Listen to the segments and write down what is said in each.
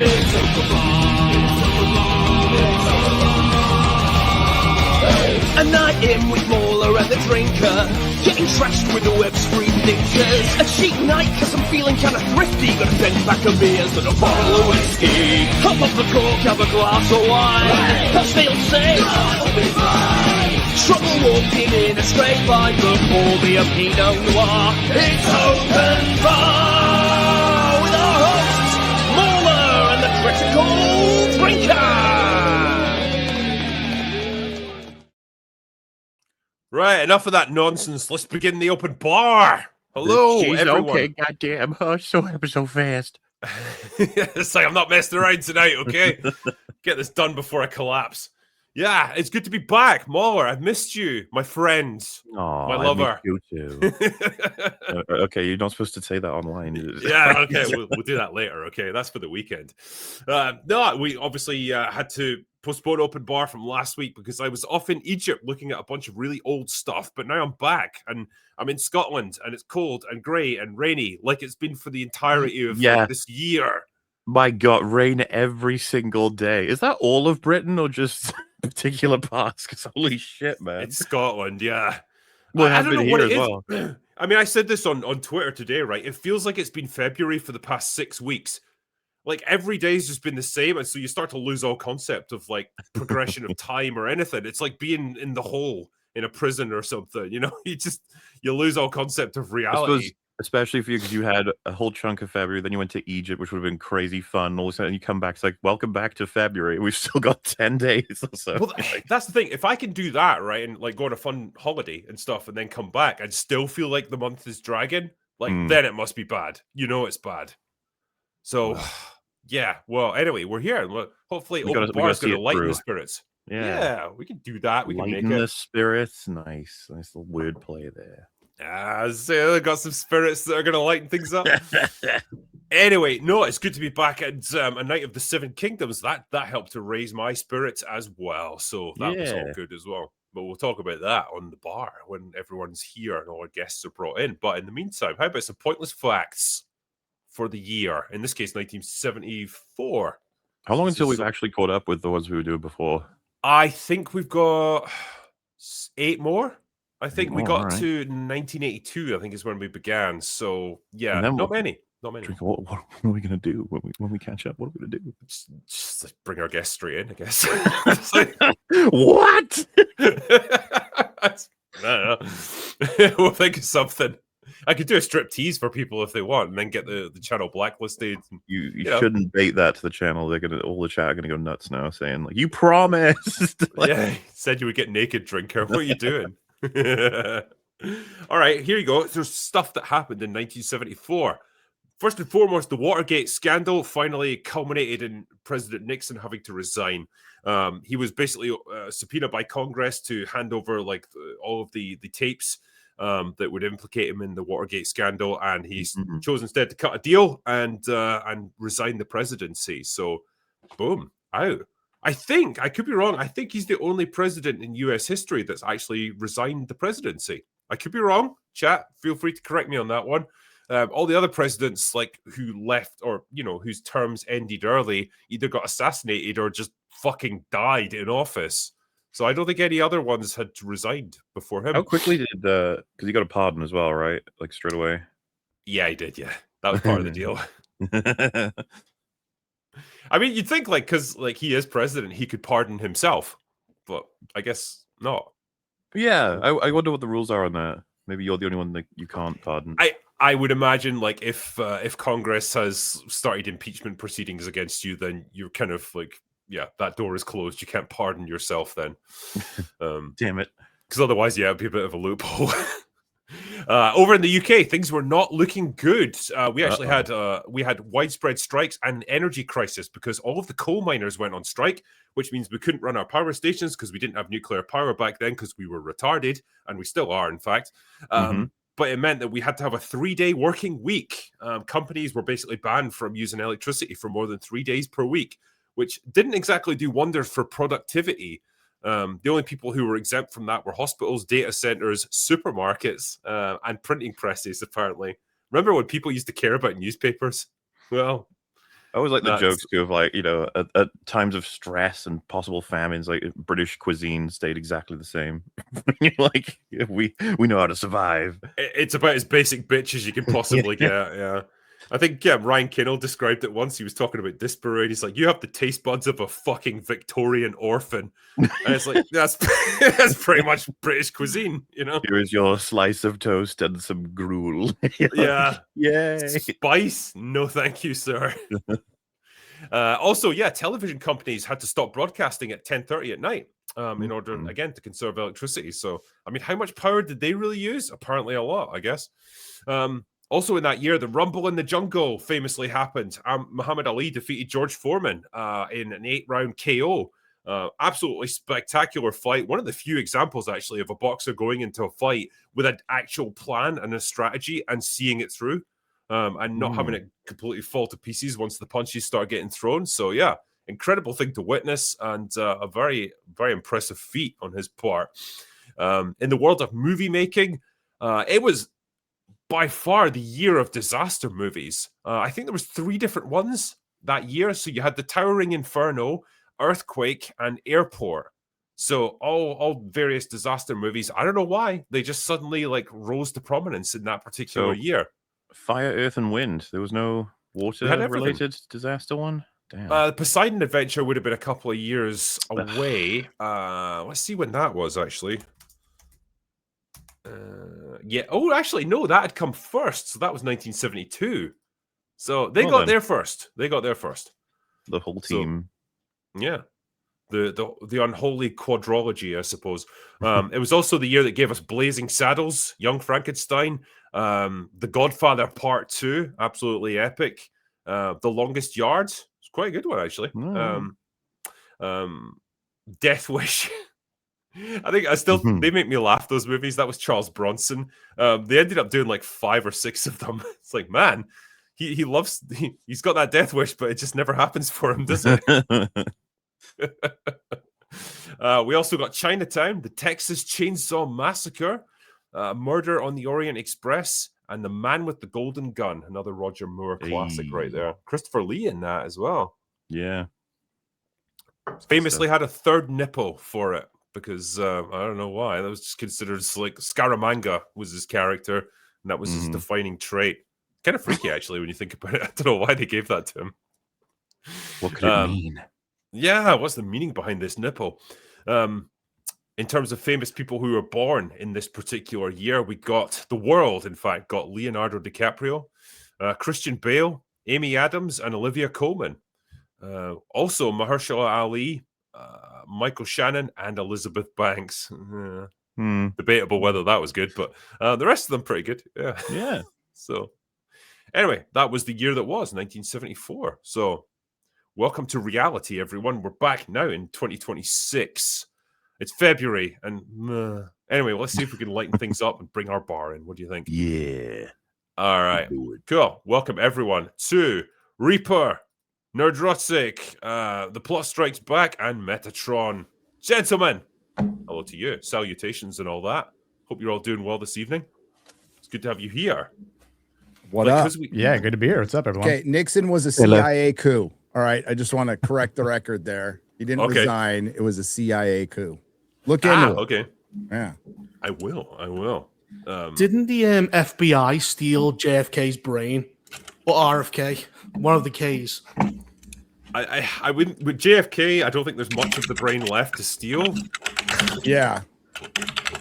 A night in with MauLer and the drinker, getting trashed with the web stream nickers. A cheap night cause I'm feeling kinda thrifty, got a 10-pack of beers and a bottle of whiskey. Hop up the cork, have a glass of wine, I'll stay safe, I'll be fine. Trouble walking in a straight line, but pour me a Pinot Noir. It's open bar with our hosts, MauLer and the critical drinker. Right, enough of that nonsense. Let's begin the open bar. Hello, everyone. Okay, goddamn. Oh, so happened so fast. It's like I'm not messing around tonight, okay? Get this done before I collapse. Yeah, it's good to be back, MauLer. I've missed you, my friends, my lover. You too. Okay, you're not supposed to say that online. Yeah, okay, we'll do that later. Okay, that's for the weekend. No, we obviously had to postpone open bar from last week because I was off in Egypt looking at a bunch of really old stuff. But now I'm back and I'm in Scotland and it's cold and grey and rainy, like it's been for the entirety of like, this year. My God, rain every single day. Is that all of Britain or just particular parts? Because holy shit, man, it's Scotland. Yeah, well, I don't know what it is. Well. I mean, I said this on Twitter today, right? It feels like it's been February for the past 6 weeks. Like every day's just been the same, and so you start to lose all concept of like progression of time or anything. It's like being in the hole in a prison or something. You know, you lose all concept of reality. Especially for you, because you had a whole chunk of February, then you went to Egypt, which would have been crazy fun. All of a sudden, you come back, it's like, welcome back to February. We've still got 10 days or so. Well, that's the thing. If I can do that, right, and like go on a fun holiday and stuff, and then come back and still feel like the month is dragging, like then it must be bad. You know, it's bad. So, yeah. Well, anyway, we're here. Hopefully, open bar is going to lighten the spirits. Yeah, we can do that. We can make it. The spirits. Nice little wordplay there. So I got some spirits that are going to lighten things up. Anyway, no, it's good to be back at a Night of the Seven Kingdoms. That helped to raise my spirits as well. So that was all good as well. But we'll talk about that on the bar when everyone's here and all our guests are brought in. But in the meantime, how about some pointless facts for the year? In this case, 1974. How long until we've actually caught up with the ones we were doing before? I think we've got 8 more. I think we got to 1982, I think is when we began. So, yeah, not many. Not many. What are we going to do when we catch up? What are we going to do? Just like bring our guests straight in, I guess. What? I don't know. We'll think of something. I could do a strip tease for people if they want, and then get the channel blacklisted. You shouldn't bait that to the channel. They're all the chat are gonna go nuts now, saying like, "You promised." Yeah, said you would get naked, drinker. What are you doing? All right, here you go. There's stuff that happened in 1974. First and foremost, the Watergate scandal finally culminated in President Nixon having to resign. He was basically subpoenaed by Congress to hand over like all of the tapes that would implicate him in the Watergate scandal, and he's chose instead to cut a deal and resign the presidency. So, boom, out. I think, I could be wrong, I think he's the only president in US history that's actually resigned the presidency. I could be wrong. Chat, feel free to correct me on that one. All the other presidents, like, who left or, you know, whose terms ended early, either got assassinated or just fucking died in office. So I don't think any other ones had resigned before him. How quickly did, because he got a pardon as well, right? Like, straight away? Yeah, he did, yeah. That was part of the deal. I mean, you'd think, like, because like he is president, he could pardon himself, but I guess not. Yeah, I wonder what the rules are on that. Maybe you're the only one that you can't pardon. I would imagine, like, if Congress has started impeachment proceedings against you, then you're kind of like, yeah, that door is closed. You can't pardon yourself then. Damn it. Because otherwise, yeah, it'd be a bit of a loophole. Over in the UK, things were not looking good. We actually had widespread strikes and an energy crisis because all of the coal miners went on strike, which means we couldn't run our power stations because we didn't have nuclear power back then because we were retarded, and we still are, in fact. But it meant that we had to have a 3-day working week. Companies were basically banned from using electricity for more than 3 days per week, which didn't exactly do wonders for productivity. The only people who were exempt from that were hospitals, data centers, supermarkets, and printing presses, apparently. Remember when people used to care about newspapers? Well, I always like the That's- jokes too of like, at times of stress and possible famines, like British cuisine stayed exactly the same. You're like, we know how to survive. It's about as basic bitch as you can possibly get. Yeah. I think Ryan Kinnell described it once. He was talking about Disparu, and he's like, "You have the taste buds of a fucking Victorian orphan," and it's like that's pretty much British cuisine, Here is your slice of toast and some gruel. Yeah, Yay! spice? No, thank you, sir. Also, television companies had to stop broadcasting at 10:30 at night in order, again, to conserve electricity. So, I mean, how much power did they really use? Apparently a lot, I guess. Also in that year, the Rumble in the Jungle famously happened. Muhammad Ali defeated George Foreman in an 8-round KO. Absolutely spectacular fight. One of the few examples, actually, of a boxer going into a fight with an actual plan and a strategy and seeing it through. And not having it completely fall to pieces once the punches start getting thrown. So, yeah, incredible thing to witness and a very, very impressive feat on his part. In the world of movie making, it was by far the year of disaster movies. I think there was 3 different ones that year. So you had The Towering Inferno, Earthquake, and Airport. So all various disaster movies. I don't know why. They just suddenly rose to prominence in that particular year. Fire, Earth, and Wind. There was no water-related disaster one? Damn. Poseidon Adventure would have been a couple of years away. Let's see when that was, actually. Oh, actually, no, that had come first. So that was 1972. So they got there first. They got there first. The whole team. So, yeah. The unholy quadrology, I suppose. It was also the year that gave us Blazing Saddles, Young Frankenstein, The Godfather Part 2, absolutely epic. The Longest Yard, it's quite a good one, actually. Death Wish. I think they make me laugh, those movies. That was Charles Bronson. They ended up doing 5 or 6 of them. It's like, man, he's got that death wish, but it just never happens for him, does it? We also got Chinatown, The Texas Chainsaw Massacre, Murder on the Orient Express, and The Man with the Golden Gun, another Roger Moore classic right there. Christopher Lee in that as well. Yeah. Famously had a third nipple for it because I don't know why. That was just considered Scaramanga was his character, and that was his defining trait. Kind of freaky, actually, when you think about it. I don't know why they gave that to him. What could it mean? Yeah, what's the meaning behind this nipple? In terms of famous people who were born in this particular year, we got the world, in fact, got Leonardo DiCaprio, Christian Bale, Amy Adams, and Olivia Colman. Also, Mahershala Ali, Michael Shannon, and Elizabeth Banks. Debatable whether that was good, but the rest of them pretty good. Yeah. So, anyway, that was the year that was, 1974. So, welcome to reality, everyone. We're back now in 2026. It's February, and anyway, let's see if we can lighten things up and bring our bar in. What do you think? Yeah. All right. Cool. Welcome, everyone, to Reaper, Nerdrotic, The Plot Strikes Back, and Metatron. Gentlemen, hello to you. Salutations and all that. Hope you're all doing well this evening. It's good to have you here. What up? Yeah, good to be here. What's up, everyone? Okay, Nixon was a CIA coup. All right, I just want to correct the record there. He didn't resign. It was a CIA coup. Look into it. Okay. Yeah. I will. Didn't the FBI steal JFK's brain? Or RFK? One of the Ks. I wouldn't with JFK. I don't think there's much of the brain left to steal. Yeah.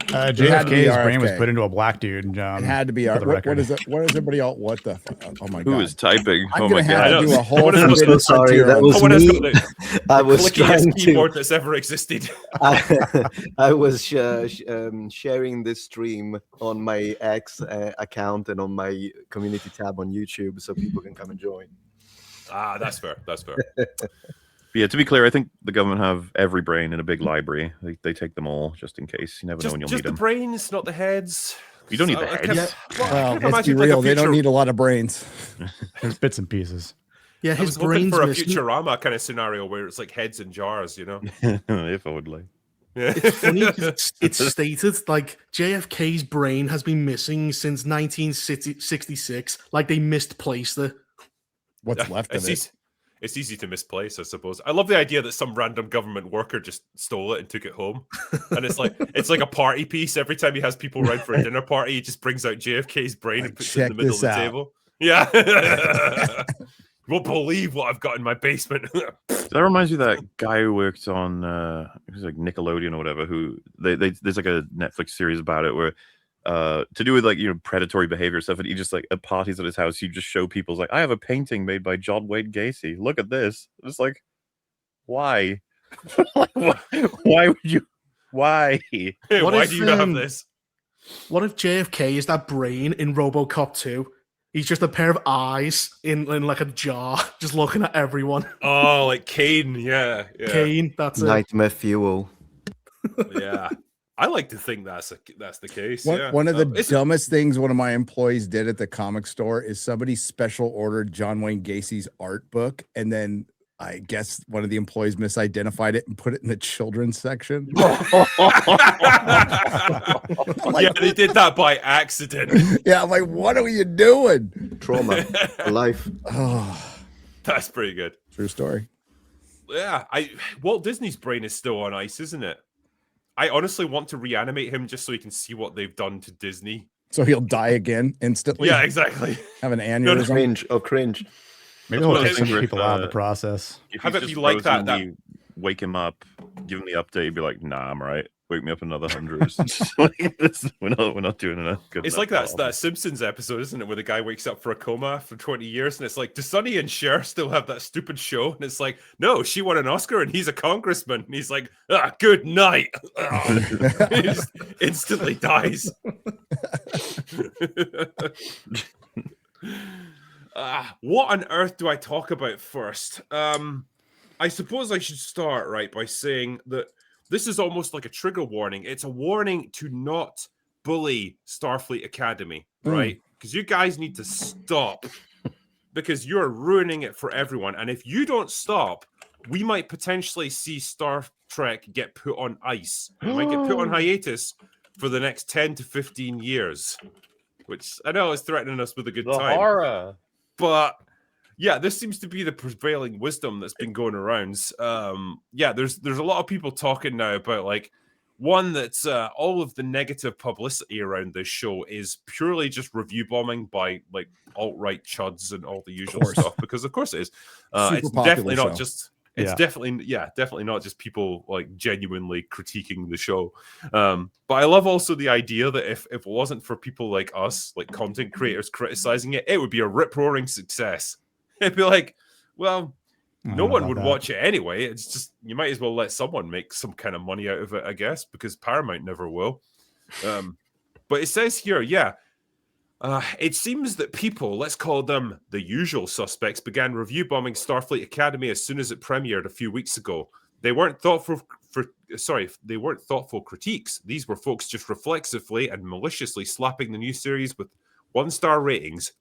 JFK's brain was put into a black dude. It had to be what is it? What is everybody else? What the? Oh my god! Who is typing? I'm gonna have to do a whole. I'm so sorry. That was me. I was trying to. Keyboard that's ever existed. I was sharing this stream on my X account and on my community tab on YouTube, so people can come and join. That's fair. That's fair. Yeah, to be clear, I think the government have every brain in a big library. They take them all just in case. You never know when you'll need them. Just the brains, not the heads. You don't need the heads. Well, let's be real. They don't need a lot of brains. There's bits and pieces. Yeah, his brain's for a Futurama kind of scenario where it's like heads in jars, you know? If I would like. Yeah. It's funny because it's stated like JFK's brain has been missing since 1966. Like they misplaced it. What's left of it? it's easy to misplace, I suppose. I love the idea that some random government worker just stole it and took it home, and it's like a party piece. Every time he has people round for a dinner party, he just brings out JFK's brain and puts it in the middle of the table. Yeah, you won't believe what I've got in my basement. That reminds me of that guy who worked on it was like Nickelodeon or whatever. Who there's like a Netflix series about it where. To do with like predatory behavior stuff, and he just like at parties at his house, he just show people like, I have a painting made by John Wayne Gacy. Look at this. It's like, why? Why would you? Why? Hey, why do you have this? What if JFK is that brain in RoboCop 2? He's just a pair of eyes in like a jar, just looking at everyone. Oh, like Kane, yeah. Kane, that's Nightmare fuel. Yeah. I like to think that's the case. One of the dumbest things one of my employees did at the comic store is somebody special ordered John Wayne Gacy's art book, and then I guess one of the employees misidentified it and put it in the children's section. Like, yeah, they did that by accident. Yeah, I'm like, what are you doing? Trauma for life. Oh, that's pretty good. True story. Yeah, Walt Disney's brain is still on ice, isn't it? I honestly want to reanimate him just so he can see what they've done to Disney. So he'll die again instantly? Yeah, exactly. Have an aneurysm? Cringe. Maybe we'll take some people out of the process. Have it be like that. Wake him up, give him the update, be like, nah, I'm all right. Wake me up another 100. we're not doing enough. It's like that Simpsons episode, isn't it, where the guy wakes up for a coma after 20 years, and it's like, do Sonny and Cher still have that stupid show? And it's like, no, she won an Oscar, and he's a congressman. And he's like, good night. He just instantly dies. What on earth do I talk about first? I suppose I should start by saying that this is almost like a trigger warning. It's a warning to not bully Starfleet Academy, right? Because you guys need to stop, because you're ruining it for everyone. And if you don't stop, we might potentially see Star Trek get put on ice. It might get put on hiatus for the next 10 to 15 years, which I know is threatening us with a good time. Horror. But yeah, this seems to be the prevailing wisdom that's been going around. There's a lot of people talking now about like one that's all of the negative publicity around this show is purely just review bombing by like alt-right chuds and all the usual stuff, because of course it is. It's definitely not just definitely not just people like genuinely critiquing the show. But I love also the idea that if it wasn't for people like us, like content creators criticizing it, it would be a rip-roaring success. It'd be like, well, no one would watch it anyway. It's just, you might as well let someone make some kind of money out of it, I guess, because Paramount never will. But it says here, it seems that people, let's call them the usual suspects, began review bombing Starfleet Academy as soon as it premiered a few weeks ago. They weren't thoughtful critiques. These were folks just reflexively and maliciously slapping the new series with 1-star ratings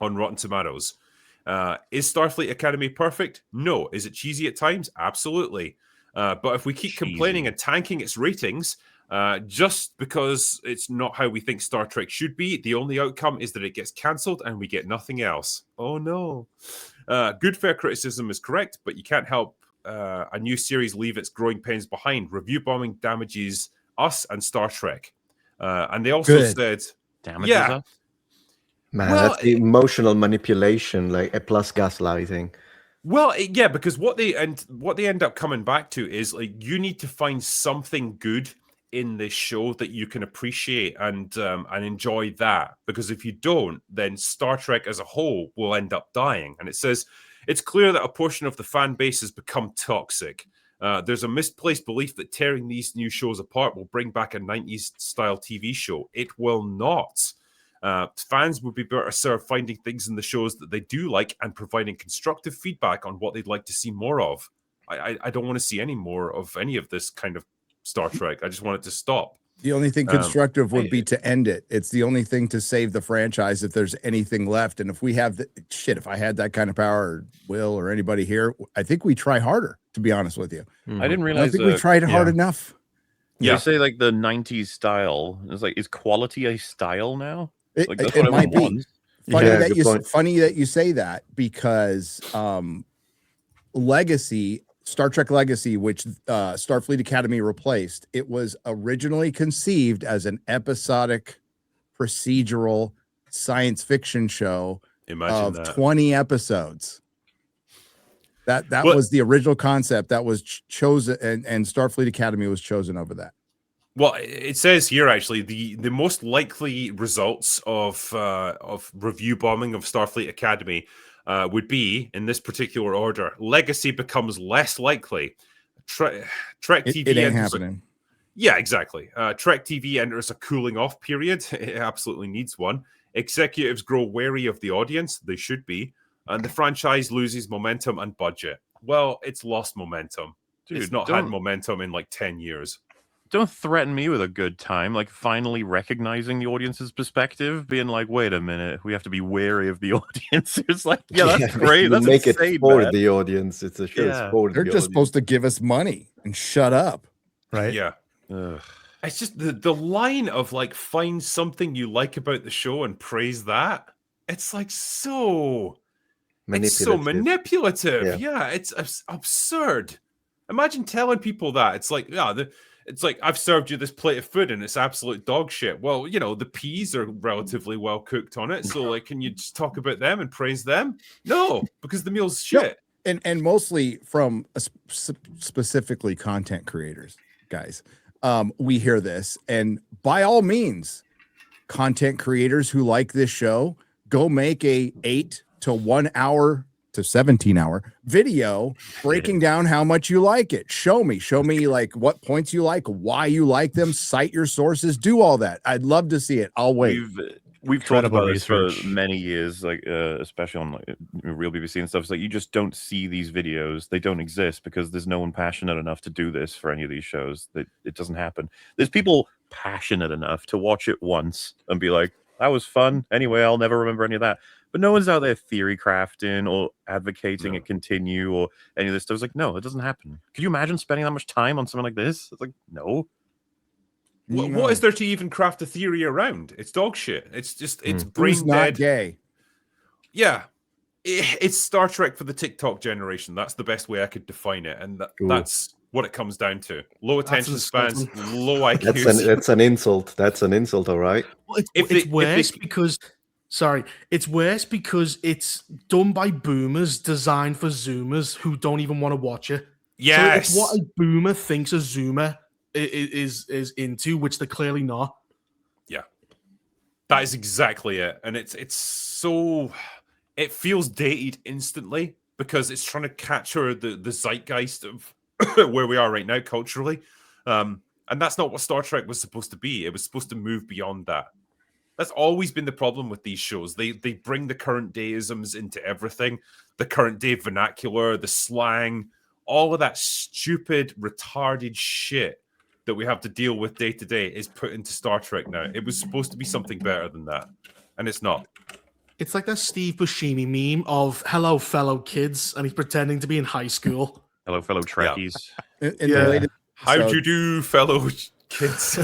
on Rotten Tomatoes. Is Starfleet Academy perfect? No. Is it cheesy at times? Absolutely. But if we keep complaining and tanking its ratings, just because it's not how we think Star Trek should be, the only outcome is that it gets cancelled and we get nothing else. Oh no. Good fair criticism is correct, but you can't help a new series leave its growing pains behind. Review bombing damages us and Star Trek. And they also said, damages us? Man, that's the emotional manipulation, like a plus gaslighting. Well, yeah, because what they end up coming back to is like, you need to find something good in this show that you can appreciate and enjoy that. Because if you don't, then Star Trek as a whole will end up dying. And it says it's clear that a portion of the fan base has become toxic. There's a misplaced belief that tearing these new shows apart will bring back a 90s style TV show. It will not. Fans would be better served finding things in the shows that they do like and providing constructive feedback on what they'd like to see more of. I don't want to see any more of any of this kind of Star Trek. I just want it to stop. The only thing constructive would be to end it. It's the only thing to save the franchise if there's anything left. And if we have if I had that kind of power, or Will or anybody here, I think we try harder, to be honest with you. I didn't realize I think we tried hard enough. They say like the 90s style. It's like, is quality a style now? It, like, that's it what might be wants. funny that you say that, because Legacy, Star Trek Legacy, which Starfleet Academy replaced, it was originally conceived as an episodic procedural science fiction show of 20 episodes. That was the original concept that was chosen, and Starfleet Academy was chosen over that. Well, it says here actually the most likely results of review bombing of Starfleet Academy would be in this particular order. Legacy becomes less likely. Trek TV it ain't happening. Yeah, exactly. Trek TV enters a cooling off period. It absolutely needs one. Executives grow wary of the audience. They should be. And the franchise loses momentum and budget. Well, it's lost momentum. Dude, it's not had momentum in like 10 years. Don't threaten me with a good time. Like finally recognizing the audience's perspective, being like, wait a minute, we have to be wary of the audience. It's like, yeah, that's great. That's make insane, it for man. the audience. It's a show. Yeah. For They're the just audience. supposed to give us money and shut up. Right? Yeah. Ugh. It's just the line of like, find something you like about the show and praise that. It's like so manipulative. Yeah, it's absurd. Imagine telling people that. It's like, it's like, I've served you this plate of food and it's absolute dog shit. Well, you know, the peas are relatively well cooked on it. So like, can you just talk about them and praise them? No, because the meal's shit. No, and mostly from specifically content creators, guys. We hear this, and by all means, content creators who like this show, go make a 8 to 1 hour to 17 hour video breaking down how much you like it. Show me like what points you like, why you like them, cite your sources, do all that. I'd love to see it. I'll wait. We've talked about this for many years, like especially on like Real BBC and stuff. It's like you just don't see these videos; they don't exist because there's no one passionate enough to do this for any of these shows. That it doesn't happen. There's people passionate enough to watch it once and be like, "That was fun." Anyway, I'll never remember any of that. But no one's out there theory crafting or advocating it continue or any of this stuff. It's like, no, it doesn't happen. Could you imagine spending that much time on something like this? It's like, no. What is there to even craft a theory around? It's dog shit. It's just, it's brain Who's not dead. gay? Yeah. It's Star Trek for the TikTok generation. That's the best way I could define it. And that's what it comes down to. Low attention spans, low IQs. That's an insult. That's an insult, all right? Well, it's worse because... Sorry, it's worse because it's done by boomers, designed for Zoomers who don't even want to watch it. Yes. So it's what a boomer thinks a Zoomer is into, which they're clearly not. Yeah, that is exactly it, and it's so it feels dated instantly because it's trying to capture the zeitgeist of where we are right now culturally, and that's not what Star Trek was supposed to be. It was supposed to move beyond that. That's always been the problem with these shows. They bring the current dayisms into everything, the current day vernacular, the slang, all of that stupid, retarded shit that we have to deal with day to day is put into Star Trek now. It was supposed to be something better than that, and it's not. It's like that Steve Buscemi meme of "Hello, fellow kids," and he's pretending to be in high school. Hello, fellow Trekkies. The latest How'd you do, fellow kids,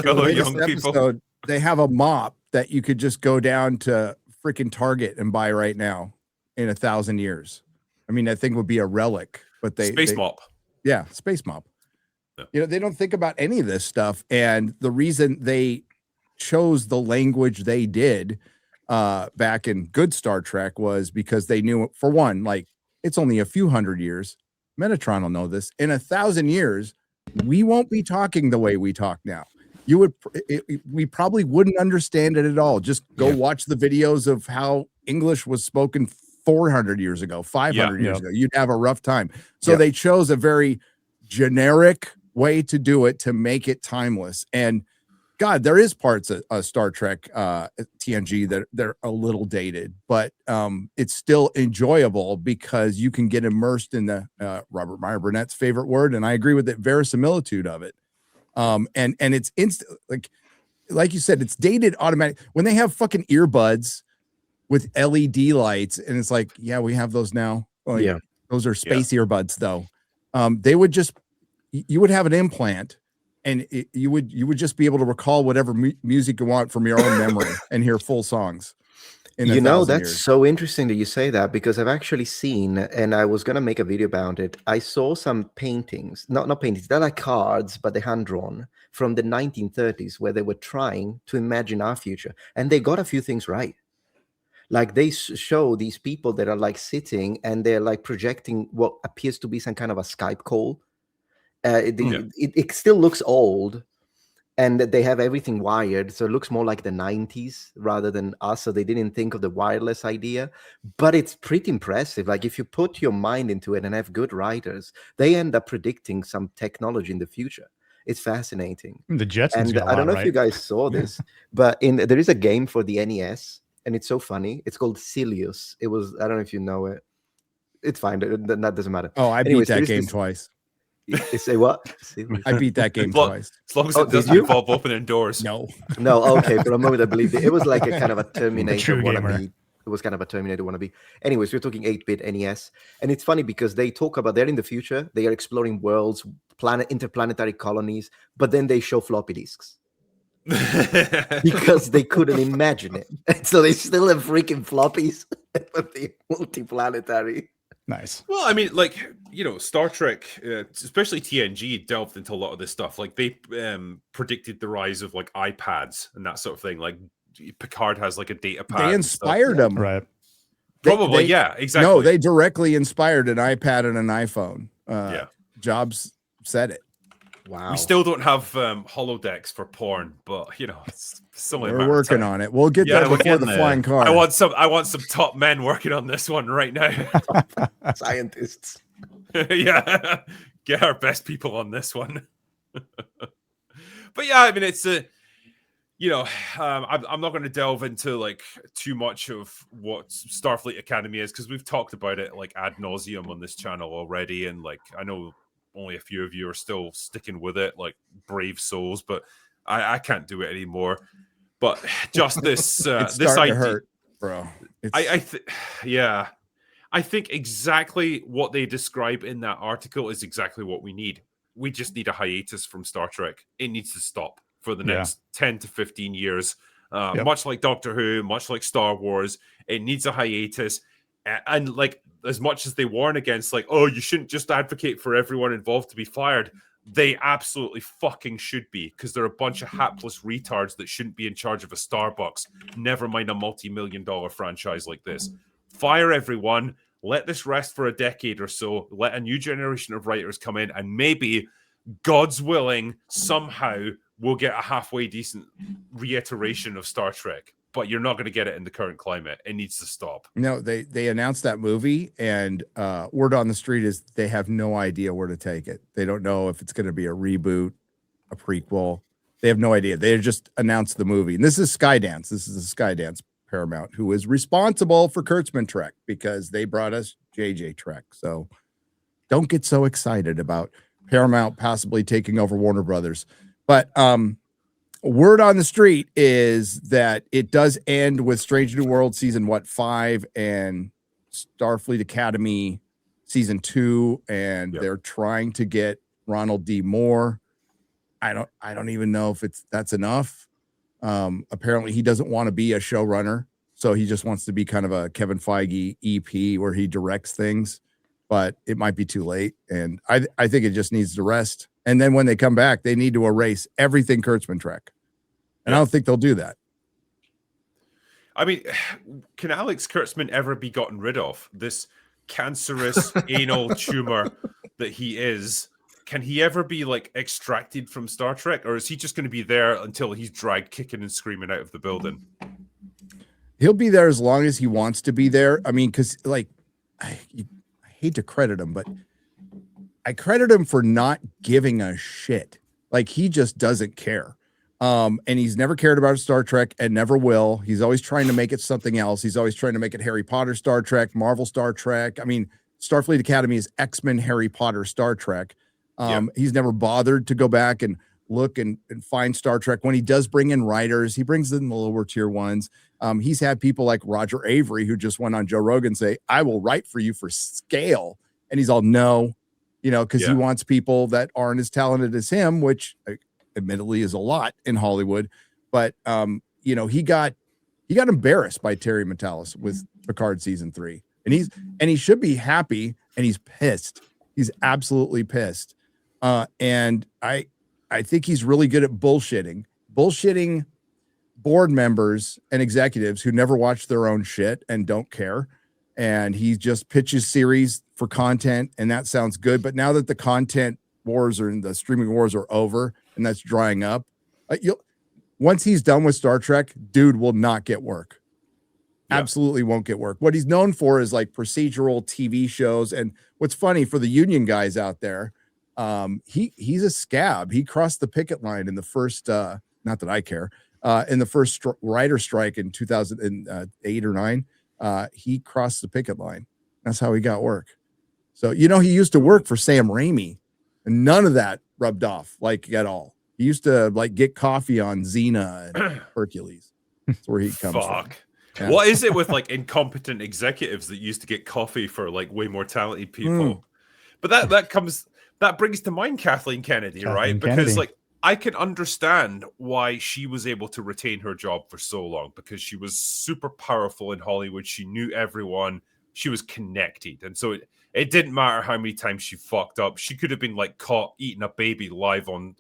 fellow young people? They have a mop that you could just go down to freaking Target and buy right now in 1,000 years. I mean, I think would be a relic, but space mop. Yeah, space mop. Yeah. You know, they don't think about any of this stuff. And the reason they chose the language they did back in good Star Trek was because they knew, for one, like it's only a few hundred years. Metatron will know this. In 1,000 years, we won't be talking the way we talk now. We probably wouldn't understand it at all. Just go watch the videos of how English was spoken 400 years ago, 500 years ago. You'd have a rough time. So they chose a very generic way to do it to make it timeless. And God, there is parts of Star Trek TNG that they're a little dated, but it's still enjoyable because you can get immersed in the Robert Meyer Burnett's favorite word, and I agree with it, verisimilitude of it. And it's instant, like you said, it's dated automatic. When they have fucking earbuds with LED lights, and it's like, yeah, we have those now. Like, those are space earbuds, though. They would just, you would have an implant, and you would just be able to recall whatever music you want from your own memory and hear full songs. in a You know, 1,000 that's years. so interesting that you say that, because I've actually seen, and I was gonna make a video about it. I saw some paintings, not paintings, they're like cards, but they're hand drawn from the 1930s, where they were trying to imagine our future, and they got a few things right. Like they show these people that are like sitting and they're like projecting what appears to be some kind of a Skype call. It still looks old, and that they have everything wired, so it looks more like the 90s rather than us. So they didn't think of the wireless idea, but it's pretty impressive. Like if you put your mind into it and have good writers, they end up predicting some technology in the future. It's fascinating. The Jetsons And got a I don't lot know if you right. guys saw this, but there is a game for the NES, and it's so funny. It's called Silius. It was, I don't know if you know it. It's fine. That doesn't matter. Oh, I Anyways, beat there that is game this- twice. You say what? Silius. I beat that game twice. As long as Oh, it did doesn't you? involve opening doors. No. No, okay. For a moment, I believed it. It was like a kind of a Terminator true gamer. wannabe. It was kind of a Terminator wannabe. Anyways, we're talking 8-bit NES, and it's funny because they talk about they're in the future. They are exploring worlds, interplanetary colonies, but then they show floppy disks because they couldn't imagine it. And so they still have freaking floppies, but they're multiplanetary. Nice. Well, I mean, like, you know, Star Trek, especially TNG, delved into a lot of this stuff. Like, they predicted the rise of, like, iPads and that sort of thing. Like, Picard has, like, a data pad. They inspired them. Right. Probably, yeah, exactly. No, they directly inspired an iPad and an iPhone. Yeah. Jobs said it. Wow. We still don't have holodecks for porn, but, you know, it's only a We're matter of working time. on it. We'll get Yeah, there we're before the getting there. flying car. I want some top men working on this one right now. Scientists. Yeah, get our best people on this one. But yeah, I mean, it's you know, I'm not going to delve into like too much of what Starfleet Academy is, because we've talked about it like ad nauseum on this channel already, and like I know only a few of you are still sticking with it, like brave souls, but I can't do it anymore. But just this It's this starting idea, to hurt, bro. yeah, I think exactly what they describe in that article is exactly what we need. We just need a hiatus from Star Trek. It needs to stop for the next 10 to 15 years. Much like Doctor Who, much like Star Wars, it needs a hiatus. And like, as much as they warn against, like, oh, you shouldn't just advocate for everyone involved to be fired, they absolutely fucking should be, because they're a bunch of hapless retards that shouldn't be in charge of a Starbucks, never mind a multi-million-dollar franchise like this. Fire everyone, let this rest for a decade or so, let a new generation of writers come in, and maybe, God's willing, somehow we'll get a halfway decent reiteration of Star Trek. But you're not going to get it in the current climate. It needs to stop. No, they announced that movie, and word on the street is they have no idea where to take it. They don't know if it's going to be a reboot, a prequel. They have no idea. They just announced the movie. And this is Skydance. This is the Skydance Paramount, who is responsible for Kurtzman Trek, because they brought us JJ Trek. So don't get so excited about Paramount possibly taking over Warner Brothers. But word on the street is that it does end with Strange New World season 5 and Starfleet Academy season 2, and they're trying to get Ronald D. Moore. I don't even know if that's enough. Apparently he doesn't want to be a showrunner, so he just wants to be kind of a Kevin Feige EP where he directs things, but it might be too late. And I think it just needs to rest. And then when they come back, they need to erase everything Kurtzman Trek. And I don't think they'll do that. I mean, can Alex Kurtzman ever be gotten rid of? This cancerous anal tumor that he is, can he ever be like extracted from Star Trek, or is he just going to be there until he's dragged kicking and screaming out of the building? He'll be there as long as he wants to be there. I mean, because like, I hate to credit him, but I credit him for not giving a shit. Like, he just doesn't care. And he's never cared about Star Trek and never will. He's always trying to make it something else. He's always trying to make it Harry Potter Star Trek, Marvel Star Trek. I mean, Starfleet Academy is X-Men, Harry Potter, Star Trek. He's never bothered to go back and look and find Star Trek. When he does bring in writers, he brings in the lower tier ones. He's had people like Roger Avery, who just went on Joe Rogan, say, I will write for you for scale. And he's all, no, you know, because he wants people that aren't as talented as him, which admittedly is a lot in Hollywood. But, you know, he got he got embarrassed by Terry Metalis with Picard season 3, and he should be happy, and he's pissed. He's absolutely pissed. And I think he's really good at bullshitting board members and executives who never watch their own shit and don't care. And he just pitches series for content, and that sounds good. But now that the content wars and the streaming wars are over, and that's drying up, once he's done with Star Trek, dude will not get work. Absolutely won't get work. What he's known for is like procedural TV shows. And what's funny for the union guys out there, he's a scab. He crossed the picket line in the first, not that I care, in the first writer strike in 2008 or 9. He crossed the picket line. That's how he got work. So, he used to work for Sam Raimi, and none of that rubbed off like at all. He used to like get coffee on Xena and Hercules. That's where he comes from. Yeah. What is it with like incompetent executives that used to get coffee for like way more talented people? But that brings to mind Kathleen Kennedy, right? Because like I can understand why she was able to retain her job for so long, because she was super powerful in Hollywood. She knew everyone. She was connected. And so it didn't matter how many times she fucked up. She could have been like caught eating a baby live on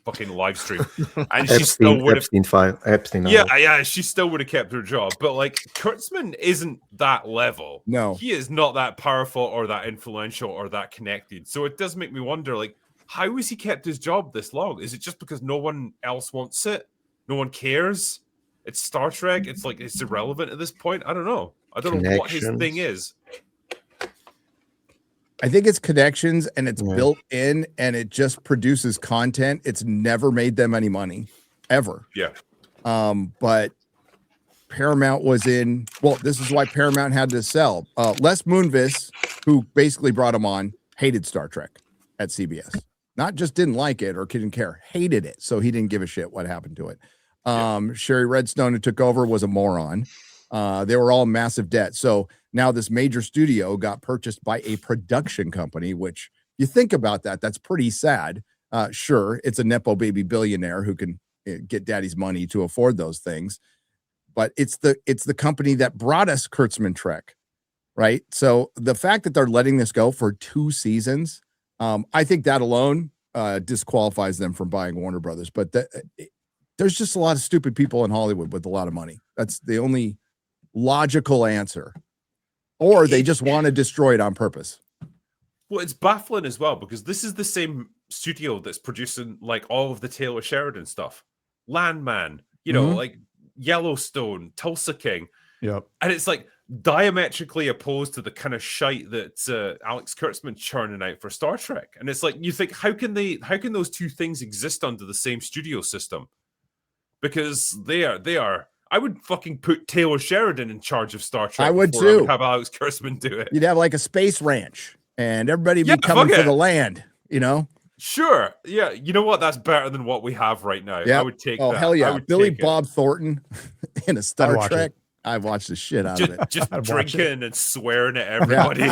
fucking live stream. And she still would have Epstein. Yeah, she still would have kept her job. But like Kurtzman isn't that level. No. He is not that powerful or that influential or that connected. So it does make me wonder, like, how has he kept his job this long? Is it just because no one else wants it? No one cares? It's Star Trek. It's like it's irrelevant at this point. I don't know. I don't know what his thing is. I think it's connections, and it's built in, and it just produces content. It's never made them any money, ever. Yeah. But Paramount was in. Well, this is why Paramount had to sell. Les Moonves, who basically brought him on, hated Star Trek at CBS. Not just didn't like it or didn't care, hated it. So he didn't give a shit what happened to it. Sherry Redstone, who took over, was a moron. They were all in massive debt. So now this major studio got purchased by a production company, which you think about that, that's pretty sad. Sure, it's a Nepo baby billionaire who can get daddy's money to afford those things. But it's the company that brought us Kurtzman Trek, right? So the fact that they're letting this go for 2 seasons, I think that alone disqualifies them from buying Warner Brothers. But there's just a lot of stupid people in Hollywood with a lot of money. That's the only logical answer. Or they just want to destroy it on purpose. Well, it's baffling as well, because this is the same studio that's producing like all of the Taylor Sheridan stuff. Landman, like Yellowstone, Tulsa King. Yep. And it's like diametrically opposed to the kind of shite that Alex Kurtzman churning out for Star Trek. And it's like, you think, how can those two things exist under the same studio system? Because they are. I would fucking put Taylor Sheridan in charge of Star Trek. I would too. too. I would have Alex Kurtzman do it. You'd have like a space ranch, and everybody be coming for the land. Sure. Yeah. You know what? That's better than what we have right now. Yeah. I would take that. Hell yeah. Billy Bob Thornton in a Star Trek. I've watched the shit out of it. Just drinking and swearing at everybody.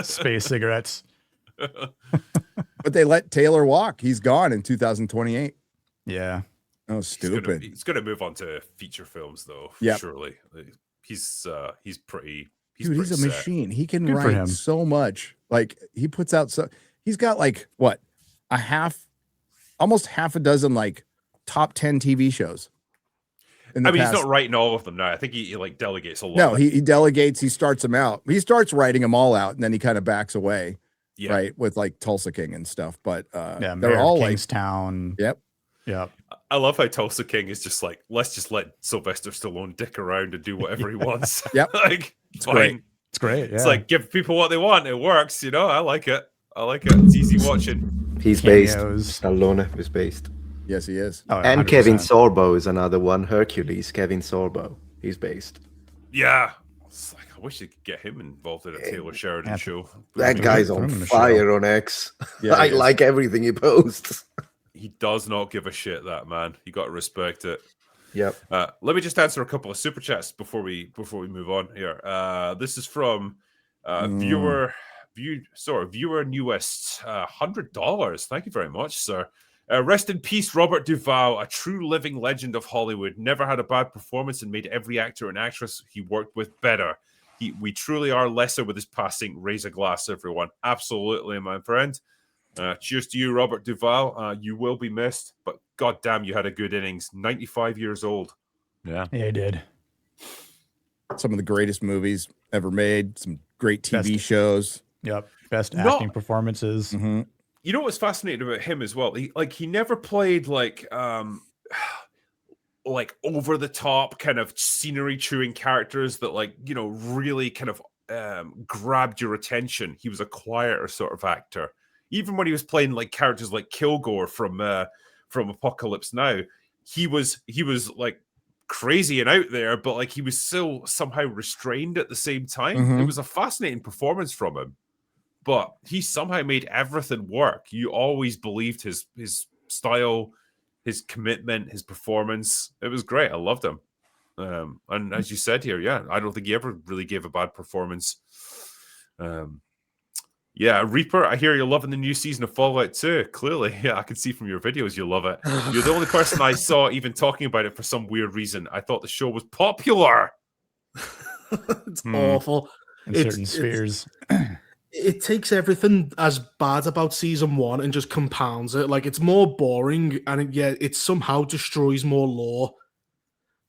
Space cigarettes. But they let Taylor walk. He's gone in 2028. Yeah. Oh, stupid. He's gonna move on to feature films though. Yeah. Surely. He's pretty. Dude, he's a set. machine. He can Good write so much. Like he puts out he's got like what, almost half a dozen like top 10 TV shows. He's not writing all of them now. I think he like delegates a lot. No, he delegates. He starts them out. He starts writing them all out, and then he kind of backs away. Yeah. Right, with like Tulsa King and stuff. But they're all Kingstown. Yep. I love how Tulsa King is just like, let's just let Sylvester Stallone dick around and do whatever he wants. Yep. Like, it's fine. great. It's great. Yeah. It's like, give people what they want. It works. I like it. It's easy watching. He's based. Stallone is based. Yes, he is. Oh, and 100%. Kevin Sorbo is another one. Hercules, Kevin Sorbo. He's based. Yeah. It's like, I wish they could get him involved in a Taylor Sheridan show. That guy's on fire on X. Yeah, I like everything he posts. He does not give a shit, that man. You got to respect it. Yep. Let me just answer a couple of super chats before we move on here. This is from viewer newest $100. Thank you very much, sir. Rest in peace, Robert Duvall, a true living legend of Hollywood. Never had a bad performance and made every actor and actress he worked with better. We truly are lesser with his passing. Raise a glass, everyone. Absolutely, my friend. Cheers to you, Robert Duvall. You will be missed, but goddamn, you had a good innings. 95 years old. Yeah, he did. Some of the greatest movies ever made. Some great TV shows. Yep, best acting performances. Mm-hmm. You know what's fascinating about him as well? He never played like over the top kind of scenery chewing characters that really kind of grabbed your attention. He was a quieter sort of actor. Even when he was playing like characters like Kilgore from Apocalypse Now, he was like crazy and out there, but like he was still somehow restrained at the same time. Mm-hmm. It was a fascinating performance from him. But he somehow made everything work. You always believed his style, his commitment, his performance. It was great. I loved him. And as you said here, yeah, I don't think he ever really gave a bad performance. Yeah, Reaper, I hear you're loving the new season of Fallout 2. Clearly, yeah, I can see from your videos you love it. You're the only person I saw even talking about it for some weird reason. I thought the show was popular. It's awful. In certain spheres. It takes everything as bad about season 1 and just compounds it. Like, it's more boring, and it somehow destroys more lore.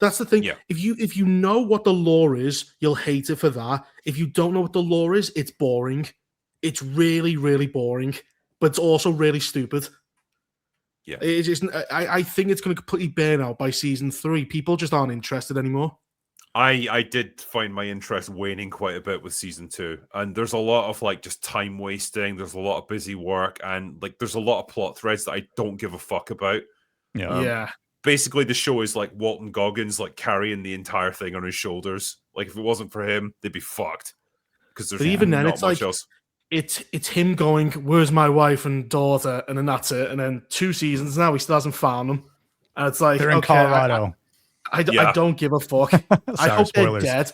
That's the thing. Yeah. If you know what the lore is, you'll hate it for that. If you don't know what the lore is, it's boring. It's really, really boring, but it's also really stupid. Yeah. It isn't. I think it's going to completely burn out by season 3. People just aren't interested anymore. I did find my interest waning quite a bit with season 2, and there's a lot of like just time wasting. There's a lot of busy work, and like there's a lot of plot threads that I don't give a fuck about. Yeah. Basically, the show is like Walton Goggins like carrying the entire thing on his shoulders. Like if it wasn't for him, they'd be fucked. Because there's even then, not it's much like else. it's him going, "Where's my wife and daughter?" And then that's it. And then 2 seasons now, he still hasn't found them. And it's like, they're in Colorado. I don't give a fuck. I hope spoilers. they're dead.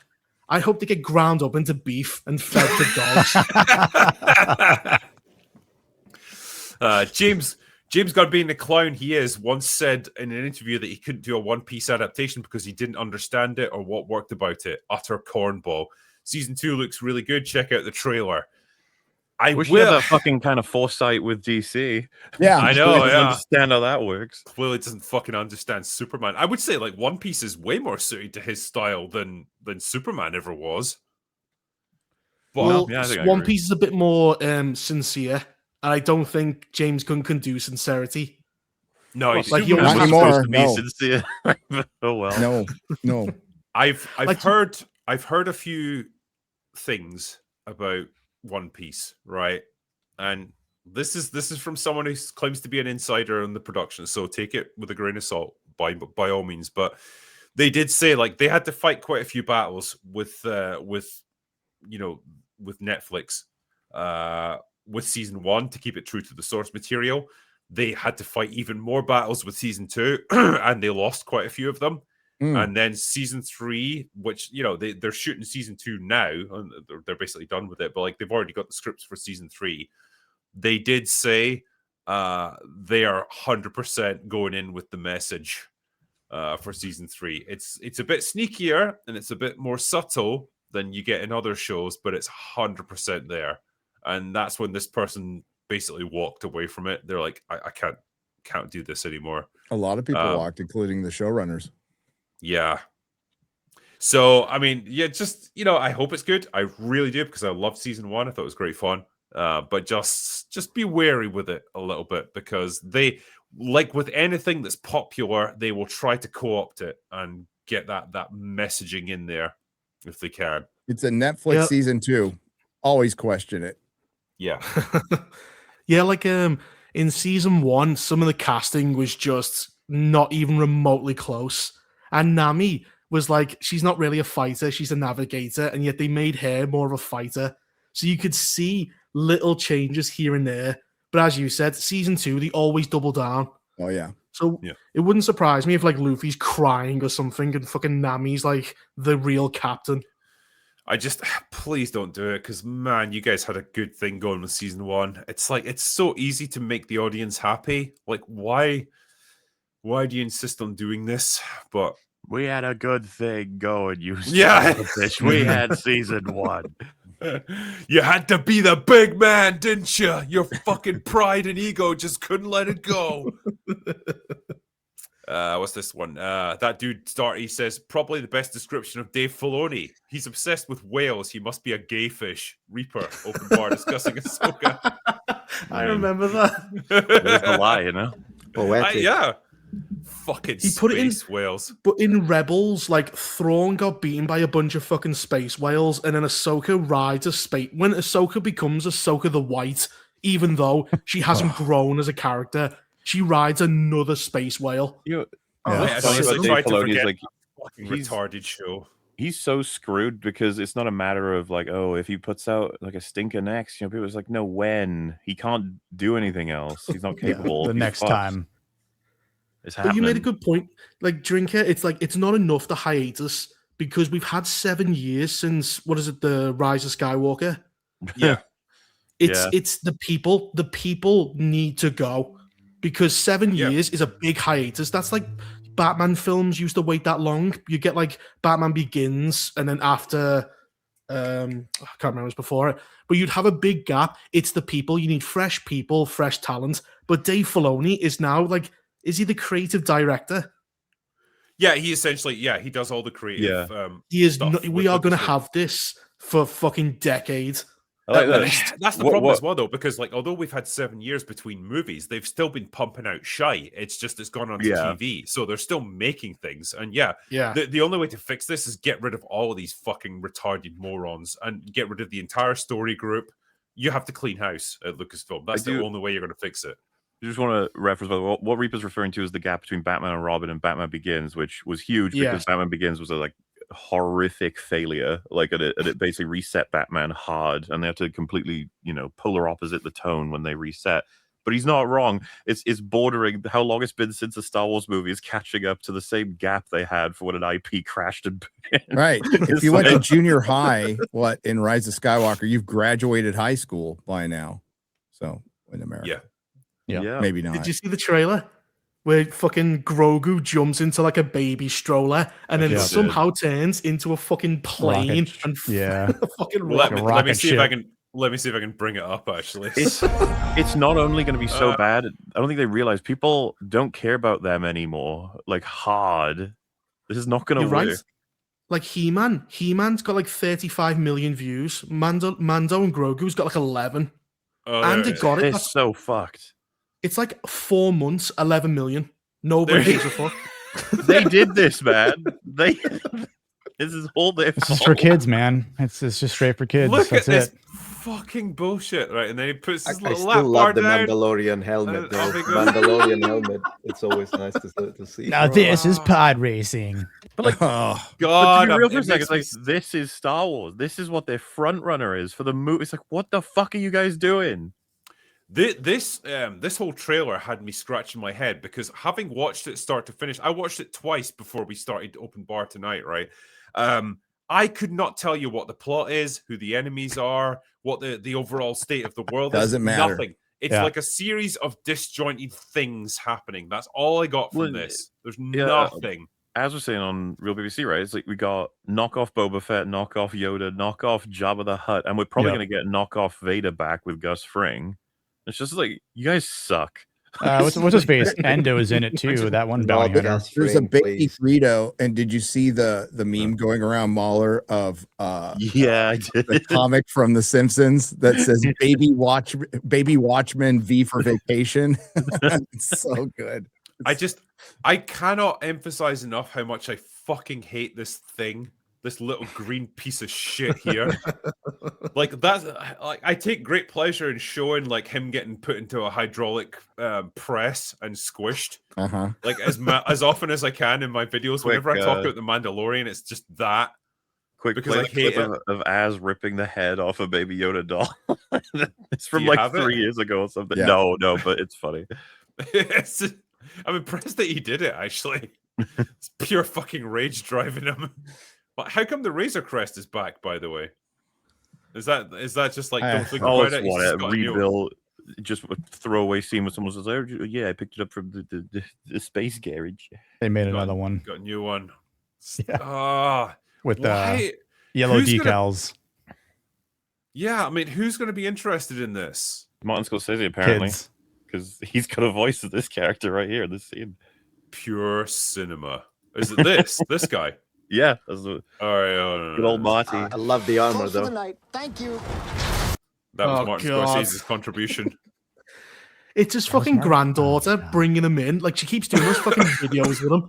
I hope they get ground up into beef and fed to dogs. James God being the clown he is once said in an interview that he couldn't do a One Piece adaptation because he didn't understand it or what worked about it. Utter cornball. Season 2 looks really good. Check out the trailer. I wish will. you had that fucking kind of foresight with DC. Yeah, I know. Really Yeah, understand how that works. Clearly doesn't fucking understand Superman. I would say like One Piece is way more suited to his style than Superman ever was. But Well, yeah, I think I One agree. Piece is a bit more sincere, and I don't think James Gunn can do sincerity. no, Like, Superman's you're not not anymore. Supposed to be no. sincere. Oh well. No. I've Like- heard a few things about One Piece, right? And this is from someone who claims to be an insider in the production, so take it with a grain of salt by all means. But they did say like they had to fight quite a few battles with Netflix with season 1 to keep it true to the source material. They had to fight even more battles with season 2, and they lost quite a few of them. And then season 3, which they're shooting season 2 now, and they're basically done with it. But like they've already got the scripts for season 3. They did say they are 100% going in with the message for season 3. It's a bit sneakier and it's a bit more subtle than you get in other shows, but it's 100% there. And that's when this person basically walked away from it. They're like, I can't do this anymore. A lot of people walked, including the showrunners. Yeah. So, I mean, yeah, just, I hope it's good. I really do, because I loved season 1. I thought it was great fun. But just be wary with it a little bit, because they, like with anything that's popular, they will try to co-opt it and get that messaging in there if they can. It's a Netflix season 2. Always question it. Yeah. Yeah, like in season 1, some of the casting was just not even remotely close. And Nami was like, she's not really a fighter, she's a navigator, and yet they made her more of a fighter. So you could see little changes here and there. But as you said, season 2, they always double down. Oh, yeah. So it wouldn't surprise me if like Luffy's crying or something and fucking Nami's like the real captain. Please don't do it, because man, you guys had a good thing going with season 1. It's like, it's so easy to make the audience happy. Like, why do you insist on doing this? But we had a good thing going, you Yeah. son of a bitch. We had season 1. You had to be the big man, didn't you? Your fucking pride and ego just couldn't let it go. What's this one? That dude Starty says, probably the best description of Dave Filoni. He's obsessed with whales. He must be a gay fish. Reaper, open bar, discussing Ahsoka. I remember that. There's the lie, you know? Poetic. Yeah. Fucking He put it in- space whales. But in Rebels, like, Thrawn got beaten by a bunch of fucking space whales, and then Ahsoka rides a space. When Ahsoka becomes Ahsoka the White, even though she hasn't grown as a character, she rides another space whale. You I what's funny just about tried Dave to Filoni forget is like fucking he's- retarded show. he's so screwed because it's not a matter of like, oh, if he puts out like a stinker next, you know, people are like, no, when he can't do anything else, he's not capable. The He's next fucked. time. It's But happening. you made a good point. Like, Drinker, it's like, it's not enough to hiatus because we've had 7 years since, what is it, the Rise of Skywalker? Yeah. It's the people. The people need to go because 7 Yeah. years is a big hiatus. That's like Batman films used to wait that long. You get like Batman Begins, and then after, I can't remember what's before it, but you'd have a big gap. It's the people. You need fresh people, fresh talent. But Dave Filoni is now like, is he the creative director? Yeah, he essentially, he does all the creative. He is. Stuff We with are the going to show. have this for fucking decades. I like at that. least. That's the problem as well, though, because like, although we've had 7 years between movies, they've still been pumping out shite. It's just it's gone onto Yeah. TV, so they're still making things. And Yeah. the only way to fix this is get rid of all of these fucking retarded morons and get rid of the entire story group. You have to clean house at Lucasfilm. That's the only way you're going to fix it. I just want to reference what Reaper's referring to is the gap between Batman and Robin and Batman Begins, which was huge because Batman Begins was a like horrific failure. Like it basically reset Batman hard, and they had to completely, polar opposite the tone when they reset. But he's not wrong. It's bordering how long it's been since a Star Wars movie is catching up to the same gap they had for when an IP crashed and burned. Right. If you went to junior high, in Rise of Skywalker, you've graduated high school by now. So in America. Yeah. Maybe not. Did you see the trailer where fucking Grogu jumps into like a baby stroller and then somehow turns into a fucking plane Rocket. and fucking Let me rocket see ship. if I can. Let me see if I can bring it up. Actually, It's not only going to be so bad. I don't think they realize people don't care about them anymore. Like hard. This is not going to work. Right. Like He-Man's got like 35 million views. Mando and Grogu's got like 11. And it got it. It's so fucked. It's like 4 months, 11 million. Nobody gives a fuck. They did this, man. This is all their This fault. is for kids, man. It's just straight for kids. Look That's at this it. fucking bullshit, right? And then he puts his I little still lap love bar the down. Mandalorian helmet, though. off he goes. Mandalorian helmet. It's always nice to see. Now this is pod racing. But like, Oh, but God, to be real it for a second, it's like makes me- this is Star Wars. This is what their front runner is for the movie. It's like, what the fuck are you guys doing? This whole trailer had me scratching my head because having watched it start to finish, I watched it twice before we started Open Bar tonight, right? I could not tell you what the plot is, who the enemies are, what the overall state of the world is. Doesn't matter. Nothing. It's like a series of disjointed things happening. That's all I got from Well, this. There's yeah. nothing. As we're saying on Real BBC, right? It's like we got knockoff Boba Fett, knockoff Yoda, knockoff Jabba the Hutt, and we're probably going to get knockoff Vader back with Gus Fring. It's just like, you guys suck. What's his face? Endo is in it too. That one bounty hunter. Gus there's a Fring, baby please. Greedo, and did you see the meme going around MauLer of Yeah, I did. the comic from The Simpsons that says "Baby Watchman V for vacation"? It's so good. I cannot emphasize enough how much I fucking hate this thing. This little green piece of shit here. Like that's like I take great pleasure in showing like him getting put into a hydraulic press and squished. Like as often as I can in my videos. Whenever I talk about the Mandalorian, it's just that. Quick Because play I the clip hate of Az ripping the head off a Baby Yoda doll. It's from you like have it? 3 years ago or something. Yeah. No, but it's funny. I'm impressed that he did it. Actually, it's pure fucking rage driving him. But how come the Razor Crest is back? By the way, is that just like don't think Oh, about it's it? He's what just a got a new- rebuild. Just a throwaway scene with someone says, "Oh, yeah, I picked it up from the space garage." They made got- another one Got a new one. Yeah. with why? yellow Who's gonna- decals. Yeah, I mean, who's going to be interested in this? Martin Scorsese apparently, Kids. because he's got a voice of this character right here. This scene. Pure cinema. Is it this? This guy? Yeah, that's the All right. Oh, no, good old Marty. I love the armor Close for the though. night. Thank you. That was Oh, Martin God. Scorsese's contribution. It's his That was fucking Mark- granddaughter Oh, no. bringing him in. Like, she keeps doing those fucking videos with him.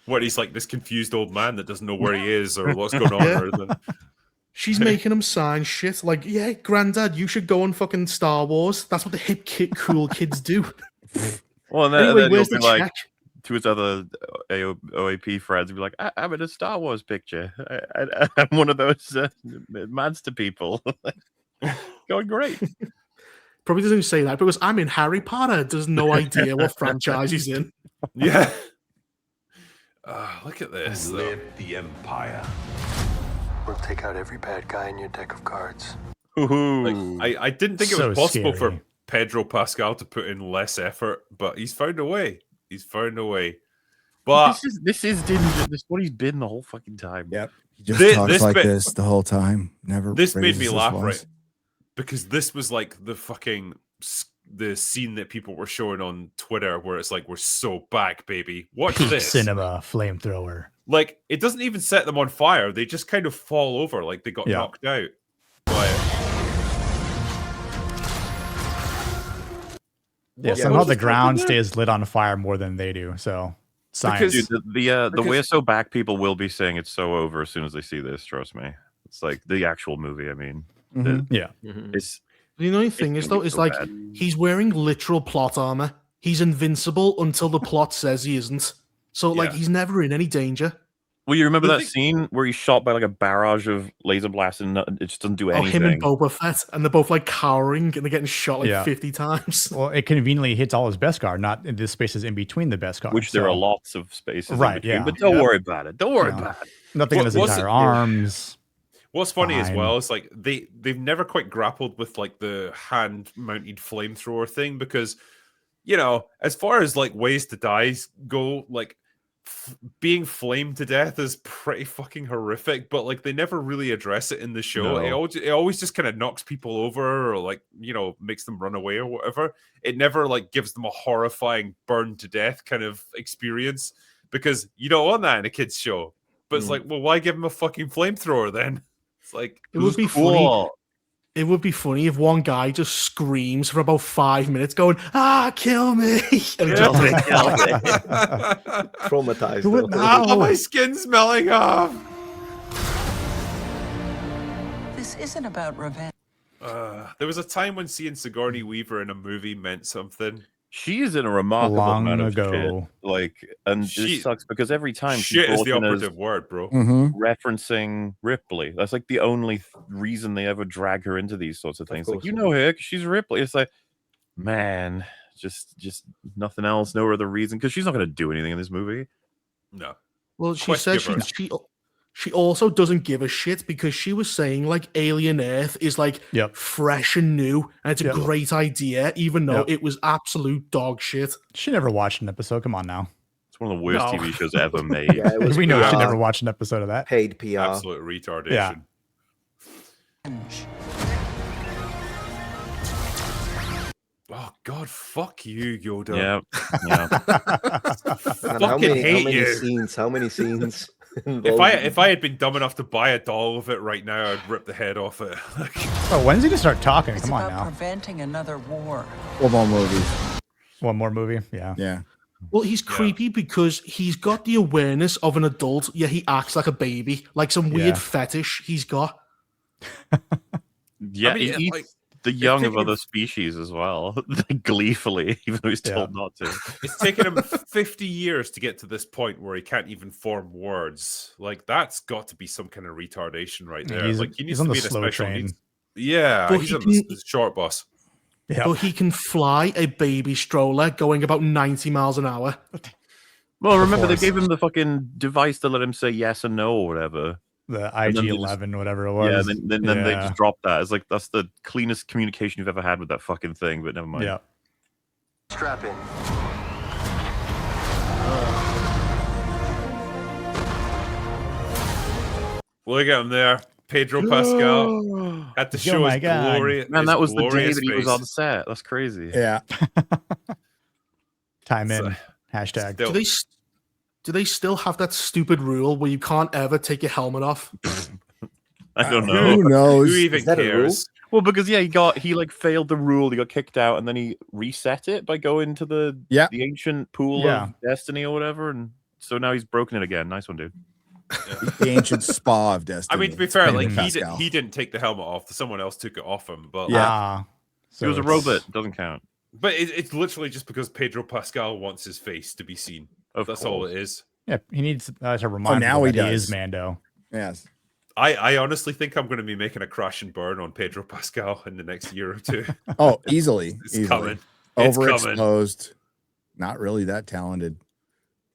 What, he's like this confused old man that doesn't know where he is or what's going on. Yeah. Or the... She's making him sign shit. Like, yeah, granddad, you should go on fucking Star Wars. That's what the hip kid, cool kids do. Well, and then, Anyway, and then where's he'll the be like check? to his other OAP friends, he'll be like, "I'm in a Star Wars picture. I'm one of those monster people." Going great. Probably doesn't even say that because I'm in Harry Potter. Does no idea what franchise he's in. Yeah. Look at this. though. Live the Empire. We'll take out every bad guy in your deck of cards. Ooh. I didn't think it So was possible for scary. Pedro Pascal to put in less effort, but he's found a way. He's found a way. But This is what he's been the whole fucking time. Yep. He just This- talks this like bit- this the whole time. Never. this made raises me his laugh, voice. right? Because this was like the scene that people were showing on Twitter where it's like, we're so back, baby. Watch Peak this. cinema flamethrower. Like, it doesn't even set them on fire. They just kind of fall over like they got Yeah. knocked out. But Yeah, What- somehow what the was ground happening there? stays lit on fire more than they do. So science. Dude, the Because- we're so back people will be saying it's so over as soon as they see this. Trust me. It's like the actual movie. I mean, Mhm. yeah. it's The annoying thing it's is, gonna though, be is so like bad. he's wearing literal plot armor. He's invincible until the plot says he isn't. So, like, Yeah. he's never in any danger. Well, you remember The that thing- scene where he's shot by like a barrage of laser blasts and it just doesn't do Oh, anything. him and Boba Fett, and they're both like cowering and they're getting shot like Yeah. 50 times. Well, it conveniently hits all his best guard, not in the spaces in between the best guard. Which there so are lots of spaces, in Right, between, yeah. But don't Yep. worry about it. Don't worry No. about it. Nothing in his What's entire it- arms. what's funny as Fine. well is like they've never quite grappled with like the hand mounted flamethrower thing because, you know, as far as like ways to die go, like being flamed to death is pretty fucking horrific, but like they never really address it in the show. No. It always just kind of knocks people over or like, you know, makes them run away or whatever. It never like gives them a horrifying burn to death kind of experience because you don't want that in a kid's show. But it's like, well, why give them a fucking flamethrower then? It's like, It would be funny. Cool. It would be funny if one guy just screams for about 5 minutes, going, "Ah, kill me!" And just like, Traumatized. Do it though. now. oh, my skin's melting off. This isn't about revenge. There was a time when seeing Sigourney Weaver in a movie meant something. She is in a remarkable Long amount of ago. shit. Like, and She- it sucks because every time she's Shit is the brought in as operative word, bro. Mhm. referencing Ripley. That's like the only reason they ever drag her into these sorts of things. Like, course. you know her 'cause she's Ripley. It's like, man, just nothing else, no other reason. Because she's not going to do anything in this movie. No. well, she Quest says giver. she also doesn't give a shit because she was saying like Alien Earth is like Yep. fresh and new and it's a Yep. great idea, even though Yep. it was absolute dog shit. She never watched an episode. Come on now. It's one of the worst No. TV shows ever made. Yeah, it was We know she PR, never watched an episode of that. paid PR. Absolute retardation. Oh God, fuck you, Yoda. Yeah, yeah. Man, Fucking hate many you. scenes? How many scenes? If I had been dumb enough to buy a doll of it right now, I'd rip the head off it. Oh, when's he gonna start talking? It's Come on about now. preventing another war. Football movies. One more movie. Yeah. Yeah. Well, he's creepy because he's got the awareness of an adult, yet he acts like a baby, like some weird Yeah. fetish he's got. Yeah, I mean, he eats like, the young of taken him- other species as well, gleefully, even though he's told not to. it's taken him 50 years to get to this point where he can't even form words. Like that's got to be some kind of retardation right there. He's- Like he needs he's on to the be in a slow special train. needs. Yeah, But he's he on the can- short bus. Yeah. But he can fly a baby stroller going about 90 miles an hour. Well, remember they Force. gave him the fucking device to let him say yes and no or whatever. The And then they IG-11, whatever it Yeah, was. then they just dropped that. It's like that's the cleanest communication you've ever had with that fucking thing. But never mind. Yeah. Strap in. Look at him there, Pedro Pascal had to show my his God. glory. Man, his that was the day glorious that he was face. on set. That's crazy. Yeah. Time in. So- Hashtag. Still- Do they still have that stupid rule where you can't ever take your helmet off? I don't know. Who knows? Who even Is that a rule? cares? Well, because he like failed the rule. He got kicked out, and then he reset it by going to the ancient pool Yeah. of destiny or whatever, and so now he's broken it again. Nice one, dude. The ancient spa of destiny. I mean, to be fair, like Pascal. he didn't take the helmet off. Someone else took it off him. But Yeah. So he was a it's- robot. Doesn't count. but it's literally just because Pedro Pascal wants his face to be seen. Of That's course. all it is. Yeah, he needs to remind now people he that he does. is Mando. Yes. I honestly think I'm going to be making a crash and burn on Pedro Pascal in the next year or two. Oh, easily. It's easily. coming. It's coming. Overexposed. Not really that talented.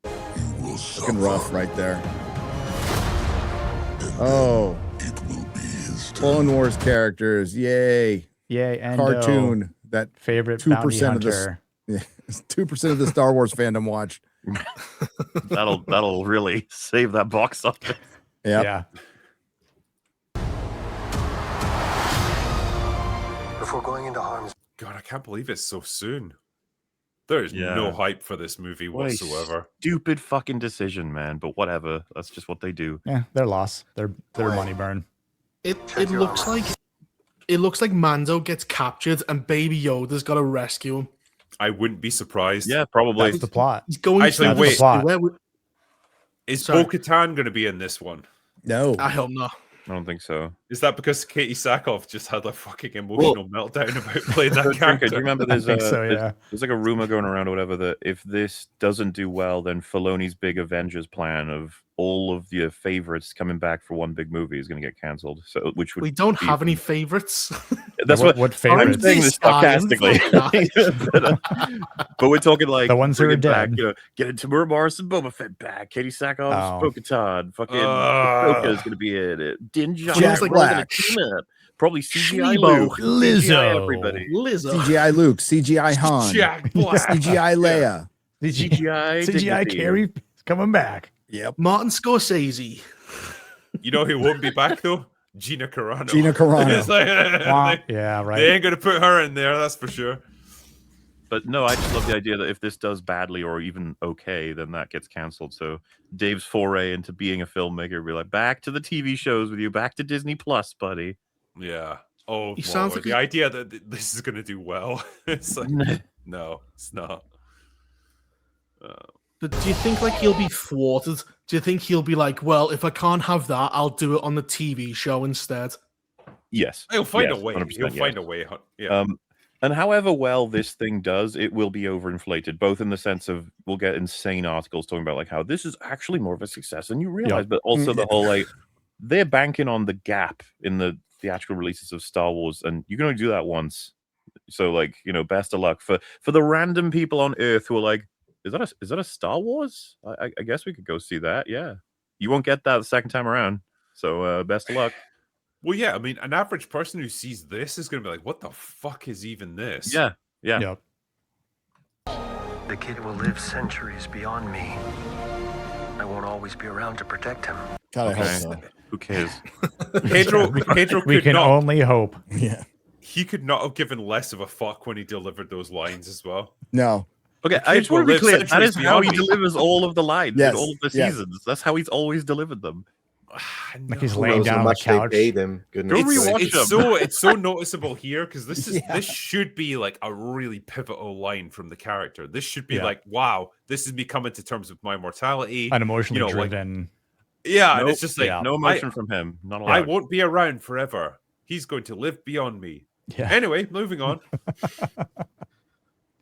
Looking rough right there. Oh. Clone Wars characters. Yay. Yay, and Cartoon. That favorite 2% bounty of the hunter. 2% of the Star Wars fandom watched. That'll really save that box office. Yep. Yeah. Before going into harm's God, I can't believe it's so soon. There is Yeah. no hype for this movie What a whatsoever. stupid fucking decision, man. But whatever. That's just what they do. Yeah, their loss. Their money burn. It your looks armor. like Mando gets captured and Baby Yoda's got to rescue him. I wouldn't be surprised. Yeah, probably. That's the plot. He's going Actually, through the wait. plot. sewer. Is Sorry. Bo-Katan going to be in this one? No. I hope not. I don't think so. Is that because Katie Sackhoff just had a fucking emotional meltdown about playing that So, Trinket, character? do you remember I there's think so, yeah. there's like a rumor going around or whatever that if this doesn't do well, then Filoni's big Avengers plan of all of your favorites coming back for one big movie is going to get cancelled. So, which would We don't be- have any favorites. That's What what I'm favorites? saying this sarcastically. Science. But we're talking like The ones who are bringing back, dead. Getting Tamura Morrison, Boba Fett back, Katie Sackhoff's Oh. Bo-Katan, fucking Ah. Ahsoka's going to be in it. Din Jack Djarin, Black. Probably CGI Schneebo. Luke, CGI Lizzo. everybody. Lizzo. CGI Luke, CGI Han, Jack Black. CGI Leia. CGI CGI dignity. Carrie is coming back. Yep. Martin Scorsese. You know who won't be back though? Gina Carano. Gina Carano. It's like, Wah. they, Yeah, they right. ain't gonna put her in there, that's for sure. But no, I just love the idea that if this does badly or even okay, then that gets cancelled. So Dave's foray into being a filmmaker will be like, back to the TV shows with you, back to Disney Plus, buddy. Yeah. Oh, He sounds Lord, like the idea that this is gonna do well. It's like, no, it's not. But do you think like he'll be thwarted? Do you think he'll be like, well, if I can't have that, I'll do it on the TV show instead? Yes. He'll find Yes, a way. 100% He'll find yes. a way. Yeah. And however well this thing does, it will be overinflated, both in the sense of we'll get insane articles talking about like how this is actually more of a success than you realize, but also the whole like they're banking on the gap in the theatrical releases of Star Wars, and you can only do that once. So like, best of luck for the random people on Earth who are like, is that a Star Wars? I guess we could go see that. Yeah. You won't get that the second time around. So best of luck. Well, yeah, I mean, an average person who sees this is going to be like, what the fuck is even this? Yeah. Yeah. Yep. The kid will live centuries beyond me. I won't always be around to protect him. God, I hope Okay. so. Who cares? Pedro We could can not, only hope. Yeah. he could not have given less of a fuck when he delivered those lines as well. No. Okay, The I kid just want will to be live clear. That is centuries how he beyond me. delivers all of the lines Yes, in all of the yes. seasons. That's how he's always delivered them. Like he's No. laying Knows how down on the much they couch. pay them. Goodness Go It's, rewatch gracious. them. it's so noticeable here because this is Yeah. this should be like a really pivotal line from the character. This should be Yeah. like, wow, this is me coming to terms with my mortality. An emotionally like- driven. Yeah, and Nope. it's just like Yeah. No emotion from him. Not allowed. I won't be around forever. He's going to live beyond me. Yeah. Anyway, moving on.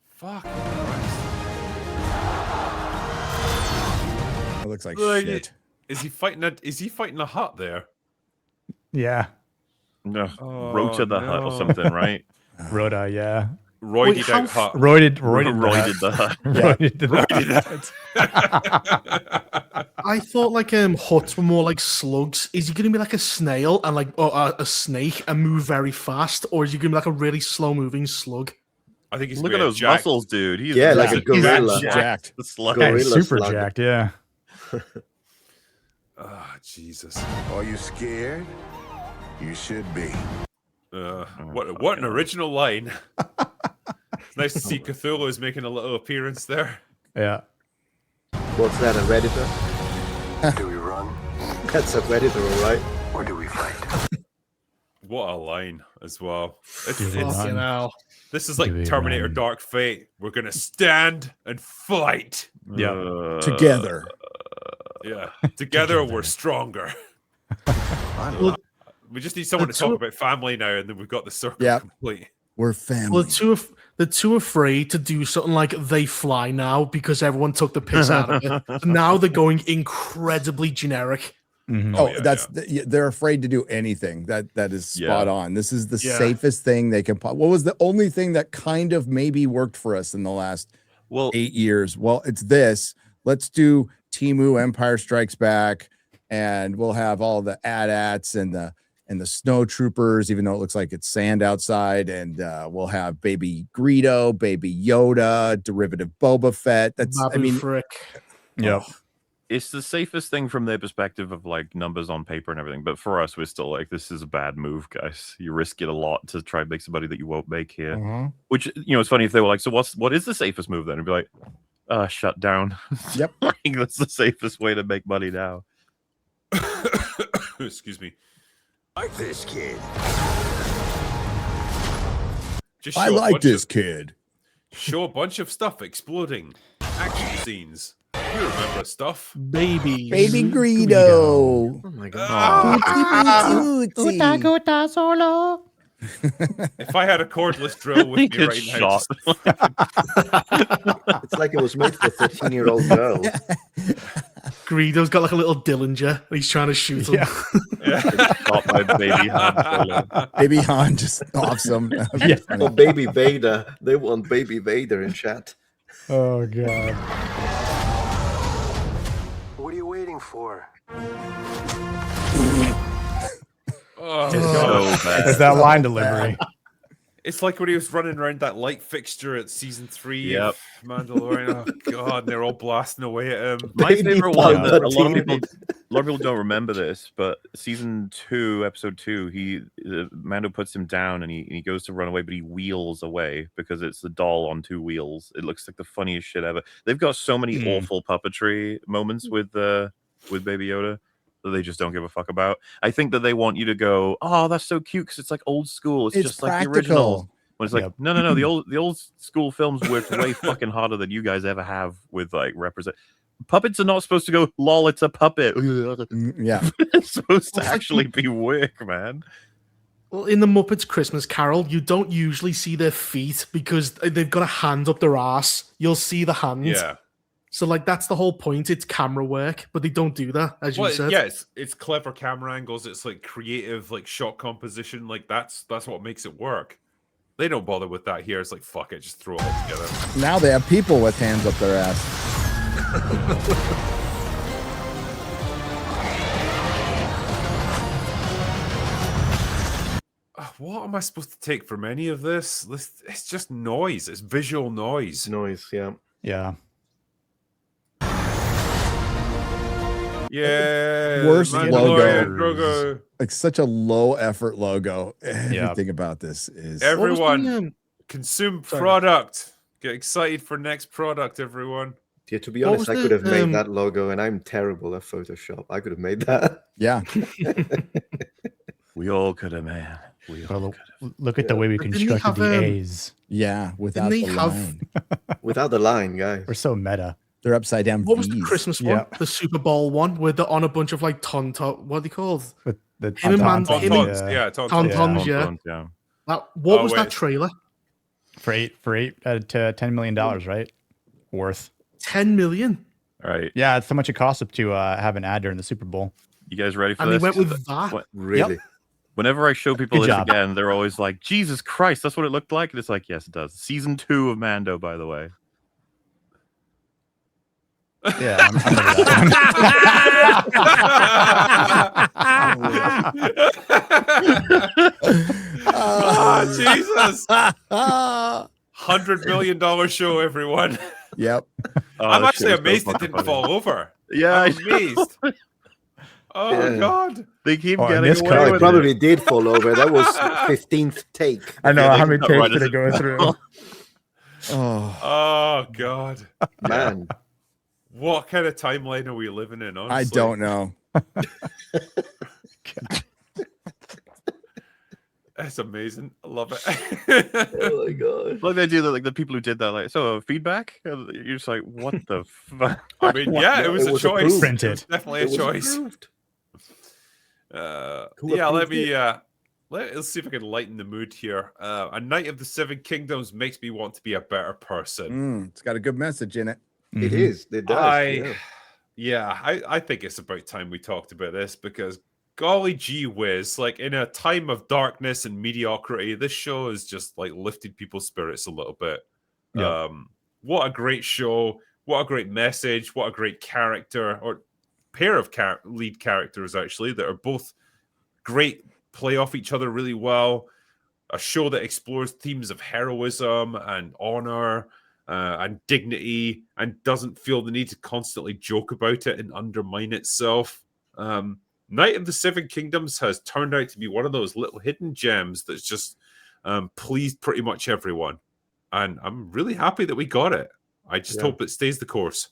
Fuck. Christ. It looks like Like, shit. Is he fighting a hut there? Yeah. No, Oh, Rota the Hut or no. something, right? Rhoda, yeah. Roided out hut. Roided the hut. Roided I thought like huts were more like slugs. Is he going to be like a snail and like a snake and move very fast, or is he going to be like a really slow moving slug? I think he's Look at those jacked. muscles, dude. He's like a gorilla. Jacked. The slug. Gorilla super slug. jacked, yeah. Ah, Jesus. Are you scared? You should be. What an original line. It's nice to see Cthulhu is making a little appearance there. Yeah. What's that, a Redditor? Do we run That's a Redditor, all right? or do we fight? What a line as well. Fucking hell. This is like Do we Terminator run? Dark Fate. We're going to stand and fight. Yeah. Together. Yeah. Together we're stronger. We just need someone to talk about family now, and then we've got the circle complete. We're family. Well, they're too afraid to do something like They Fly now because everyone took the piss out of it. So now they're going incredibly generic. Mm-hmm. They're afraid to do anything. That is spot on. This is the Yeah. safest thing they can. What was the only thing that kind of maybe worked for us in the last 8 years? Well, it's this. Let's do Temu Empire Strikes Back, and we'll have all the AT-ATs and the snow troopers, even though it looks like it's sand outside, and we'll have baby Greedo, baby Yoda, derivative Boba Fett. That's Babu Frick. Yep. It's the safest thing from their perspective of like numbers on paper and everything. But for us, we're still like, this is a bad move, guys. You risk it a lot to try and make somebody that you won't make here. Which, it's funny if they were like, so what is the safest move then? And be like, shut down. Yep. Like, that's the safest way to make money now. Excuse me. Like this kid. Just I show a like bunch this of- kid. Show a bunch of stuff exploding. Action scenes. You remember stuff. Baby Greedo. Oh my god. If I had a cordless drill with me Good right now, shot. It's like it was made for a 13-year-old girl. Greedo's got like a little Dillinger. He's trying to shoot him. Shot by baby Han Solo. Baby Han just awesome. Or Baby Vader. They want Baby Vader in chat. Oh god. What are you waiting for? oh, So bad. There's that line delivery. it's like when he was running around that light fixture at season 3 Yep. of Mandalorian. Oh god, they're all blasting away at him. My Baby favorite one. Palpatine. A lot of people don't remember this, but season 2, episode 2, Mando puts him down and he goes to run away, but he wheels away because it's the doll on 2 wheels. It looks like the funniest shit ever. They've got so many awful puppetry moments with Baby Yoda that they just don't give a fuck about. I think that they want you to go, oh, that's so cute because it's like old school. It's just like the original. When it's like, no, the old school films worked way fucking harder than you guys ever have with like represent. Puppets are not supposed to go, lol, it's a puppet. Yeah. It's supposed to actually be work, man. Well, in the Muppets Christmas Carol, you don't usually see their feet because they've got a hand up their ass. You'll see the hand. Yeah. So, like, that's the whole point. It's camera work, but they don't do that, as you said. Yeah, it's clever camera angles. It's like creative, like shot composition. Like that's what makes it work. They don't bother with that here. It's like, fuck it, just throw it all together. Now they have people with hands up their ass. What am I supposed to take from any of this? It's just noise. It's visual noise. Noise, yeah. Yeah. Yeah. Worst Mandalorian, logo. Grogu. Like such a low effort logo. Everything about this is Everyone consume product. Get excited for next product, everyone. Yeah, to be honest, I could have made that logo, and I'm terrible at Photoshop. I could have made that. Yeah. We all could have, man. Look at the way we constructed the A's. Yeah, without the line. Without the line, guys. We're so meta. They're upside down. What was the V's. Christmas one? The Super Bowl one, where they're on a bunch of like what are they called? The Tauntauns, yeah. What was that trailer? For $8 to $10 million, right? Worth $10 million. All right. Yeah, it's how much it costs to have an ad during the Super Bowl. You guys ready for And this? they went with that. Really? Whenever I show people Good this job. again, they're always like, "Jesus Christ, that's what it looked like." And it's like, yes, it does. Season 2 of Mando, by the way. Yeah, I'm into that Oh, Jesus. $100 million show, everyone. Yep. I'm this shit actually was so amazed it fucking didn't funny. fall over. Yeah, I'm amazed. Oh, Yeah. God. they keep Oh, and getting this away cut- No, with it it. probably did fall over. That was 15th take. I know Yeah, they how many cut takes right did as it go through. Oh, Oh, God. Man. What kind of timeline are we living in, honestly? I don't know. That's amazing. I love it. Oh my god. Like they do that, like the people who did that, like, so feedback. You're just like, what the fuck? I mean, yeah, it was It a was choice. approved. Print It was it. definitely It a was choice. approved. Who Yeah, let approved me it? let's see if I can lighten the mood here. A Knight of the Seven Kingdoms makes me want to be a better person. It's got a good message in it. It Mhm. is. It does. I think it's about time we talked about this because golly gee whiz, like in a time of darkness and mediocrity, this show has just like lifted people's spirits a little bit. Yeah. What a great show, what a great message, what a great character or pair of lead characters actually that are both great, play off each other really well. A show that explores themes of heroism and honor and dignity and doesn't feel the need to constantly joke about it and undermine itself. Knight of the Seven Kingdoms has turned out to be one of those little hidden gems that's just pleased pretty much everyone. And I'm really happy that we got it. I just hope it stays the course.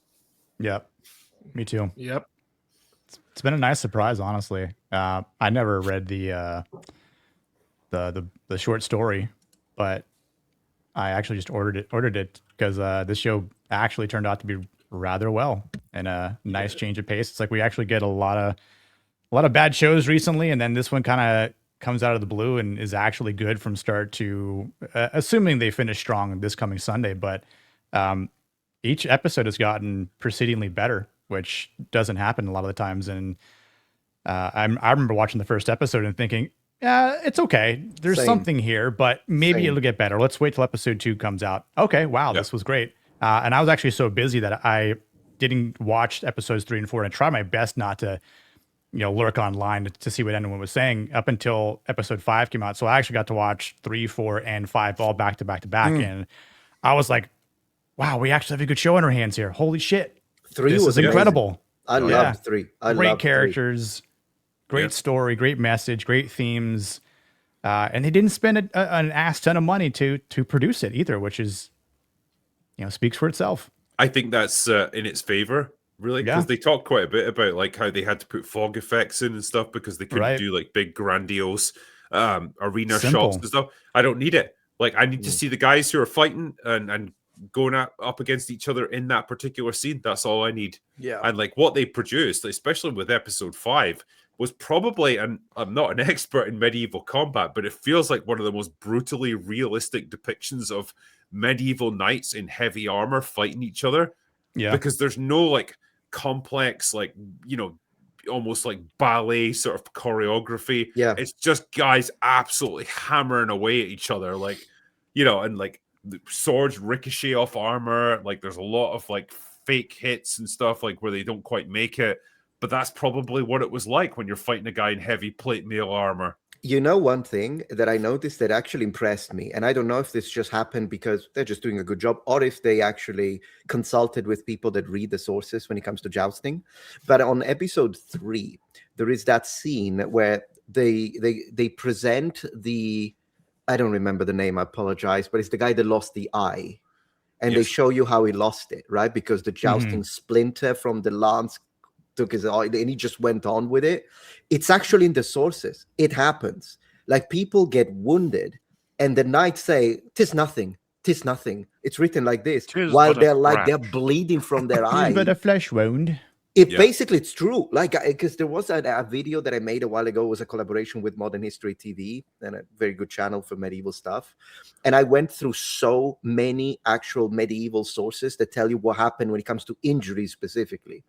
Yep. Me too. Yep. It's been a nice surprise, honestly. I never read the short story, but I actually just ordered it because this show actually turned out to be rather well and a nice change of pace. It's like we actually get a lot of bad shows recently, and then this one kind of comes out of the blue and is actually good from start to assuming they finish strong this coming Sunday. But each episode has gotten proceedingly better, which doesn't happen a lot of the times. And I remember watching the first episode and thinking, yeah, it's okay. There's Same. something here, but maybe Same. it'll get better. Let's wait till episode 2 comes out. Okay, wow, this was great. And I was actually so busy that I didn't watch episodes 3 and 4, and I tried my best not to, lurk online to see what anyone was saying up until episode 5 came out. So I actually got to watch 3, 4, and 5 all back to back to back, and I was like, wow, we actually have a good show on our hands here. Holy shit. 3 This was is incredible. I loved 3. I Great loved 3. characters, great story, great message, great themes. And they didn't spend an ass ton of money to produce it either, which is, speaks for itself. I think that's in its favor, really, because they talked quite a bit about like how they had to put fog effects in and stuff because they couldn't do like big grandiose arena shots and stuff. I don't need it. Like I need to see the guys who are fighting and going up against each other in that particular scene. That's all I need. Yeah. And like what they produced, especially with episode 5, was probably, and I'm not an expert in medieval combat, but it feels like one of the most brutally realistic depictions of medieval knights in heavy armor fighting each other. Yeah. Because there's no like complex, like, almost like ballet sort of choreography. Yeah. It's just guys absolutely hammering away at each other. Like, and like the swords ricochet off armor. Like there's a lot of like fake hits and stuff like where they don't quite make it. But that's probably what it was like when you're fighting a guy in heavy plate mail armor. You know, one thing that I noticed that actually impressed me, and I don't know if this just happened because they're just doing a good job or if they actually consulted with people that read the sources when it comes to jousting. But on episode 3, there is that scene where they present the, I don't remember the name, I apologize, but it's the guy that lost the eye. And they show you how he lost it, right? Because the jousting splinter from the lance took his eye and he just went on with it. It's actually in the sources. It happens. Like people get wounded and the knights say, "'Tis nothing. 'Tis nothing." It's written like this. While they're like they're bleeding from their eye. But a flesh wound. Basically, it's true. Like, because there was a video that I made a while ago. It was a collaboration with Modern History TV and a very good channel for medieval stuff. And I went through so many actual medieval sources that tell you what happened when it comes to injuries specifically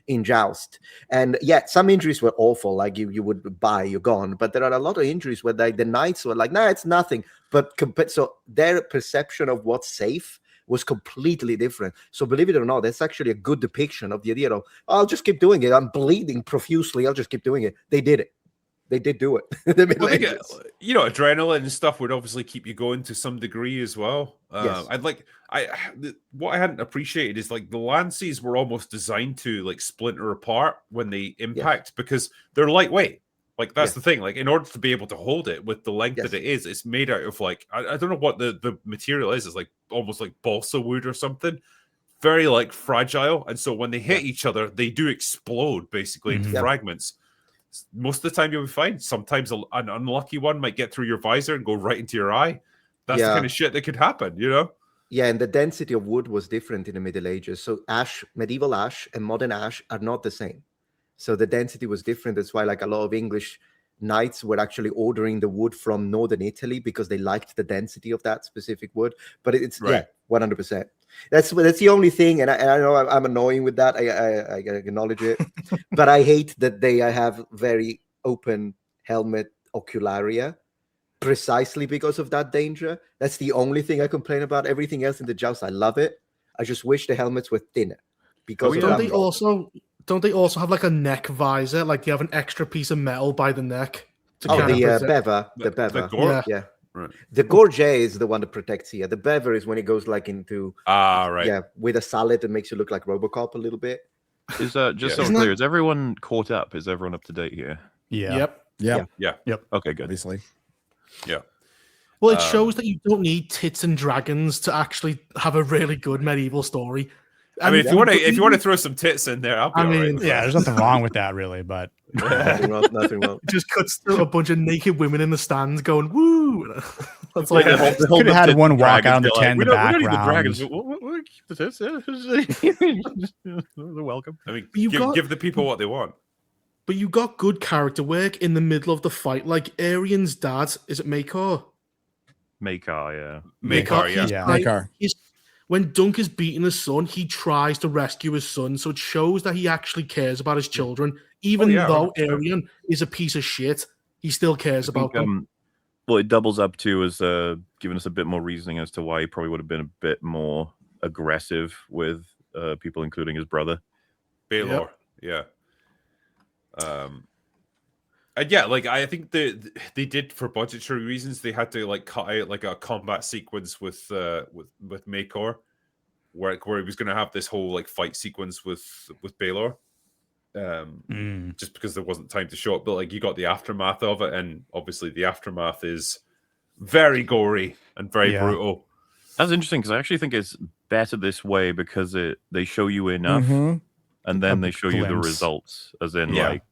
in joust. And yeah, some injuries were awful. Like you would buy, you're gone. But there are a lot of injuries where the knights were like, nah, it's nothing. But so their perception of what's safe was completely different. So believe it or not, that's actually a good depiction of the idea of, I'll just keep doing it. I'm bleeding profusely. I'll just keep doing it. They did it. They did do it. Adrenaline and stuff would obviously keep you going to some degree as well. Yes. What I hadn't appreciated is like the lances were almost designed to like splinter apart when they impact because they're lightweight. Like that's the thing. Like in order to be able to hold it with the length that it is, it's made out of like I don't know what the material is. It's like almost like balsa wood or something. Very like fragile, and so when they hit each other, they do explode basically into fragments. Most of the time you'll be fine. Sometimes an unlucky one might get through your visor and go right into your eye. That's the kind of shit that could happen, you know? Yeah, and the density of wood was different in the Middle Ages. So medieval ash and modern ash are not the same. So the density was different. That's why like a lot of English knights were actually ordering the wood from northern Italy because they liked the density of that specific wood. But it's 100%. That's the only thing, and I know I'm annoying with that. I acknowledge it, but I hate that they have very open helmet ocularia, precisely because of that danger. That's the only thing I complain about. Everything else in the joust, I love it. I just wish the helmets were thinner. Because don't they also have like a neck visor? Like you have an extra piece of metal by the neck. The bever. The gore? Yeah. Right. The gorge is the one that protects here. The bever is when it goes like into with a salad that makes you look like RoboCop a little bit. Is just so clear? Is everyone caught up? Is everyone up to date here? Yeah. Yep. Okay, good. Obviously. Yeah. Well, it shows that you don't need tits and dragons to actually have a really good medieval story. I mean, if you want to throw some tits in there, I'll be all right. Yeah, there's nothing wrong with that, really. But nothing wrong. It just cuts through a bunch of naked women in the stands going "woo." That's like could have had one walk out on the tent in the background. We don't need the dragons. They're welcome. I mean, give the people what they want. But you got good character work in the middle of the fight. Like Arian's dad, is it Makar? Makar, Makar. When Dunk is beating his son, he tries to rescue his son. So it shows that he actually cares about his children. Even though Arian is a piece of shit, he still cares about them. Well, it doubles up too as giving us a bit more reasoning as to why he probably would have been a bit more aggressive with people, including his brother. Baelor, and yeah, like I think they did for budgetary reasons. They had to like cut out like a combat sequence with Makor, where he was going to have this whole like fight sequence with Baelor, just because there wasn't time to show it. But like you got the aftermath of it, and obviously the aftermath is very gory and very brutal. That's interesting because I actually think it's better this way because they show you enough, and then they show you the results, as in like.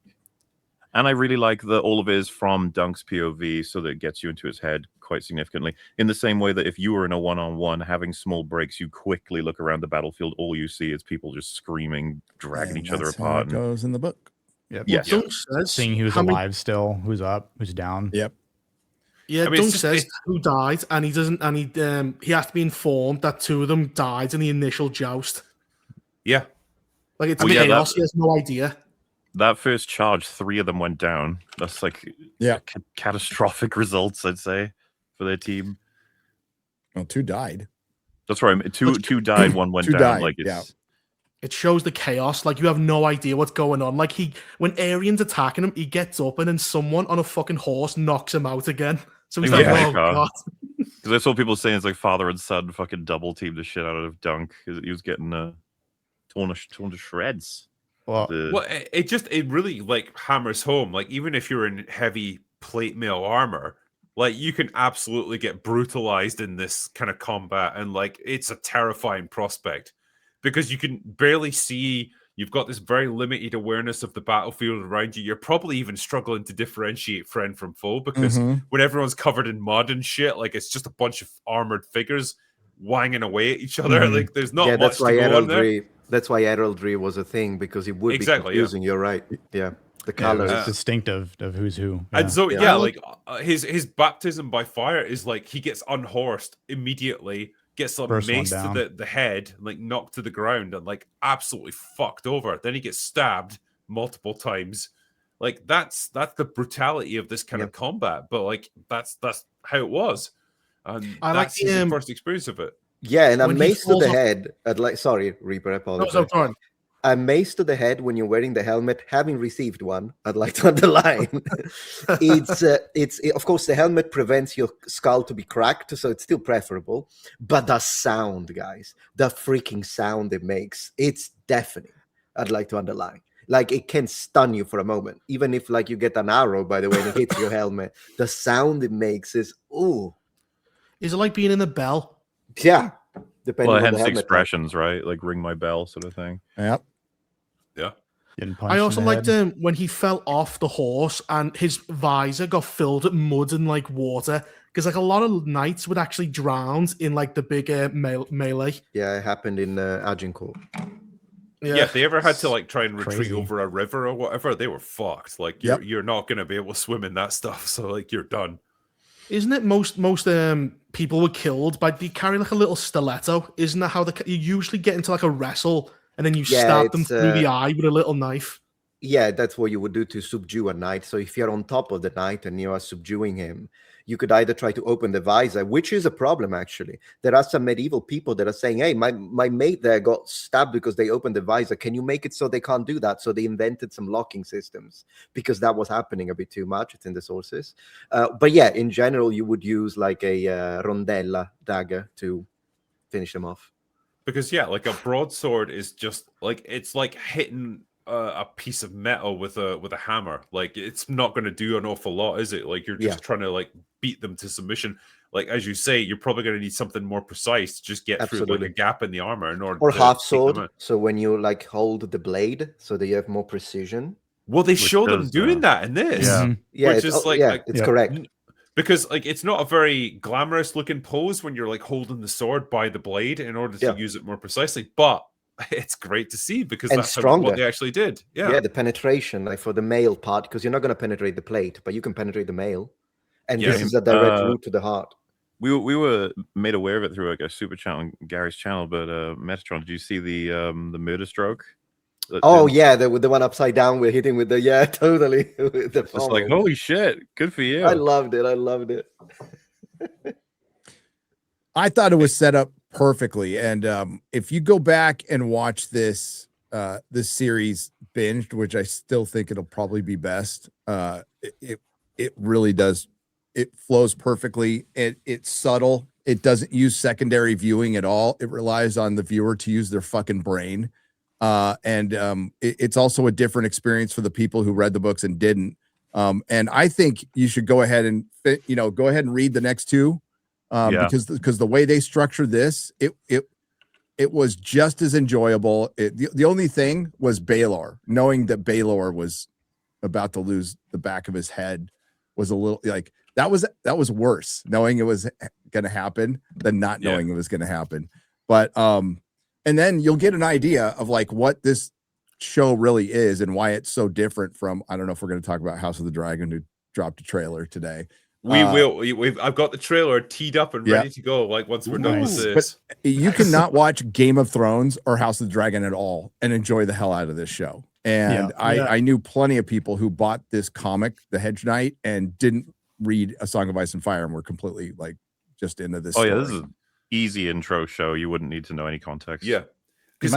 And I really like that all of it is from Dunk's POV, so that it gets you into his head quite significantly. In the same way that if you were in a one-on-one, having small breaks, you quickly look around the battlefield. All you see is people just screaming, dragging each other apart. How it goes in the book. Yep. Yes. Dunk says seeing who's alive still, who's up, who's down. Yep. Yeah, I mean, Dunk says who died, and he doesn't, and he has to be informed that 2 of them died in the initial joust. Yeah, like it's chaos. He has no idea. That first charge, 3 of them went down. That's like catastrophic results, I'd say, for their team. Well, 2 died. That's right. Two died, 1 went down. Died. Like it's It shows the chaos. Like you have no idea what's going on. Like when Arian's attacking him, he gets up and then someone on a fucking horse knocks him out again. So he's like, oh god. Because I saw people saying it's like father and son fucking double teamed the shit out of Dunk because he was getting torn to shreds. Well, it really like hammers home. Like even if you're in heavy plate mail armor, like you can absolutely get brutalized in this kind of combat, and like it's a terrifying prospect because you can barely see. You've got this very limited awareness of the battlefield around you. You're probably even struggling to differentiate friend from foe because when everyone's covered in mud and shit, like it's just a bunch of armored figures wanging away at each other. Like there's not much to go on there. That's why heraldry was a thing, because it would Exactly, be confusing. You're right. Yeah, the Yeah, it colors. was distinctive of who's who. And so Yeah. yeah, I like his baptism by fire is like he gets unhorsed immediately, gets a First one mace to down. the head, like knocked to the ground, and like absolutely fucked over. Then he gets stabbed multiple times. Like that's the brutality of this kind of combat. But like that's how it was, and I like that's his the, first experience of it. Yeah, and a when he mace to falls the off- head. Sorry, Reaper, I No, apologize. so go on. A mace to the head when you're wearing the helmet, having received one, I'd like to underline. It's of course the helmet prevents your skull to be cracked, so it's still preferable. But the sound, guys, the freaking sound it makes, it's deafening. I'd like to underline. Like it can stun you for a moment, even if like you get an arrow, by the way, and it hits your helmet. The sound it makes is ooh, Is it like being in a bell? yeah. Depending Well, on the hence the helmet. expressions, right? Like ring my bell, sort of thing. Yep. Yeah. Getting punched I in also the liked head. when he fell off the horse and his visor got filled with mud and like water, because like a lot of knights would actually drown in like the bigger melee. Yeah, it happened in Agincourt. Yeah, if they ever had to like try and retreat Crazy. over a river or whatever, they were fucked. Like you're not gonna be able to swim in that stuff, so like you're done. Isn't it most people were killed by they carry like a little stiletto? Isn't that how you usually get into like a wrestle and then you Yeah, stab them it's, through the eye with a little knife? Yeah, that's what you would do to subdue a knight. So if you're on top of the knight and you are subduing him, you could either try to open the visor, which is a problem actually. There are some medieval people that are saying, hey, my mate there got stabbed because they opened the visor. Can you make it so they can't do that? So they invented some locking systems because that was happening a bit too much. It's in the sources. But yeah, in general, you would use like a rondella dagger to finish them off. Because yeah, like a broadsword is just like it's like hitting a piece of metal with a hammer. Like it's not going to do an awful lot, is it? Like you're just trying to like beat them to submission. Like as you say, you're probably going to need something more precise to just get through like a gap in the armor in order or to half take sword. them out. So when you like hold the blade, so that you have more precision. Well, they show them doing that in this, Yeah, which is like, it's correct. Because like it's not a very glamorous looking pose when you're like holding the sword by the blade in order to use it more precisely, but it's great to see because And that's stronger. what they actually did. Yeah, the penetration, like for the male part, because you're not going to penetrate the plate, but you can penetrate the male, and this is a direct route to the heart. We were made aware of it through like a super channel on Gary's channel, but Metatron, did you see the murder stroke? Oh yeah, the one upside down we're hitting with the totally. With the it's just like holy shit, good for you. I loved it. I thought it was set up perfectly, and if you go back and watch this series binged, which I still think it'll probably be best, it really does. It flows perfectly. It's subtle. It doesn't use secondary viewing at all. It relies on the viewer to use their fucking brain. It's also a different experience for the people who read the books and didn't. And I think you should go ahead and read the next two. Because the way they structured this, it was just as enjoyable. The only thing was Baelor. Knowing that Baelor was about to lose the back of his head was a little like that was worse. Knowing it was going to happen than not knowing it was going to happen. But and then you'll get an idea of like what this show really is and why it's so different from, I don't know if we're going to talk about House of the Dragon, who dropped a trailer today. We will. I've got the trailer teed up and ready to go. Like once we're done with this, but you cannot watch Game of Thrones or House of the Dragon at all and enjoy the hell out of this show. And I knew plenty of people who bought this comic, The Hedge Knight, and didn't read A Song of Ice and Fire and were completely like just into this. Yeah, this is an easy intro show. You wouldn't need to know any context. Yeah, because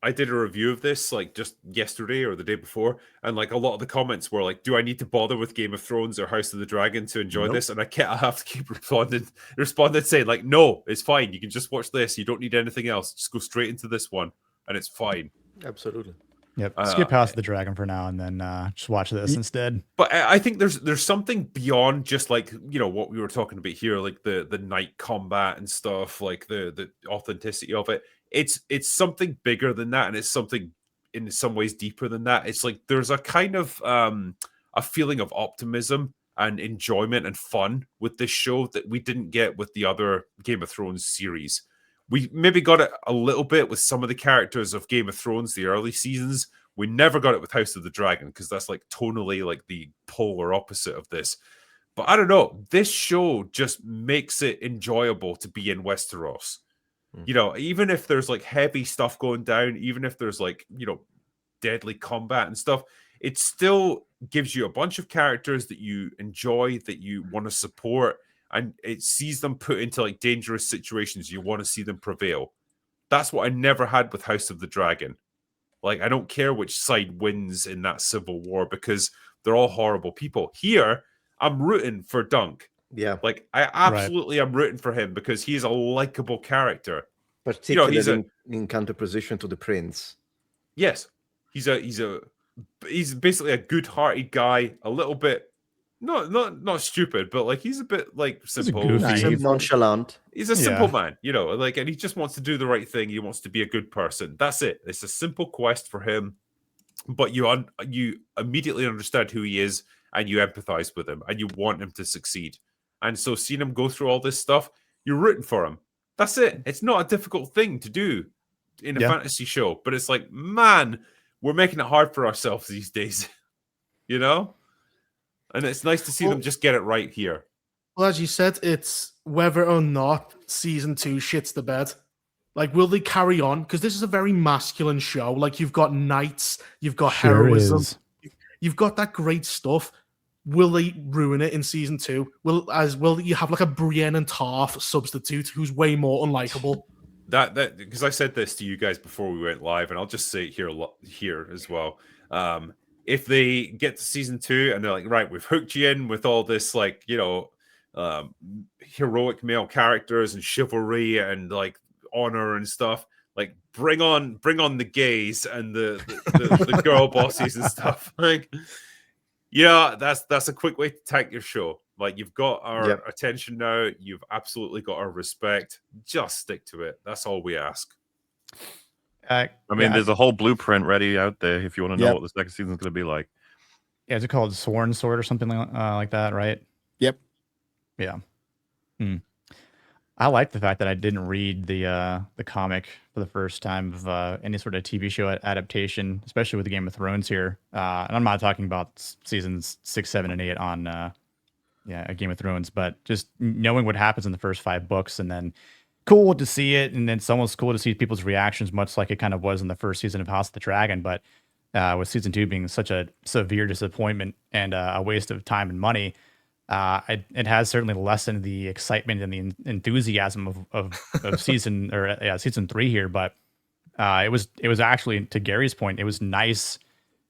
I did a review of this like just yesterday or the day before, and like a lot of the comments were like, "Do I need to bother with Game of Thrones or House of the Dragon to enjoy this?" And I have to keep responding saying like, "No, it's fine. You can just watch this. You don't need anything else. Just go straight into this one, and it's fine." Absolutely. Yep. Skip House of the Dragon for now, and then just watch this instead. But I think there's something beyond just like what we were talking about here, like the night combat and stuff, like the authenticity of it. It's something bigger than that, and it's something in some ways deeper than that. It's like there's a kind of a feeling of optimism and enjoyment and fun with this show that we didn't get with the other Game of Thrones series, We maybe got it a little bit with some of the characters of Game of Thrones, the early seasons. We never got it with House of the Dragon because that's like tonally like the polar opposite of this. But I don't know. This show just makes it enjoyable to be in Westeros. You know, even if there's like heavy stuff going down, even if there's like, you know, deadly combat and stuff, it still gives you a bunch of characters that you enjoy, that you want to support, and it sees them put into like dangerous situations. You want to see them prevail. That's what I never had with House of the Dragon. Like, I don't care which side wins in that civil war because they're all horrible people. Here, I'm rooting for Dunk. Yeah. Like, I absolutely am rooting for him because he's a likable character. Particularly You know, in counterposition to the prince. Yes. He's basically a good-hearted guy, a little bit not stupid, but like he's a bit like simple. He's nonchalant. He's a simple man, you know, like, and he just wants to do the right thing. He wants to be a good person. That's it. It's a simple quest for him, but you immediately understand who he is and you empathize with him and you want him to succeed. And so seeing him go through all this stuff, you're rooting for him. That's it. It's not a difficult thing to do in a fantasy show, but it's like, man, we're making it hard for ourselves these days, you know? And it's nice to see them just get it right here. Well, as you said, it's whether or not season 2 shits the bed. Like, will they carry on? Because this is a very masculine show. Like, you've got knights, you've got heroism, you've got that great stuff. Will they ruin it in season 2? Will you have like a Brienne and Tarth substitute who's way more unlikable? That because I said this to you guys before we went live, and I'll just say it here as well. If they get to season 2 and they're like, right, we've hooked you in with all this, like, you know, heroic male characters and chivalry and like honor and stuff, like bring on the gays and the girl bossies and stuff. Like, yeah, that's a quick way to tank your show. Like, you've got our attention now. You've absolutely got our respect. Just stick to it. That's all we ask. I mean, there's a whole blueprint ready out there if you want to know what the second season is going to be like. Yeah, is it called Sworn Sword or something like that, right? Yep. Yeah. I like the fact that I didn't read the comic for the first time of any sort of TV show adaptation, especially with the Game of Thrones here. And I'm not talking about seasons 6, 7, and 8 on Game of Thrones, but just knowing what happens in the first 5 books, and then cool to see it, and then it's almost cool to see people's reactions, much like it kind of was in the first season of House of the Dragon. But with season 2 being such a severe disappointment and a waste of time and money, it has certainly lessened the excitement and the enthusiasm of season season 3 here. But it was actually, to Gary's point, it was nice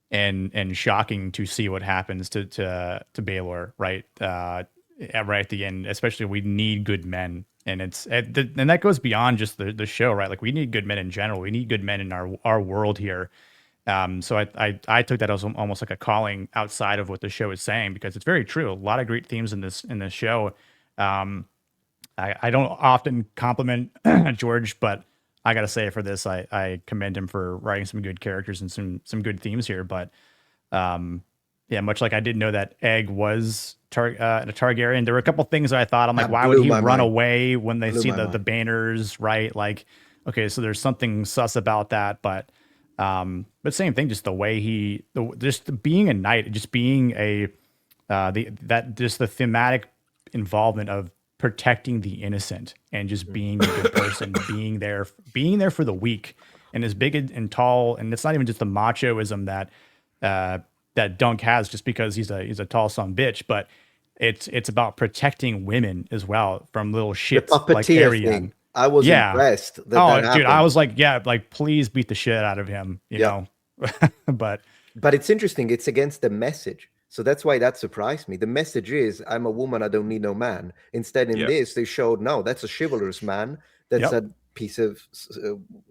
and shocking to see what happens to MauLer right at the end. Especially, we need good men. And and that goes beyond just the show, right? Like, we need good men in general. We need good men in our world here. So I took that as almost like a calling outside of what the show is saying, because it's very true. A lot of great themes in this show. I don't often compliment George, but I gotta say, for this, I commend him for writing some good characters and some good themes here. But much like I didn't know that Egg was a Targaryen, there were a couple things that I thought, I'm like, why would he run away when they see the banners, right? Like, okay, so there's something sus about that, but same thing, just the way just being a knight, just being the thematic involvement of protecting the innocent and just being a good person, being there for the weak, and as big and tall, and it's not even just the machoism that Dunk has just because he's a tall son bitch, but it's about protecting women as well from little shits like Arian. I was impressed. Dude, I was like, please beat the shit out of him, you know. but it's interesting. It's against the message, so that's why that surprised me. The message is, I'm a woman, I don't need no man. Instead, in this, they showed, no, that's a chivalrous man. That's a piece of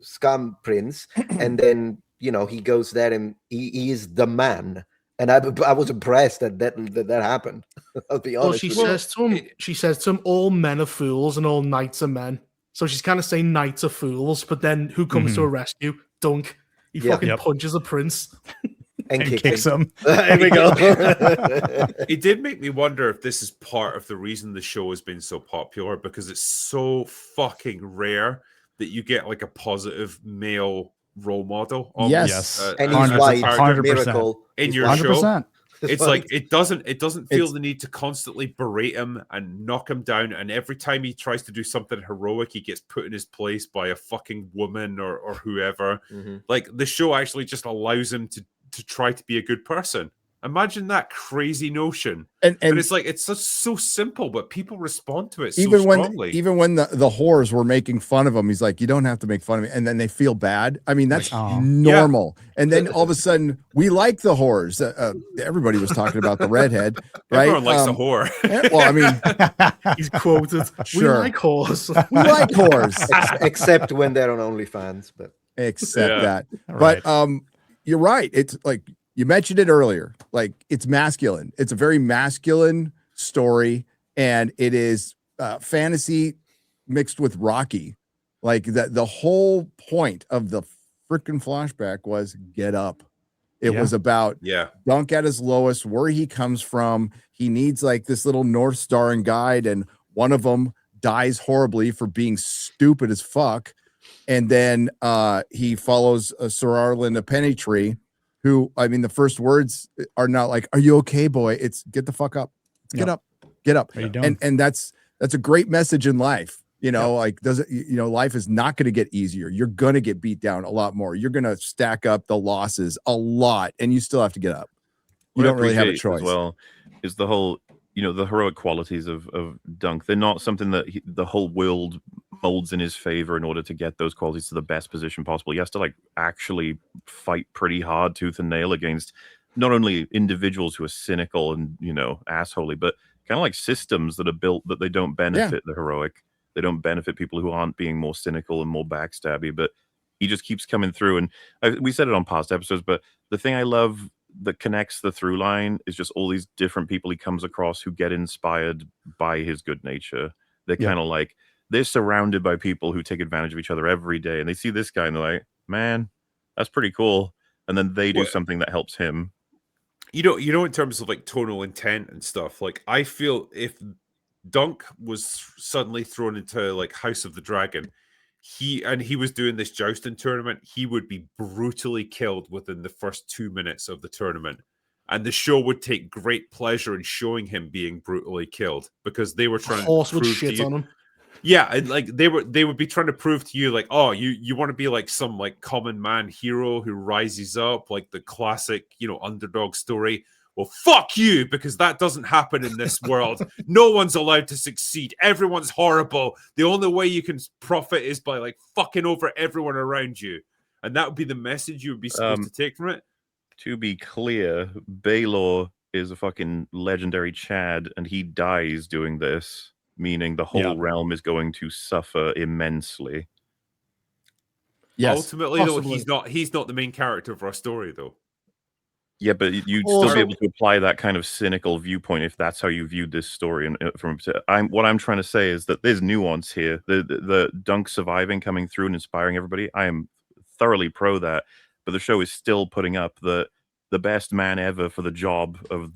scum prince, and then, you know, he goes there and he is the man. And I was impressed that happened. I'll be honest. Well, she says to him, all men are fools and all knights are men. So she's kind of saying knights are fools, but then who comes to a rescue? Dunk. He fucking punches a prince. and kicks him. There we go. It did make me wonder if this is part of the reason the show has been so popular, because it's so fucking rare that you get like a positive male role model. Yes. And as he's a white. character 100%. Miracle. in He's your white. show. 100%. It's Right. like it doesn't feel It's- the need to constantly berate him and knock him down. And every time he tries to do something heroic, he gets put in his place by a fucking woman or whoever. Mhm. Like the show actually just allows him to try to be a good person. Imagine that crazy notion. And it's like it's so simple, but people respond to it so even strongly. when the whores were making fun of him, he's like, you don't have to make fun of me, and then they feel bad. I mean, that's Like, oh. normal. And then all of a sudden we like the whores. Everybody was talking about the redhead, right? Everyone likes a whore. Well, I mean, He's quoted. Sure. We like horse. we like whores, Except when they're on OnlyFans, but except Yeah. that. Right. But you're right. It's like you mentioned it earlier. Like it's masculine. It's a very masculine story, and it is fantasy mixed with Rocky. Like that, the whole point of the freaking flashback was get up. It Yeah. was about Yeah. Dunk at his lowest, where he comes from. He needs like this little North Star and guide, and one of them dies horribly for being stupid as fuck. And then he follows Sir Arlen Pennytree, who, I mean, the first words are not like, "Are you okay, boy?" It's "Get the fuck up, get Yep. up, get up." What are you doing? And that's a great message in life. You know, like life is not going to get easier. You're going to get beat down a lot more. You're going to stack up the losses a lot, and you still have to get up. You What I don't really have a appreciate choice. as well is the whole, the heroic qualities of Dunk. They're not something that the whole world molds in his favor in order to get those qualities to the best position possible. He has to like actually fight pretty hard tooth and nail against not only individuals who are cynical and assholey, but kind of like systems that are built that they don't benefit the heroic. They don't benefit people who aren't being more cynical and more backstabby. But he just keeps coming through. And we said it on past episodes, but the thing I love that connects the through line is just all these different people he comes across who get inspired by his good nature. They're kind of like, they're surrounded by people who take advantage of each other every day, and they see this guy and they're like, man, that's pretty cool. And then they do something that helps him. In terms of like tonal intent and stuff, like I feel if Dunk was suddenly thrown into like House of the Dragon, he was doing this jousting tournament, he would be brutally killed within the first 2 minutes of the tournament. And the show would take great pleasure in showing him being brutally killed because they were trying Horse to would prove shit to you, on him. yeah, and like they would be trying to prove to you like, oh, you want to be like some like common man hero who rises up, like the classic, underdog story. Well, fuck you, because that doesn't happen in this world. No one's allowed to succeed. Everyone's horrible. The only way you can profit is by like fucking over everyone around you. And that would be the message you would be supposed to take from it. To be clear, Baylor is a fucking legendary Chad, and he dies doing this, meaning the whole realm is going to suffer immensely. Yes, ultimately, though, he's not the main character of our story, though. Yeah, but you'd still be able to apply that kind of cynical viewpoint if that's how you viewed this story. And what I'm trying to say is that there's nuance here. The Dunk surviving, coming through, and inspiring everybody. I am thoroughly pro that, but the show is still putting up the best man ever for the job of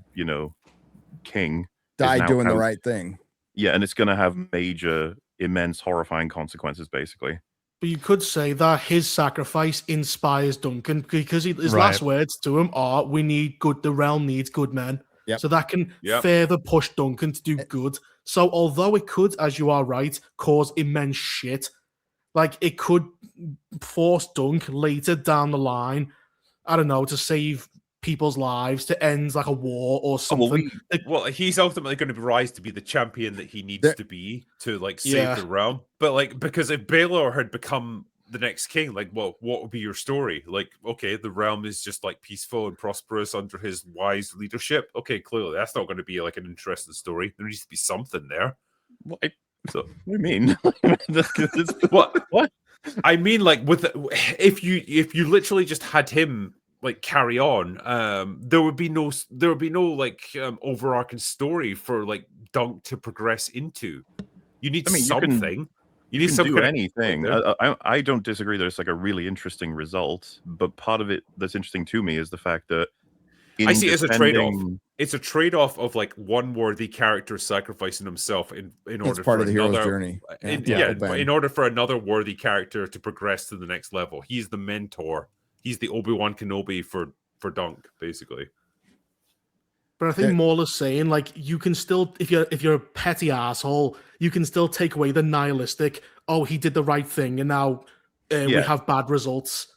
king. Die doing the right thing. Yeah, and it's going to have major, immense, horrifying consequences, basically. But you could say that his sacrifice inspires Duncan because his last words to him are, the realm needs good men. Yep. So that can further push Duncan to do good. So although it could, as you are right, cause immense shit, like it could force Dunk later down the line, I don't know, to save people's lives, to end like a war or something. Well, he's ultimately going to rise to be the champion that he needs to be to like save the realm. But like, because if Baylor had become the next king, like, well, what would be your story? Like, okay, the realm is just like peaceful and prosperous under his wise leadership. Okay, clearly that's not going to be like an interesting story. There needs to be something there. What do you mean? What? I mean, like, if you literally just had him like carry on, there would be no like overarching story for like Dunk to progress into. You need something. You need some do kind anything. I don't disagree that it's like a really interesting result, but part of it that's interesting to me is the fact that I see it as a trade-off. defending- It's a trade-off of like one worthy character sacrificing himself in It's order part for of the hero's another journey. but in order for another worthy character to progress to the next level. He's the mentor. He's the Obi-Wan Kenobi for Dunk, basically. But I think MauLer's saying, like, you can still, if you're a petty asshole, you can still take away the nihilistic, oh, he did the right thing and now we have bad results.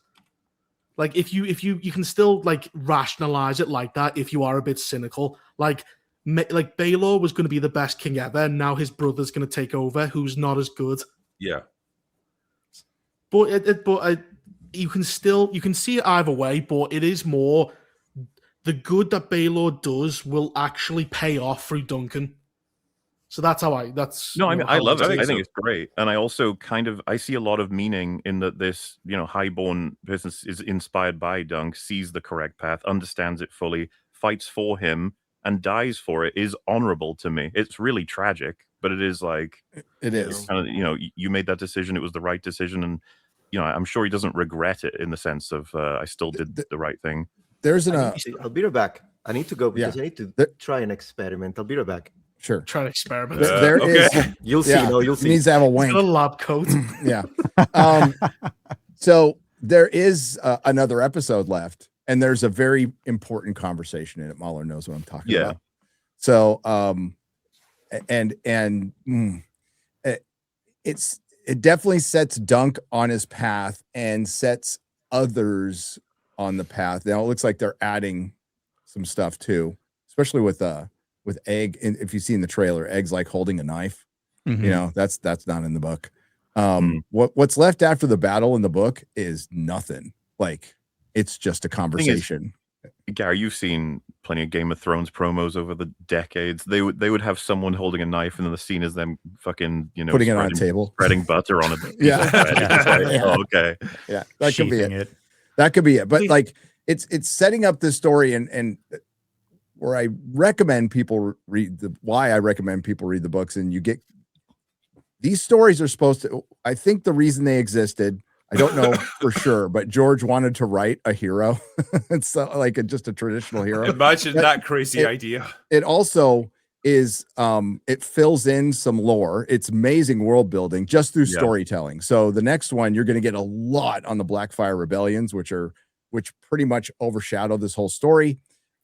Like, if you can still like rationalize it like that if you are a bit cynical. Like Baelor was going to be the best king ever, and now his brother's going to take over, who's not as good. Yeah. But you can see it either way, but it is more the good that Baelor does will actually pay off through Duncan. So that's how I love it. I think so. it's great. And I also I see a lot of meaning in that this, highborn person is inspired by Dunk, sees the correct path, understands it fully, fights for him, and dies for it is honorable to me. It's really tragic, but it is like, it is kind of, you made that decision. It was the right decision. And, I'm sure he doesn't regret it in the sense of, I still did the right thing. There's I'll be right back. I need to go because I need to try an experiment. I'll be right back. Sure. Try an experiment. There is. You'll see. No, you'll see. He needs to have a wink. He's got a lab coat. Yeah. So there is another episode left, and there's a very important conversation in it. MauLer knows what I'm talking about. So, it definitely sets Dunk on his path and sets others on the path. Now it looks like they're adding some stuff too, especially with Egg. And if you see in the trailer, Egg's like holding a knife. Mhm. That's not in the book. What's left after the battle in the book is nothing. Like, it's just a conversation. Gary, you've seen plenty of Game of Thrones promos over the decades. They would have someone holding a knife, and then the scene is them fucking, putting it on a table, spreading butter on it. Yeah. Okay. Yeah, that could be Sheathing it. That could be it. But like, it's setting up this story, and where I recommend people read the books, and you get these stories are supposed to. I think the reason they existed, I don't know for sure, but George wanted to write a hero. It's like just a traditional hero. Imagine that crazy idea. It also is it fills in some lore. It's amazing world building just through storytelling. So the next one, you're going to get a lot on the Blackfire rebellions, which pretty much overshadow this whole story.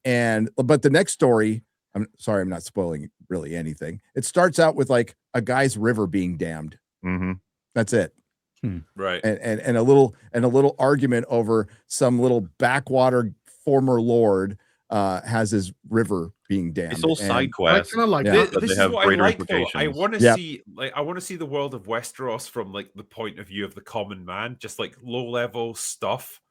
But the next story, I'm sorry, I'm not spoiling really anything. It starts out with like a guy's river being dammed. That's it. Right. And a little argument over some little backwater former lord has his river being dammed. It's all side quests. I kind of like This they is have what I greater like, though. implications. I want to see the world of Westeros from like the point of view of the common man, just like low level stuff.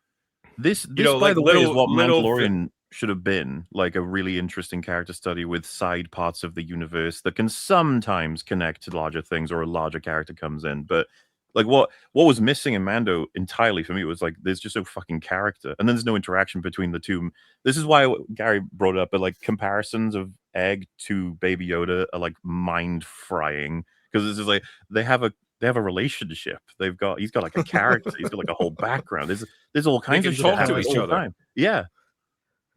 This by like the way, is what little Mandalorian should have been, like a really interesting character study with side parts of the universe that can sometimes connect to larger things, or a larger character comes in. But like what was missing in Mando entirely for me was like there's just no fucking character, and then there's no interaction between the two. This is why Gary brought it up, but like comparisons of Egg to Baby Yoda are like mind frying, because this is like they have a relationship. He's got like a character. He's got like a whole background. There's all kinds of shit talk to happening each all the other. time. Yeah.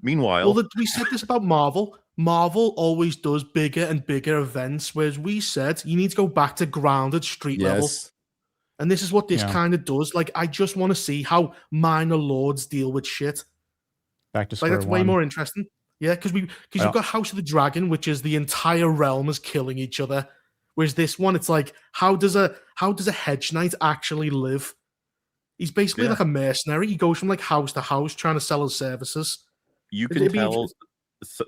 Meanwhile, we said this about Marvel. Marvel always does bigger and bigger events, whereas we said you need to go back to grounded street level. And this is what this kind of does. Like, I just want to see how minor lords deal with shit. Back to square that's way more interesting. Yeah, because you've got House of the Dragon, which is the entire realm is killing each other. Whereas this one, it's like, how does a hedge knight actually live? He's basically like a mercenary. He goes from like house to house trying to sell his services. You can tell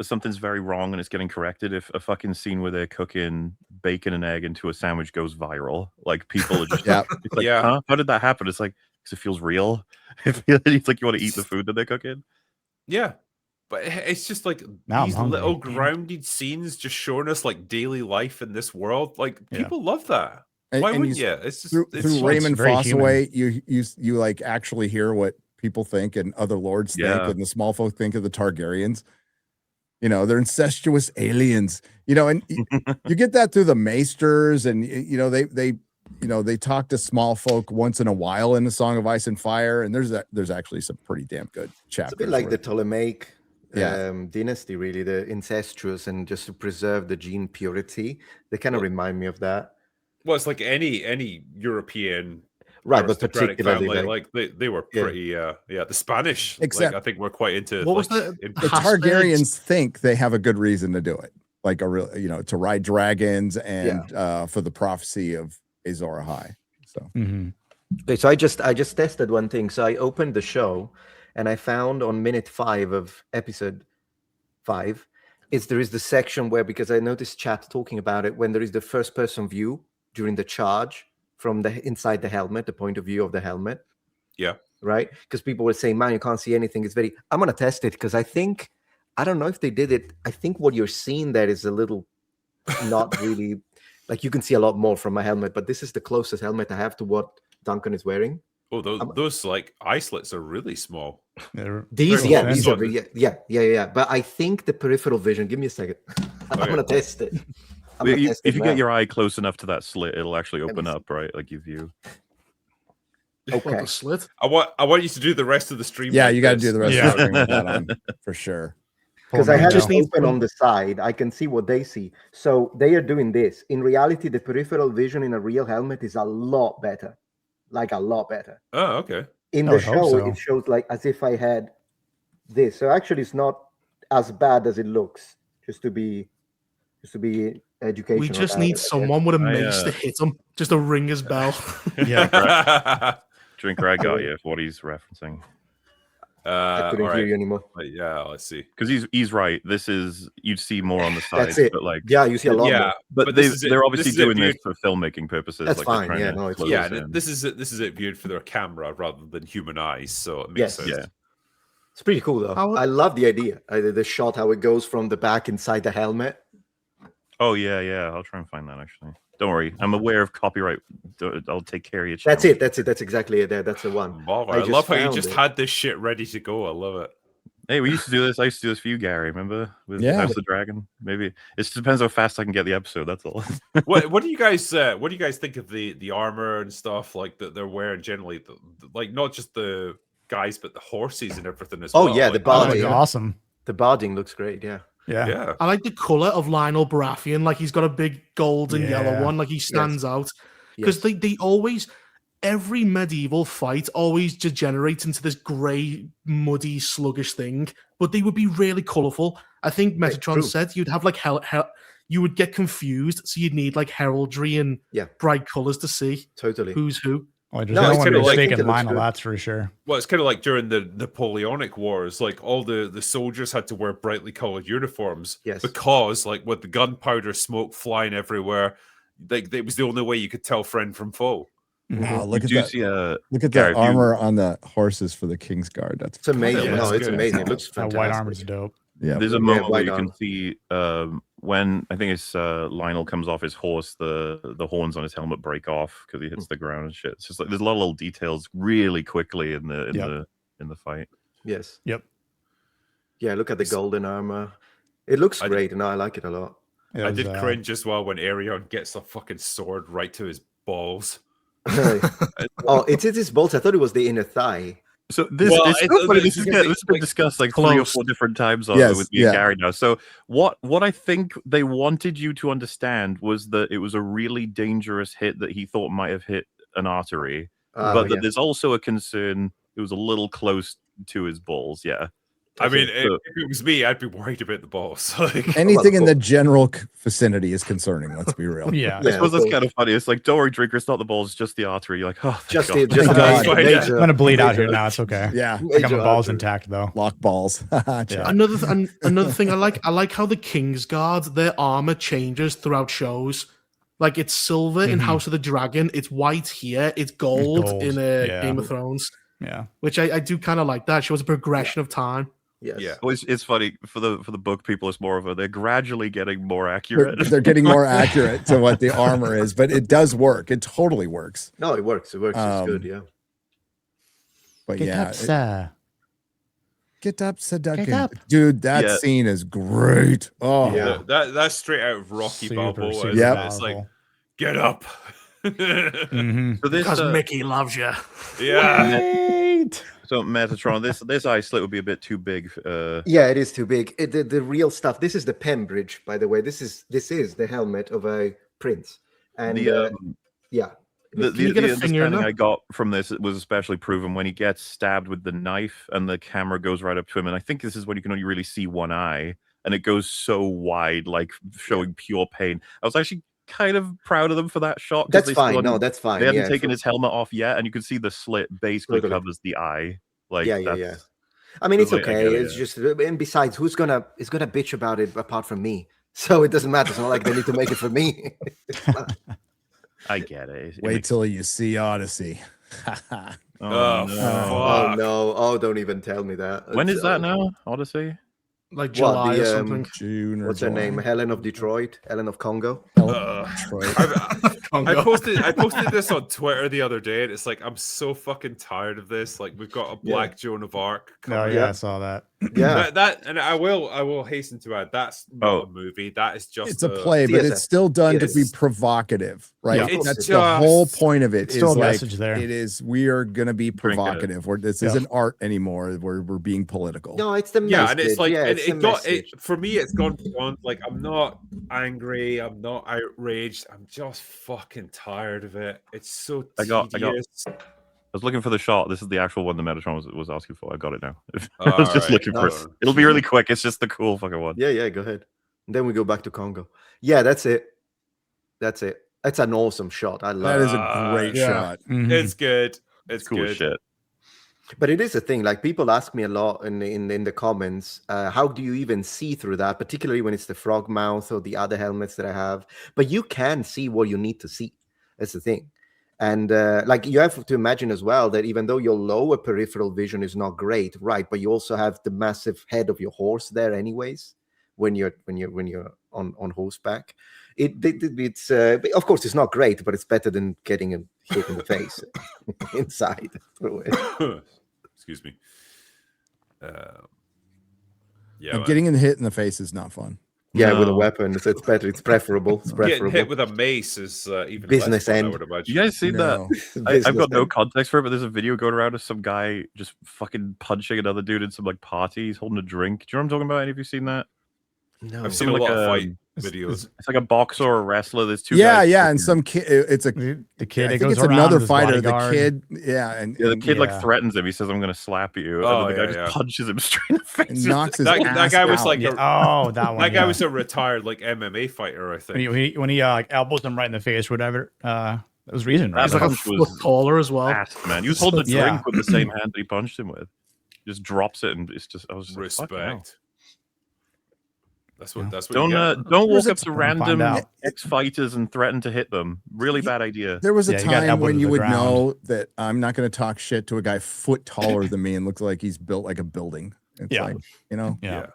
something's very wrong and it's getting corrected if a fucking scene where they're cooking bacon and egg into a sandwich goes viral. Like, people are just it's like, huh? How did that happen? It's like, because it feels real. It's like you want to eat the food that they're cooking. Yeah. But it's just like these little grounded scenes just showing us like daily life in this world. Like, people love that. Why wouldn't you? It's just through Raymond Fossaway, you like actually hear what people think and other lords think, and the small folk think of the Targaryens. They're incestuous aliens. And you get that through the Maesters, and they talk to small folk once in a while in the Song of Ice and Fire, and there's actually some pretty damn good chapters. It's a bit like the Ptolemaic dynasty, really, the incestuous, and just to preserve the gene purity. They kind of remind me of that. Well, it's like any European Right, but aristocratic particularly family, like they were pretty the Spanish, Except- like I think we're quite into What was like, the The Habsburgs- Targaryens think they have a good reason to do it, like a real, to ride dragons and for the prophecy of Azor Ahai. So Okay, so I just tested one thing. So I opened the show, and I found on minute 5 of episode 5, there is the section where, because I noticed chat talking about it, when there is the first person view during the charge from the inside the helmet, the point of view of the helmet. Yeah. Right? Because people were saying, man, you can't see anything. It's I'm going to test it, because I don't know if they did it. I think what you're seeing there is a little not really, like you can see a lot more from my helmet, but this is the closest helmet I have to what Duncan is wearing. Oh, those like eye slits are really small. These Very are small. yeah. But I think the peripheral vision. Give me a second. I'm Okay. gonna test it. If you get your eye close enough to that slit, it'll actually open up, right? Like you view. Okay. the slit. I want you to do the rest of the stream. yeah, like you got to this. do the rest of the stream with that on for sure. Because I have Just it need open to- on the side, I can see what they see. So they are doing this. In reality, the peripheral vision in a real helmet is a lot better, like a lot better. Oh, okay. In I the would hope show, so. it shows like as if I had this. So actually, it's not as bad as it looks. Just to be educational. We just about need it, I guess. someone with a mace to hit him, just to ring his bell. Yeah. Drinker, I got you for what he's referencing. I couldn't all hear right. you anymore. Yeah, let's see. Because he's right. This is you'd see more on the side, That's it. but like Yeah, you see a lot Yeah, more. but this is it- they're obviously this is it doing this viewed- for filmmaking purposes. That's like they're fine, trying yeah, to no, it's close Yeah, in. this is it viewed for their camera rather than human eyes, so it makes Yes. sense. Yeah. It's pretty cool though. How- I love the idea. The shot, how it goes from the back inside the helmet. Oh yeah. I'll try and find that actually. Don't worry, I'm aware of copyright. I'll take care of your channel. That's it. That's exactly it. That's the one. Marvel. I I just love how you found just it. had this shit ready to go. I love it. Hey, we used to do this. I used to do this for you, Gary. Remember with Yeah. House of the Dragon? Maybe it just depends how fast I can get the episode. That's all. What do you guys think of the armor and stuff like that they're wearing generally? Like not just the guys, but the horses and everything as Oh, well. yeah, like, the Oh, body. it's yeah. awesome. The barding looks great. Yeah. Yeah. Yeah. I like the color of Lionel Baratheon. Like he's got a big gold and yellow Yeah. one. Like he stands out. Because Yes. they always, every medieval fight always degenerates into this grey, muddy, sluggish thing. But they would be really colourful. I think Metatron true. said you'd have like you would get confused, so you'd need like heraldry and Yeah. bright colours to see Totally. who's who. Well, there's No, no it's one kinda like- mistaken it looks Lionel, good. that's for sure. Well, it's kind of like during the Napoleonic Wars, like all the soldiers had to wear brightly colored uniforms. Yes. Because like with the gunpowder smoke flying everywhere, like it was the only way you could tell friend from foe. Wow, look You at do that! see Look at Gary, that if you- armor on the horses for the King's Guard. That's It's amazing. Yeah, No, that's it's good. amazing. It looks That fantastic. white armor's dope. yeah. There's a Yeah, moment where white you can armor. see when I think it's Lionel comes off his horse, the horns on his helmet break off because he hits the ground and shit. It's just like there's a lot of little details really quickly in the fight. Yes. Yep. Yeah. Look at the golden armor. It looks I- great, and I like it a lot. It I was, did cringe as well when Arion gets a fucking sword right to his balls. Oh, it's his bolts. I thought it was the inner thigh. So this Well, is it- so funny. it's This because has it's been like discussed like 3 or close. 4 different times Yes, with me and yeah. Gary now. So what I think they wanted you to understand was that it was a really dangerous hit that he thought might have hit an artery, but that Yeah. there's also a concern it was a little close to his balls. Yeah. I mean, So- if it was me, I'd be worried about the balls. Like, Anything in cool. the general vicinity is concerning. Let's be real. Yeah. I suppose that's cool. kind of funny. It's like, don't worry, drinker, it's not the balls, it's just the artery. You're like, oh, thank Just God. the just Thank the God. major, I'm gonna bleed out here major- now. It's okay. Yeah. I got major my balls artery. intact though. Lock balls. Check. Another thing I like how the King's Guard, their armor changes throughout shows. Like it's silver in Mhm. House of the Dragon, it's white here, it's gold, Gold, in yeah. Game of Thrones, Yeah. which I do kind of like. That shows a progression of time. Yes. Yeah. Well, it's funny for the book people. It's more of a they're gradually getting more They're, accurate. they're getting more accurate to what the armor is, but it does work. It totally works. No, it works. It works. It's good. Um, Yeah. But Get yeah, up, sir. get up, Seduction. up. Dude, that Yeah. scene is great. Oh, Yeah. that's straight out of Rocky Balboa. Isn't Yep. it? It's like, get up. Mhm. So this, Because Mickey loves you. Yeah. Wait. So Metatron, this eye slit would be a bit too big. Yeah, it is too big. The real stuff. This is the Pembridge, by the way. This is the helmet of a prince, and yeah. The you get a finger in understanding there? I got from this was especially proven when he gets stabbed with the knife and the camera goes right up to him. And I think this is when you can only really see one eye and it goes so wide, like showing pure pain. I was actually kind of proud of them for that shot. That's fine. No, that's fine. They hadn't yeah, taken his helmet off yet, and you could see the slit basically covers the eye. Like, yeah. I mean, it's like, okay. It's just, and besides, who's gonna bitch about it apart from me? So it doesn't matter. It's not like they need to make it for me. I get it. Wait till you see Odyssey. Oh, Oh, no. Oh no! Oh, don't even tell me that. When is that now? Odyssey? Like July or something. June or What's her July. name? Helen of Detroit, Helen of Congo. Detroit. I posted this on Twitter the other day, and it's like I'm so fucking tired of this. Like we've got a Black Joan of Arc. Oh yeah, I saw that. Yeah, that and I will hasten to add that's not a movie. That is just It's a play, but it's still done to be provocative, right? Yeah, it's That's just- the whole point of it. Still Is a like, message there. It is. We are going to be Drink it. provocative. This isn't art anymore. We're being political. no, it's the yeah, message. and it's like and it's the it got message. it for me. It's gone beyond. Like I'm not angry. I'm not outraged. I'm just fucking tired of it. It's so I got- tedious. I was looking for the shot. This is the actual one the Metatron was asking for. I got it now. I All was just right. looking for it. No. It'll be really quick. It's just the cool fucking one. Yeah, go ahead. And then we go back to Congo. Yeah, that's it. That's it. That's an awesome shot. I love That it. is a great Yeah. shot. Mhm. It's good. It's Cool as good. shit. But it is a thing. Like people ask me a lot in the comments, how do you even see through that? Particularly when it's the frog mouth or the other helmets that I have. But you can see what you need to see. That's the thing. And like you have to imagine as well that even though your lower peripheral vision is not great, right? But you also have the massive head of your horse there, anyways. When you're on horseback, it's of course it's not great, but it's better than getting a hit in the face inside through it. Excuse me. Now, getting hit in the face is not fun. Yeah, with a No. weapon, it's better. It's preferable. It's Getting preferable. hit with a mace is even Business less fun, end. I would imagine. You guys seen No. that? I've got no context for it, but there's a video going around of some guy just fucking punching another dude in some like party. He's holding a drink. Do you know what I'm talking about? Any of you seen that? No. I've seen a Like lot of a- fight videos. It's like a boxer or a wrestler. There's two. Yeah, guys yeah, fucking- and some kid. It's a The kid. I It think goes it's around another his fighter. bodyguard. The kid, yeah, and Yeah, the kid like Yeah. threatens him. He says, "I'm going to slap you," Oh, and then the guy yeah, just yeah. punches him straight in the face. and knocks his That ass guy was out. like Yeah. a, Oh, that one. that guy yeah. was a retired like MMA fighter, I think. when he like elbows him right in the face, whatever. That was reason, right? He's like a punch foot was taller as well. fast, man. He was holding a Yeah. drink with the same hand that he punched him with. Just drops it, and it's just. I was just like, "Fucking hell." Respect. That's what. Yeah. That's what. Don't you get. don't There's walk a up to find random out. ex-fighters and threaten to hit them. Really bad idea. There was a Yeah, you got time elbow when to you the would ground. know that I'm not going to talk shit to a guy foot taller than me and looks like he's built like a building. It's Yeah. like, you know, Yeah.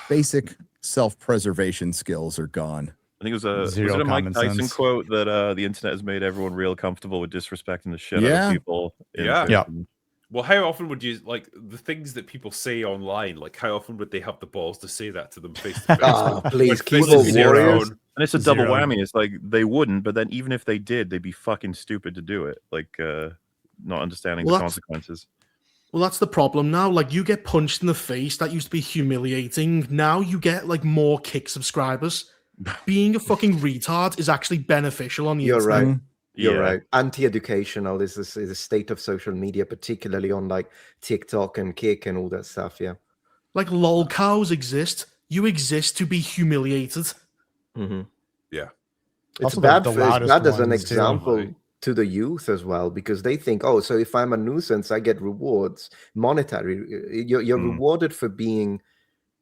basic self-preservation skills are gone. I think it was a Zero was it a Mike common Tyson sense. quote that the internet has made everyone real comfortable with disrespecting the shit out Yeah. of people. in Yeah. Yeah. person. Well, how often would you like the things that people say online? Like, how often would they have the balls to say that to them face to face? Ah, please, Like, keyboard face to warriors. face. And it's a double Zero. whammy. It's like they wouldn't, but then even if they did, they'd be fucking stupid to do it. Like not understanding Well, the that's- consequences. Well, that's the problem now. Like, you get punched in the face. That used to be humiliating. Now you get like more kick subscribers. Being a fucking retard is actually beneficial on the You're internet. right. You're Yeah. right. Anti-educational is the state of social media, particularly on like TikTok and Kick and all that stuff. Yeah. Like lol cows exist. You exist to be humiliated. Mm-hmm. Yeah. It's Also, bad, the for, it's loudest bad as an ones, too. example to the youth as well, because they think, oh, so if I'm a nuisance, I get rewards, monetary. You're rewarded for being,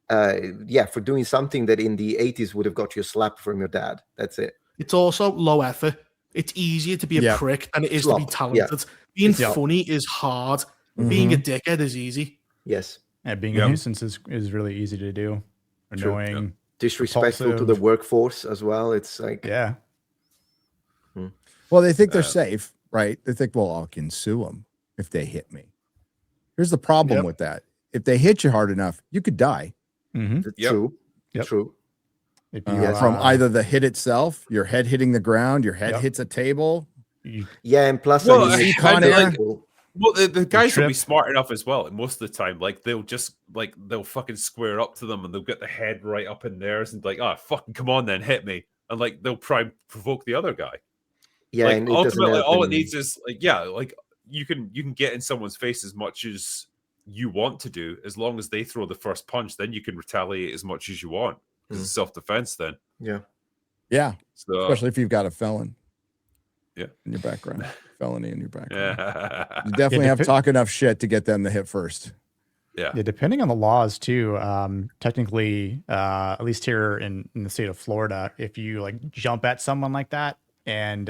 for doing something that in the 80s would have got you a slap from your dad. That's it. It's also low effort. It's easier to be a Yeah. prick than it is to be Slop, yeah. talented. Being Yeah. funny is hard. Being a dickhead is easy. Yes. Yeah, being Yeah. a nuisance is really easy to do. True. Annoying. Disrespectful to the Repulsive. workforce as well. It's like, Yeah. Well, they think they're safe, right? They think, well, I can sue them if they hit me. Here's the problem Yep. with that. If they hit you hard enough, you could die Mm-hmm. Yep. true. Yep. True. from either the hit itself, your head hitting the ground, your head Yep. hits a table. Yeah, and plus, Well, I mean, I- it's Con Air- difficult. Well, the guys will be trip. smart enough as well. And most of the time, like they'll fucking square up to them, and they'll get the head right up in theirs, and like, oh, fucking come on, then hit me, and like they'll try and provoke the other guy. Yeah, like and it doesn't ultimately, help all it in- needs is like, yeah, like you can get in someone's face as much as you want to do, as long as they throw the first punch. Then you can retaliate as much as you want because it's self-defense. Then, Yeah. Yeah, so especially if you've got a felon. Yeah. In your background, felony in your background. yeah, You definitely have to depe- talk enough shit to get them to hit first. yeah. Yeah, depending on the laws too. Technically, at least here in the state of Florida, if you like jump at someone like that, and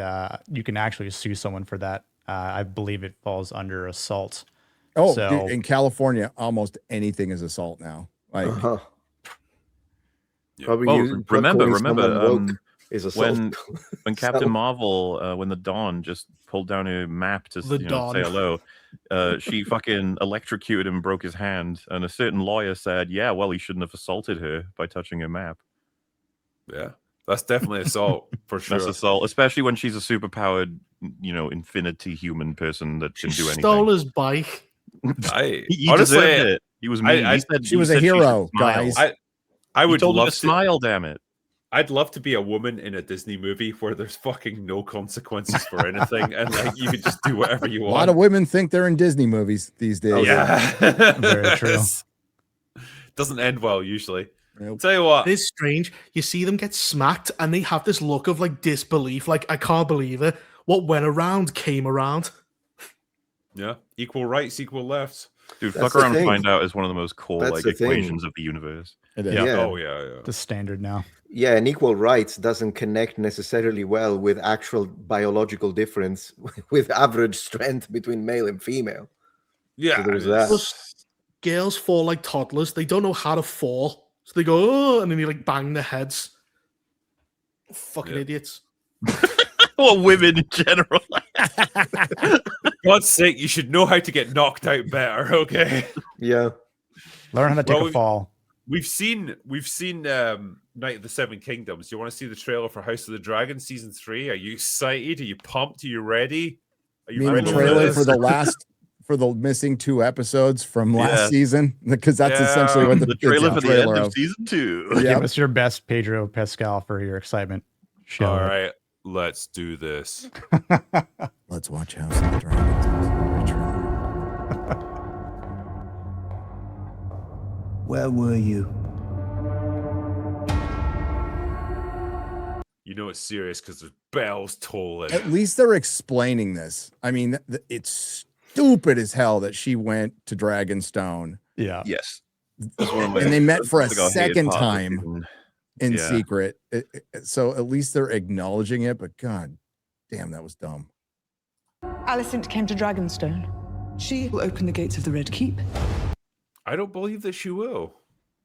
you can actually sue someone for that. I believe it falls under assault. Oh, So- dude, in California, almost anything is assault now. Like, Uh-huh. Yeah. Probably Well, you remember, calling someone woke is assault. when Captain Marvel, when the Dawn just pulled down her map to The say Dawn. hello, she fucking electrocuted him and broke his hand. And a certain lawyer said, "Yeah, well, he shouldn't have assaulted her by touching her map." Yeah, that's definitely assault for sure. That's assault, especially when she's a superpowered, infinity human person that She can do anything. stole his bike. He honestly, deserved it. He was mean. she was a hero, guys. I You would told him love to smile. Damn it! I'd love to be a woman in a Disney movie where there's fucking no consequences for anything, and like you can just do whatever you a want. lot of women think they're in Disney movies these days. yeah, Very true. Doesn't end well usually. Nope. Tell you what, It's strange. You see them get smacked and they have this look of like disbelief, like, I can't believe it. What went around came around. yeah, equal rights, equal lefts. Dude, That's fuck the around and thing. find out is one of the most core That's like the thing. equations of the universe. It is. Yeah. Yeah. Oh yeah. The standard now. Yeah, and equal rights doesn't connect necessarily well with actual biological difference with average strength between male and female. Yeah, So there's and it's- that. Plus, girls fall like toddlers. They don't know how to fall. So they go, oh, and then they like bang their heads. Fucking Yeah. idiots. Well, women in general. God's sake, you should know how to get knocked out better. Okay. Yeah. Learn how to take Well, a fall. We've seen Night of the Seven Kingdoms. You want to see the trailer for House of the Dragon season 3? Are you excited? Are you pumped? Are you ready? Are You mean the ready trailer this? for the missing 2 episodes from last Yeah. season? Because that's Yeah. essentially what the trailer for the end trailer of season 2. Yeah. Give us your best Pedro Pascal for your excitement. Show All it. right, let's do this. Let's watch House of the Dragons. Where were you? You know it's serious because there's bells tolling. At least they're explaining this. I mean, it's stupid as hell that she went to Dragonstone Yeah. Yes. That's one of my- and they met for a that's like hated second part of time season. in Yeah. secret. So at least they're acknowledging it, but god damn, that was dumb. Alicent came to Dragonstone. She will open the gates of the Red Keep. I don't believe that she will.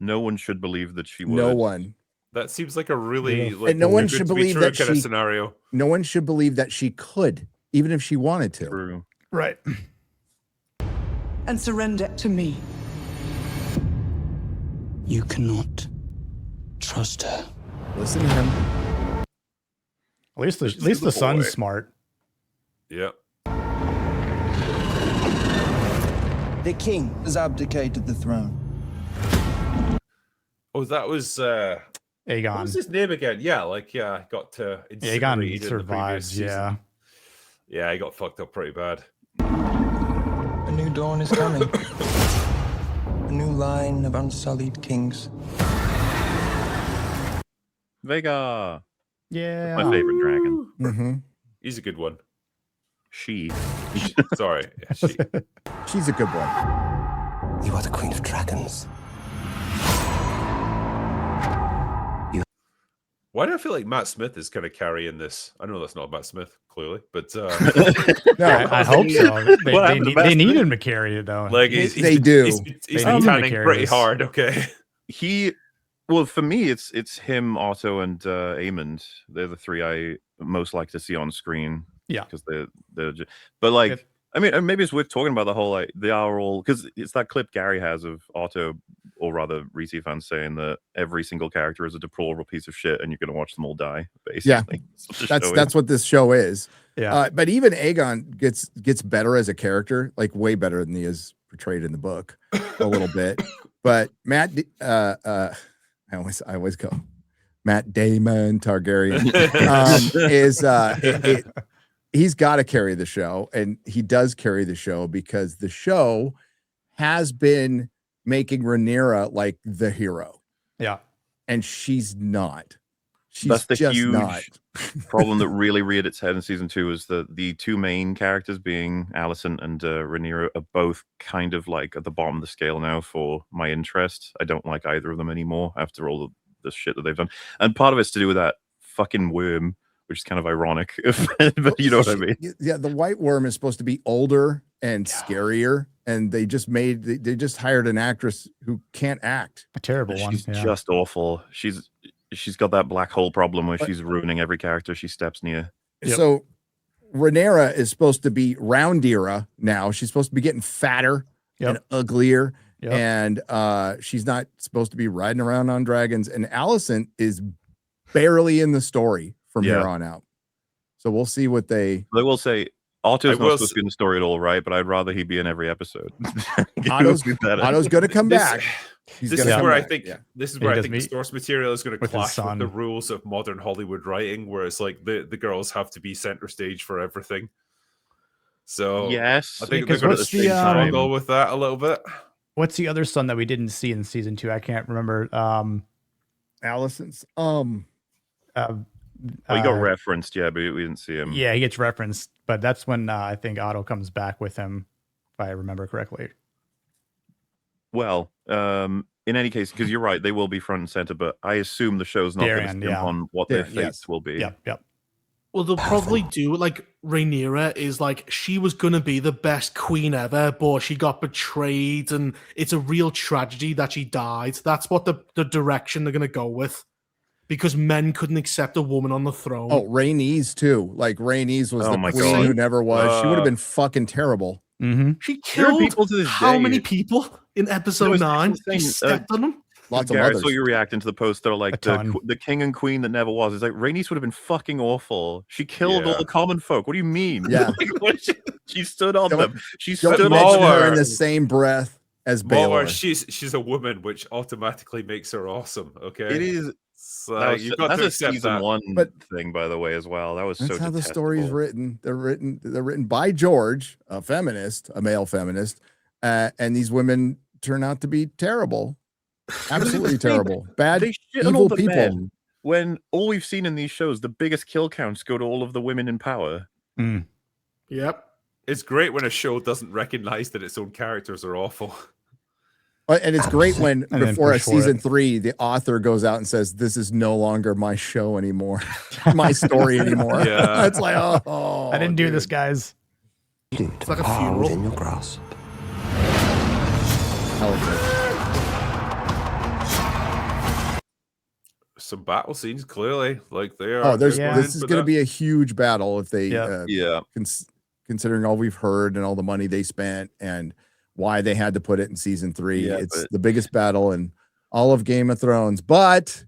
No one should believe that she would. No one. That seems like a really Yeah. like And no one too should good to be believe true that kind of she- scenario. No one should believe that she could, even if she wanted to. True. Right. And surrender to me. You cannot trust her. Listen to him. At least the This is the son's boy. smart. Yep. The king has abdicated the throne. Oh, that was what Aegon. was his name again? Yeah, I got incinerated Aegon in the survives. previous season. Yeah. Yeah, I got fucked up pretty bad. A new dawn is coming. A new line of unsullied kings. Vega. Yeah. My favorite dragon. Mm-hmm. He's a good one. She. Sorry. Yeah, she. She's a good one. You are the queen of dragons. Why do I feel like Matt Smith is kind of carrying this? I know that's not Matt Smith, clearly, but No, I hope so. They, What they, happened to need, Matt they need Smith? him to carry it though. like They do. He's They been need him to tanning carry pretty this. hard. Okay. He. Well, for me, it's him, Otto, and Aemond. They're the 3 I most like to see on screen. Yeah. because they're just, but like, Yep. I mean, maybe it's worth talking about the whole like they are all because it's that clip Gary has of Otto or rather, Reese fans saying that every single character is a deplorable piece of shit, and you're going to watch them all die. Basically, that's what this show is. Yeah. But even Aegon gets better as a character, like way better than he is portrayed in the book, a little bit. But Matt, I always go. Matt Damon Targaryen he's got to carry the show, and he does carry the show because the show has been making Rhaenyra like the hero. Yeah. And she's not. She's That's the just huge not. problem that really reared its head in season 2 is that the two main characters, being Alicent and Rhaenyra, are both kind of like at the bottom of the scale now for my interest. I don't like either of them anymore after all the shit that they've done. And part of it's to do with that fucking worm, which is kind of ironic, but you know what I mean. Yeah, the White Worm is supposed to be older and scarier, and they just hired an actress who can't act. A terrible one. She's just awful. She's got that black hole problem where she's ruining every character she steps near. Yep. So Rhaenyra is supposed to be roundera now. She's supposed to be getting fatter and uglier. Yep. And she's not supposed to be riding around on dragons. And Alicent is barely in the story from here on out. So we'll see what they will say. Otto's not supposed to be in the story at all, right? But I'd rather he be in every episode. Otto's going to come back. This is where I think the source material is going to clash with the rules of modern Hollywood writing, where it's like the girls have to be center stage for everything. So yes, I think they're going to struggle with that a little bit. What's the other son that we didn't see in season 2? I can't remember. Alicent's. He got referenced, but we didn't see him. Yeah, he gets referenced, but that's when I think Otto comes back with him, if I remember correctly. Well, in any case, because you're right, they will be front and center, but I assume the show's not going to on what their fates will be. Yep. Well, they'll probably do like Rhaenyra is like she was gonna be the best queen ever, but she got betrayed, and it's a real tragedy that she died. That's what the direction they're gonna go with, because men couldn't accept a woman on the throne. Oh, Rhaenys too. Like Rhaenys was the queen who never was. She would have been fucking terrible. Mm-hmm. She killed how many people in episode 9? She stepped on them. Lots of Garrett, others. I saw you reacting to the post. They're like the king and queen that never was. It's like Rhaenys would have been fucking awful. She killed all the common folk. What do you mean? Yeah, she stood on them. She stood on her in the same breath as MauLer. Baelor. She's a woman, which automatically makes her awesome. Okay, it is. So you've got to accept season that. 1 thing, by the way, as well. That was That's so how detestable. the story's written. They're written by George, a feminist, a male feminist, and these women turn out to be terrible. Absolutely terrible. Bad, evil people. Men, when all we've seen in these shows, the biggest kill counts go to all of the women in power. Mm. Yep. It's great when a show doesn't recognize that its own characters are awful. And it's great when before a season 3, the author goes out and says, "This is no longer my show anymore, my story anymore." Yeah. It's like, oh, I didn't do this, guys. It's like a funeral. Within your grasp. Some battle scenes, clearly, like they are. Oh, this is going to be a huge battle if they, considering all we've heard and all the money they spent and why they had to put it in season 3. It's the biggest battle in all of Game of Thrones. But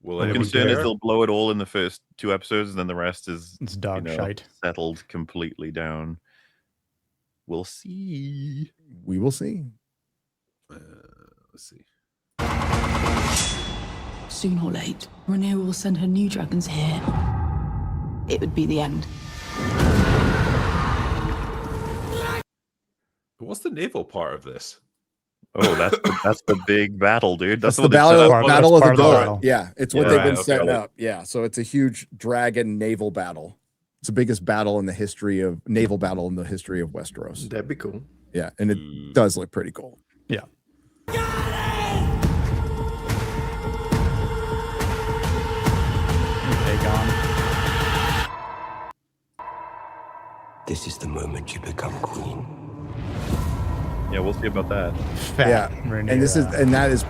the concern is they'll blow it all in the first 2 episodes, and then the rest is dog shite, settled completely down. We'll see. We will see. Let's see. Soon or late, Rhaenyra will send her new dragons here. It would be the end. What's the naval part of this? Oh, that's the big battle, dude. That's the battle of the boat. Yeah, it's what they've been setting up. Yeah, so it's a huge dragon naval battle. It's the biggest battle in the history of naval battle in the history of Westeros. That'd be cool. Yeah, and it does look pretty cool. Yeah. This is the moment you become queen. Yeah, we'll see about that. And that is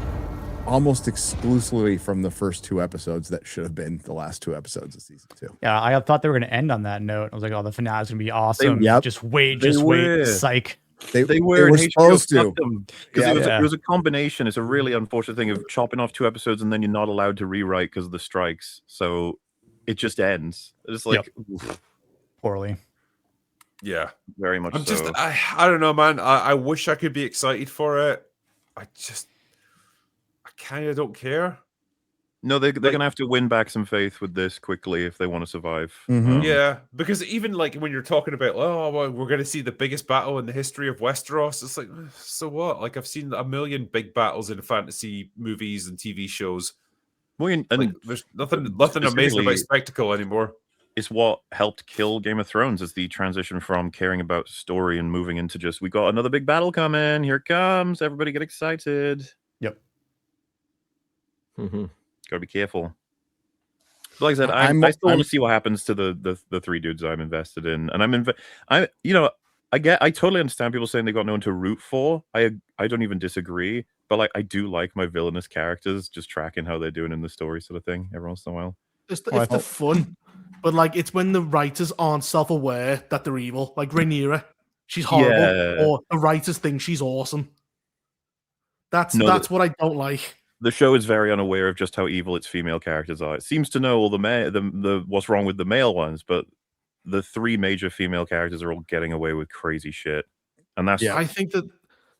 almost exclusively from the first 2 episodes that should have been the last 2 episodes of season 2. Yeah, I thought they were going to end on that note. I was like, oh, the finale's going to be awesome. Yep. Just wait, wait. psych. They were and HBO supposed to. cut them because it was a combination. It's a really unfortunate thing of chopping off 2 episodes and then you're not allowed to rewrite because of the strikes. So it just ends. It's like poorly. Yeah, very much. I don't know, man. I wish I could be excited for it. I kind of don't care. No, they're gonna have to win back some faith with this quickly if they want to survive. Yeah, because even like when you're talking about, well, we're gonna see the biggest battle in the history of Westeros, it's like, so what? Like I've seen a million big battles in fantasy movies and TV shows. Well, and like, there's nothing amazing about spectacle anymore. It's what helped kill Game of Thrones is the transition from caring about story and moving into just, we got another big battle coming. Here it comes. Everybody get excited. Yep. Gotta be careful. But like I said, I still want to see what happens to the 3 dudes I'm invested in. And I totally understand people saying they got no one to root for. I don't even disagree. But like I do like my villainous characters, just tracking how they're doing in the story sort of thing every once in a while. It's the fun. But like it's when the writers aren't self-aware that they're evil. Like Rhaenyra, she's horrible, or the writers think she's awesome. That's what I don't like. The show is very unaware of just how evil its female characters are. It seems to know all the what's wrong with the male ones, but the 3 major female characters are all getting away with crazy shit. And that's I think that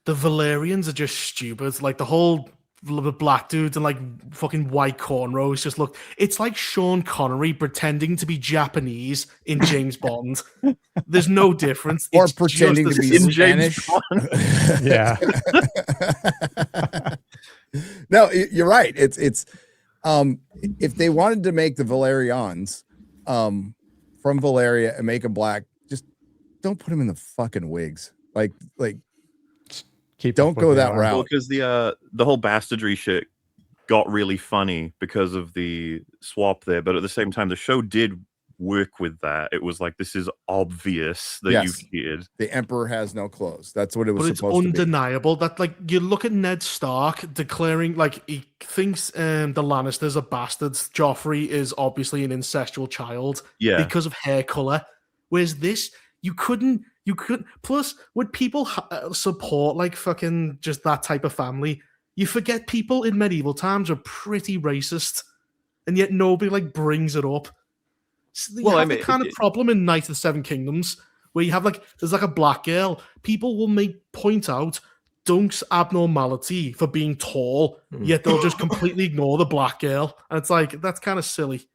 the Valerians are just stupid. Like the whole black dudes and like fucking white cornrows just look. It's like Sean Connery pretending to be Japanese in James Bond. There's no difference. Or pretending to be Spanish. Yeah. No, you're right. It's if they wanted to make the Valerians from Valeria and make them black, just don't put them in the fucking wigs. Like don't go that route. Because the whole bastardry shit got really funny because of the swap there, but at the same time the show did work with that. It was like, this is obvious that you cheated. The Emperor has no clothes. That's what it was supposed to be. But it's undeniable that like you look at Ned Stark declaring like he thinks the Lannisters are bastards. Joffrey is obviously an incestual child because of hair color. Whereas this, you couldn't. Plus, would people support like fucking just that type of family? You forget people in medieval times are pretty racist, and yet nobody like brings it up. So you have the kind of problem in Night of the Seven Kingdoms where you have like there's like a black girl. People will point out Dunk's abnormality for being tall, yet they'll just completely ignore the black girl, and it's like that's kind of silly.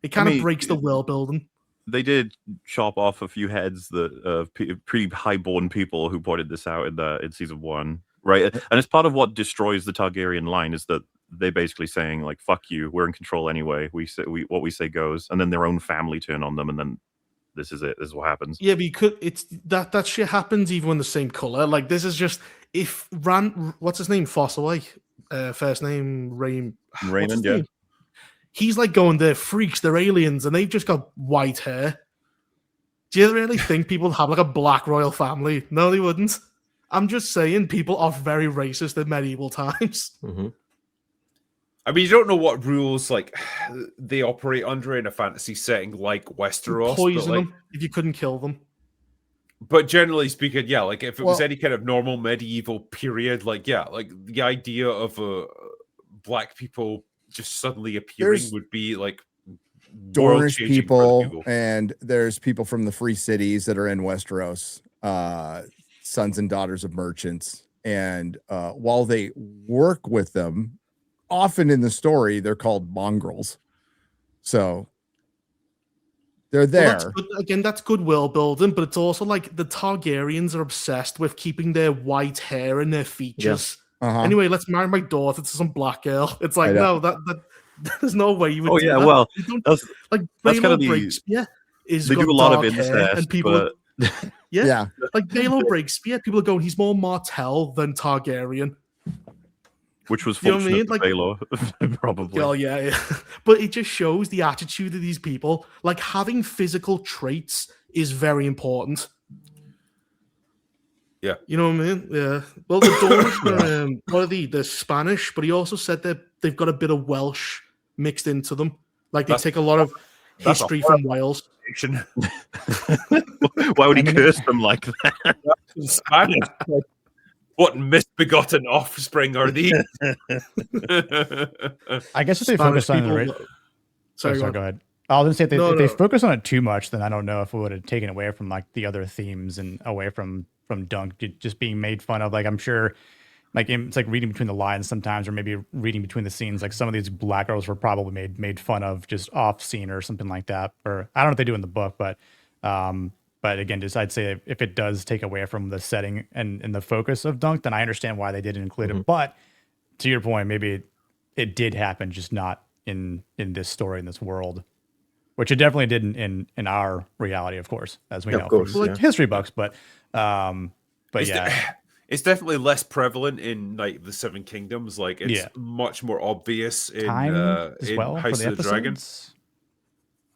It kind of breaks the world building. They did chop off a few heads that pretty highborn people who pointed this out in season 1, right? And it's part of what destroys the Targaryen line is that they basically saying like, "Fuck you, we're in control anyway. What we say goes," and then their own family turn on them, and then this is it. This is what happens. Yeah, but it's that shit happens even when the same color. Like this is just if what's his name? Fossaway, first name Raymond. Yeah. He's like going, they're freaks, they're aliens, and they've just got white hair. Do you really think people have like a black royal family? No, they wouldn't. I'm just saying people are very racist in medieval times. I mean, you don't know what rules like they operate under in a fantasy setting like Westeros. Poison them if you couldn't kill them. But generally speaking, yeah, like if it was any kind of normal medieval period, like like the idea of black people just suddenly appearing would be like Dornish people, and there's people from the free cities that are in Westeros, sons and daughters of merchants, and while they work with them, often in the story they're called mongrels. So they're there. Well, that's goodwill building, but it's also like the Targaryens are obsessed with keeping their white hair and their features. Anyway, let's marry my daughter to some black girl. It's like, no, that there's no way you would do that. Well, that's kind of Breakspear is they do a lot of incest, and people like Baelor Breakspear, people are going, he's more Martell than Targaryen. Which was fortunate for Baelor, probably. Oh, yeah. But it just shows the attitude of these people. Like, having physical traits is very important. Yeah. You know what I mean? Yeah. Well, the Dornish what are they? They're Spanish, but he also said that they've got a bit of Welsh mixed into them. Like, they take a lot of That's a history from Wales. prediction. Why would he curse them like that? Spanish. What misbegotten offspring are these? I guess if they Spanish focus on the people- Sorry, go go ahead. I was gonna say if they, No, if they no. focus on it too much, then I don't know if it would have taken away from like the other themes and away from Dunk just being made fun of. Like I'm sure, like it's like reading between the lines sometimes, or maybe reading between the scenes. Like some of these black girls were probably made fun of just off scene or something like that. Or I don't know if they do in the book, but again, just I'd say if it does take away from the setting and the focus of Dunk, then I understand why they didn't include it. But to your point, maybe it did happen, just not in this story, in this world. Which it definitely did in our reality, of course, as we know from like history books. But It's yeah, it's definitely less prevalent in like the Seven Kingdoms. Like it's much more obvious in as in well House for the of the Dragon. episodes.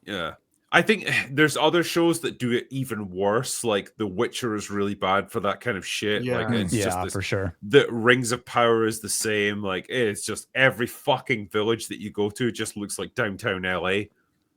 Yeah, I think there's other shows that do it even worse. Like The Witcher is really bad for that kind of shit. Like it's just this, for sure. The Rings of Power is the same. Like it's just every fucking village that you go to just looks like downtown LA.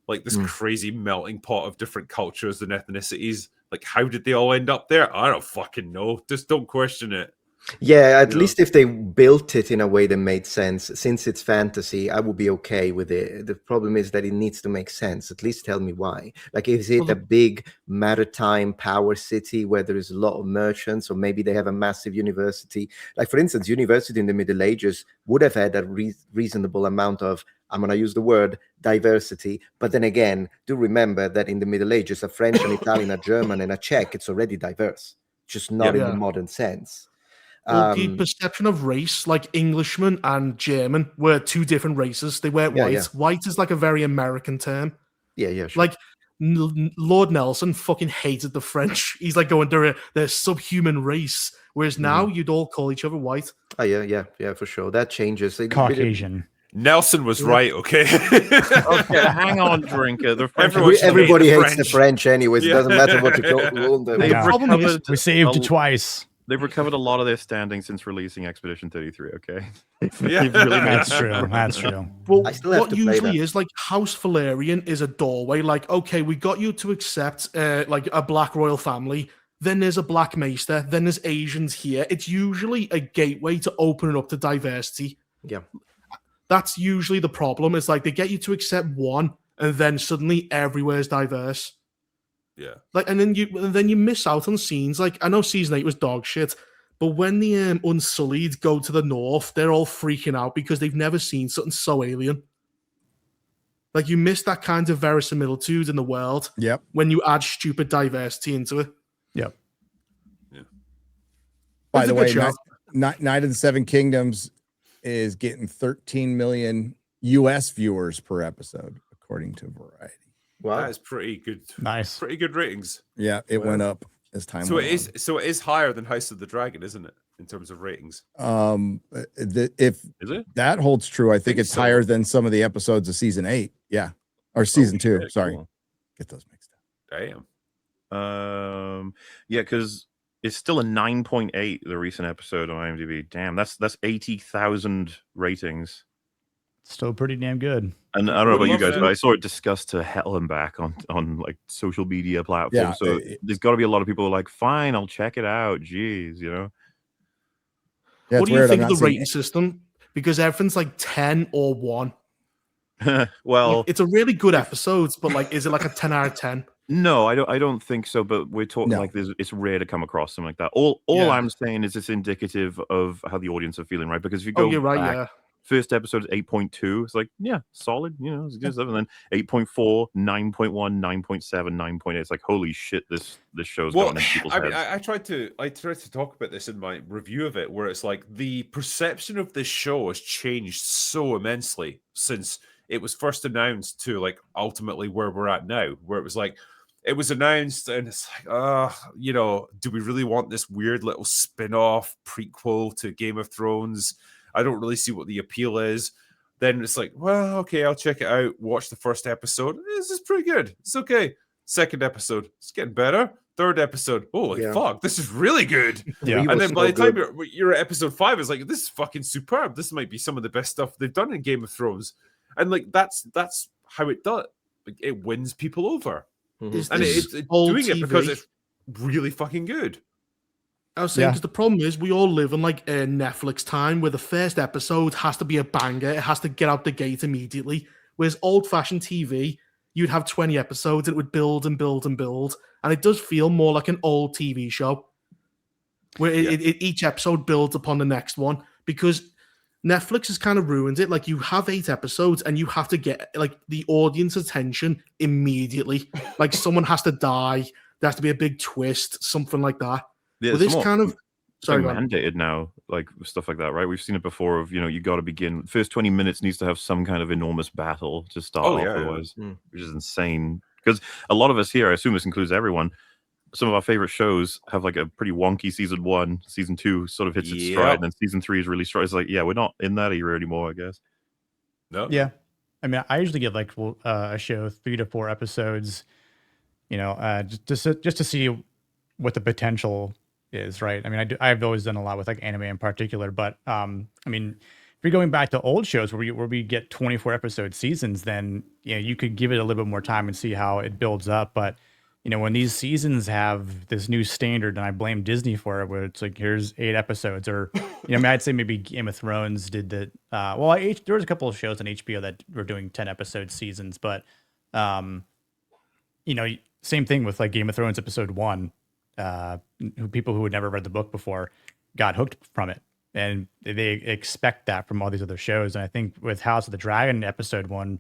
Like this crazy melting pot of different cultures and ethnicities. Like, how did they all end up there? I don't fucking know. Just don't question it. Yeah, at least if they built it in a way that made sense. Since it's fantasy, I would be okay with it. The problem is that it needs to make sense. At least tell me why. Like, is it a big maritime power city where there is a lot of merchants, or maybe they have a massive university? Like, for instance, university in the Middle Ages would have had a reasonable amount of, I'm going to use the word diversity. But then again, do remember that in the Middle Ages, a French, an Italian, a German, and a Czech, it's already diverse, just not in the modern sense. Well, the perception of race, like Englishman and German, were two different races. They weren't white. Yeah. White is like a very American term. Yeah, sure. Like Lord Nelson fucking hated the French. He's like going, they're a subhuman race. Whereas now you'd all call each other white. Oh, yeah, for sure. That changes. Caucasian. Nelson was right, okay? Okay, hang on, Drinker. The French Everybody hates the French anyways. It doesn't matter what you call them. The problem is we saved it twice. They've recovered a lot of their standing since releasing Expedition 33, okay? That's true. That's true. Well, I still have what to play usually that. is like House Valerian is a doorway. Like, okay, we got you to accept like a black royal family. Then there's a black maester. Then there's Asians here. It's usually a gateway to open it up to diversity. Yeah. That's usually the problem. It's like they get you to accept one, and then suddenly everywhere's diverse. Yeah. Like, and then you miss out on scenes. Like, I know season 8 was dog shit, but when the Unsullied go to the north, they're all freaking out because they've never seen something so alien. Like, you miss that kind of verisimilitude in the world. Yep. When you add stupid diversity into it. Yep. Yeah. By It's the a good way, show. Night of the Seven Kingdoms is getting 13 million US viewers per episode, according to Variety. Wow. That is pretty good. Nice. Pretty good ratings. Yeah, it went up as time So went it is higher than House of the Dragon, isn't it? In terms of ratings. on. If Is it? that holds true, I think it's so. higher than some of the episodes of season 8. Yeah. Or season 2. shit, Sorry. cool. Get those mixed up. Damn. Yeah, because it's still a 9.8, the recent episode on IMDb. Damn, that's 80,000 ratings. Still pretty damn good. And I don't know Would about you love guys, to- but I saw it discussed to hell and back on like social media platforms. Yeah, So there's got to be a lot of people who are like, fine, I'll check it out. Jeez, you know. Yeah, What it's do you weird. think I'm of the not seeing rating system? Because everything's like 10 or 1. Well, Like, it's a really good episode, but like, is it like a 10 out of 10? no, I don't think so. But we're talking No. like it's rare to come across something like that. All Yeah. I'm saying is it's indicative of how the audience are feeling, right? Because if you Oh, go you're right, back, yeah. first episode is 8.2. It's like, yeah, solid, you know, it's good stuff. And then 8.4, 9.1, 9.7, 9.8. It's like, holy shit, this show's Well, gotten in people's I mean, heads. I tried to talk about this in my review of it, where it's like the perception of this show has changed so immensely since it was first announced to like ultimately where we're at now, where it was like it was announced and it's like, you know, do we really want this weird little spin-off prequel to Game of Thrones? I don't really see what the appeal is. Then it's like, well, okay, I'll check it out. Watch the first episode. This is pretty good. It's okay. Second episode, it's getting better. Third episode, holy fuck, this is really good. Yeah. And then by the time you're at episode 5, it's like, this is fucking superb. This might be some of the best stuff they've done in Game of Thrones. And like that's how it does. it wins people over, Is and this it's old doing it because TV? it's really fucking good. I was saying, Yeah. because the problem is we all live in like a Netflix time where the first episode has to be a banger. It has to get out the gate immediately. Whereas old-fashioned TV, you'd have 20 episodes, it would build and build and build. And it does feel more like an old TV show where each episode builds upon the next one, because Netflix has kind of ruined it. Like, you have 8 episodes and you have to get like the audience attention immediately. Like, someone has to die. There has to be a big twist, something like that. Yeah, Well, this it's kind of sorry, go on. mandated now, like stuff like that, right? We've seen it before. Of you got to begin first 20 minutes needs to have some kind of enormous battle to start off, otherwise, which is insane. Because a lot of us here, I assume this includes everyone, some of our favorite shows have like a pretty wonky season 1, season 2 sort of hits its stride, and then season 3 is really strong. It's like, yeah, we're not in that era anymore, I guess. No. Yeah. I mean, I usually give like a show 3 to 4 episodes, just to see what the potential is, right? I mean, I've always done a lot with like anime in particular, but I mean, if you're going back to old shows where we get 24 episode seasons, then you could give it a little bit more time and see how it builds up. But when these seasons have this new standard, and I blame Disney for it, where it's like, here's 8 episodes, or I mean, I'd say maybe Game of Thrones did that. There was a couple of shows on HBO that were doing 10 episode seasons, but same thing with like Game of Thrones episode 1. People who had never read the book before got hooked from it, and they expect that from all these other shows. And I think with House of the Dragon episode 1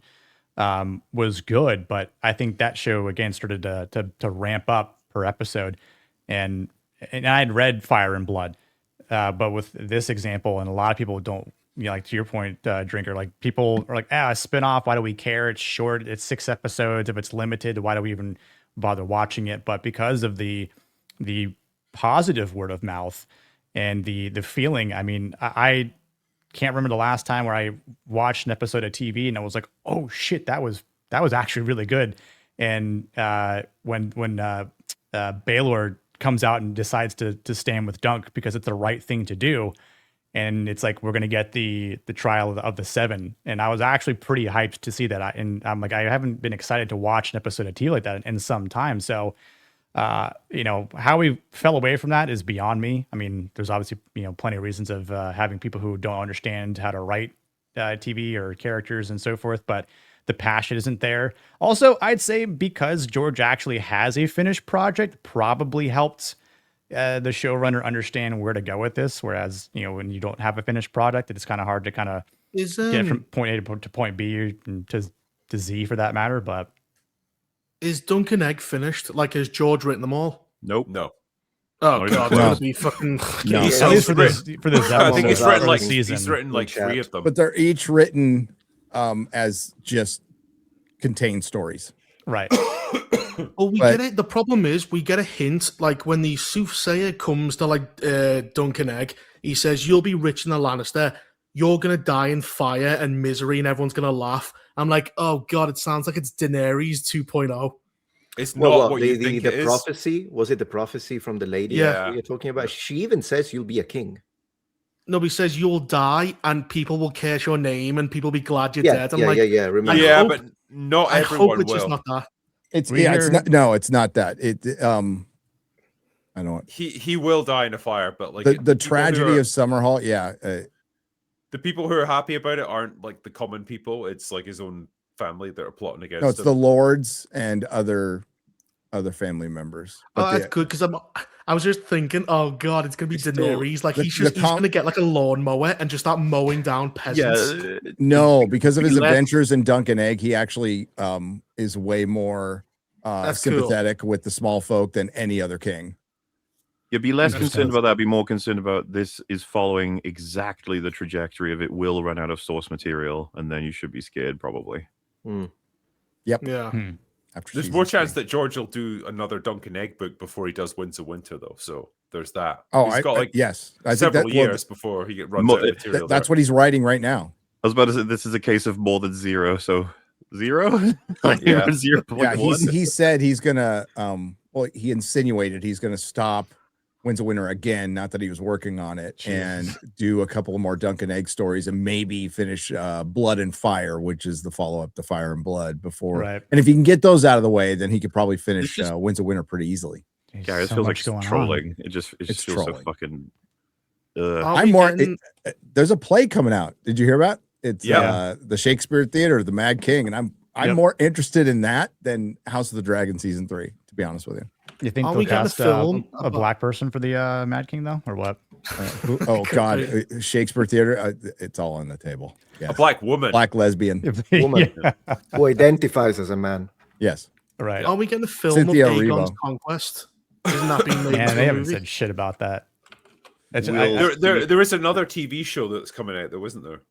was good, but I think that show again started to ramp up per episode, and I had read Fire and Blood, but with this example, and a lot of people don't, like to your point, Drinker, like people are like, a spinoff, why do we care? It's short, it's 6 episodes. If it's limited, why do we even bother watching it? But because of the positive word of mouth and the feeling, I mean, I can't remember the last time where I watched an episode of TV and I was like, oh shit, that was actually really good. And when Baylor comes out and decides to stand with Dunk because it's the right thing to do, and it's like, we're going to get the trial of the 7, and I was actually pretty hyped to see that. And I'm like, I haven't been excited to watch an episode of TV like that in some time. So how we fell away from that is beyond me. I mean, there's obviously, plenty of reasons of having people who don't understand how to write TV or characters and so forth, but the passion isn't there. Also, I'd say because George actually has a finished project, probably helped the showrunner understand where to go with this. Whereas, when you don't have a finished product, it's kind of hard to kind of get from point A to point B, or to Z for that matter. But is Dunk and Egg finished? Like, has George written them all? Nope. No. Oh god, it's gonna be fucking. No. At least for this I think he's written like season. he's written like 3 of them. But they're each written as just contained stories. Right. Well, we get it. The problem is we get a hint, like when the soothsayer comes to like Dunk and Egg, he says, "You'll be rich in the Lannister. You're gonna die in fire and misery, and everyone's gonna laugh." I'm like, oh god, it sounds like it's Daenerys 2.0. It's not what you think the it is. prophecy. Was it the prophecy from the lady Yeah. you're talking about? She even says you'll be a king. Nobody says you'll die and people will curse your name and people will be glad you're Yeah, dead. I'm yeah, like, yeah. Remember? Yeah, but not I everyone hope it's will. just not that. It's not that. I don't. He will die in a fire, but like The people tragedy who are- of Summerhall, the people who are happy about it aren't like the common people. It's like his own family that are plotting against no, it's him. the lords and other family members. Oh, that's good because I was just thinking, oh god, it's gonna be Daenerys. Like he's gonna get like a lawnmower and just start mowing down peasants. No, because of his Less- adventures in Dunk and Egg, he actually is way more That's cool. sympathetic with the small folk than any other king. Yeah, be less Makes concerned sense. about that. Be more concerned about this is following exactly the trajectory of it will run out of source material, and then you should be scared probably. Yep. Yeah. After There's season more chance 3. that George will do another Dunk and Egg book before he does Winds of Winter, though. So there's that. Oh, He's got like yes, I think several that- years before he runs out of material. That's there. what he's writing right now. I was about to say this is a case of more than 0, so 0? Like, Yeah. 0.1? Yeah, he said he's gonna well, he insinuated he's gonna stop Wins a Winner again. Not that he was working on it, and do a couple of more Dunk and Egg stories, and maybe finish Blood and Fire, which is the follow up to Fire and Blood before. Right. And if he can get those out of the way, then he could probably finish Wins a Winner pretty easily. Yeah, it feels like trolling. It just feels trolling. so fucking. I'm more. There's a play coming out. Did you hear about? It's the Shakespeare Theater, the Mad King, and I'm more interested in that than House of the Dragon season 3. To be honest with you. You think they'll cast a black person for the Mad King though, or what? God, Shakespeare Theater. It's all on the table. A black woman, black lesbian woman who identifies as a man. Yes. Right. Are we getting a film Cynthia of Aegon's Erivo. Conquest? Isn't that being made? Man, they haven't said shit about that. There is another TV show that's coming out, though, isn't there?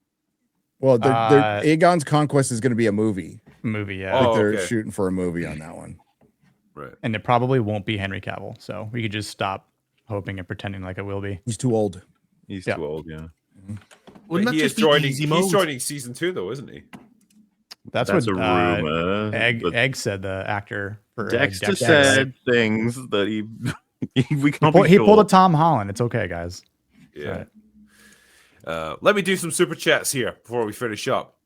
Well, Aegon's Conquest is going to be a movie. Yeah. I think they're shooting for a movie on that one. Right. And it probably won't be Henry Cavill, so we could just stop hoping and pretending like it will be. He's too old. He's too old, yeah. Wouldn't that He is just be joining. easy He's mode? joining season 2, though, isn't he? That's a what rumor. Egg said, the actor for Dexter said things that we can't. He pulled a Tom Holland. It's okay, guys. Yeah. Right. Let me do some super chats here before we finish up.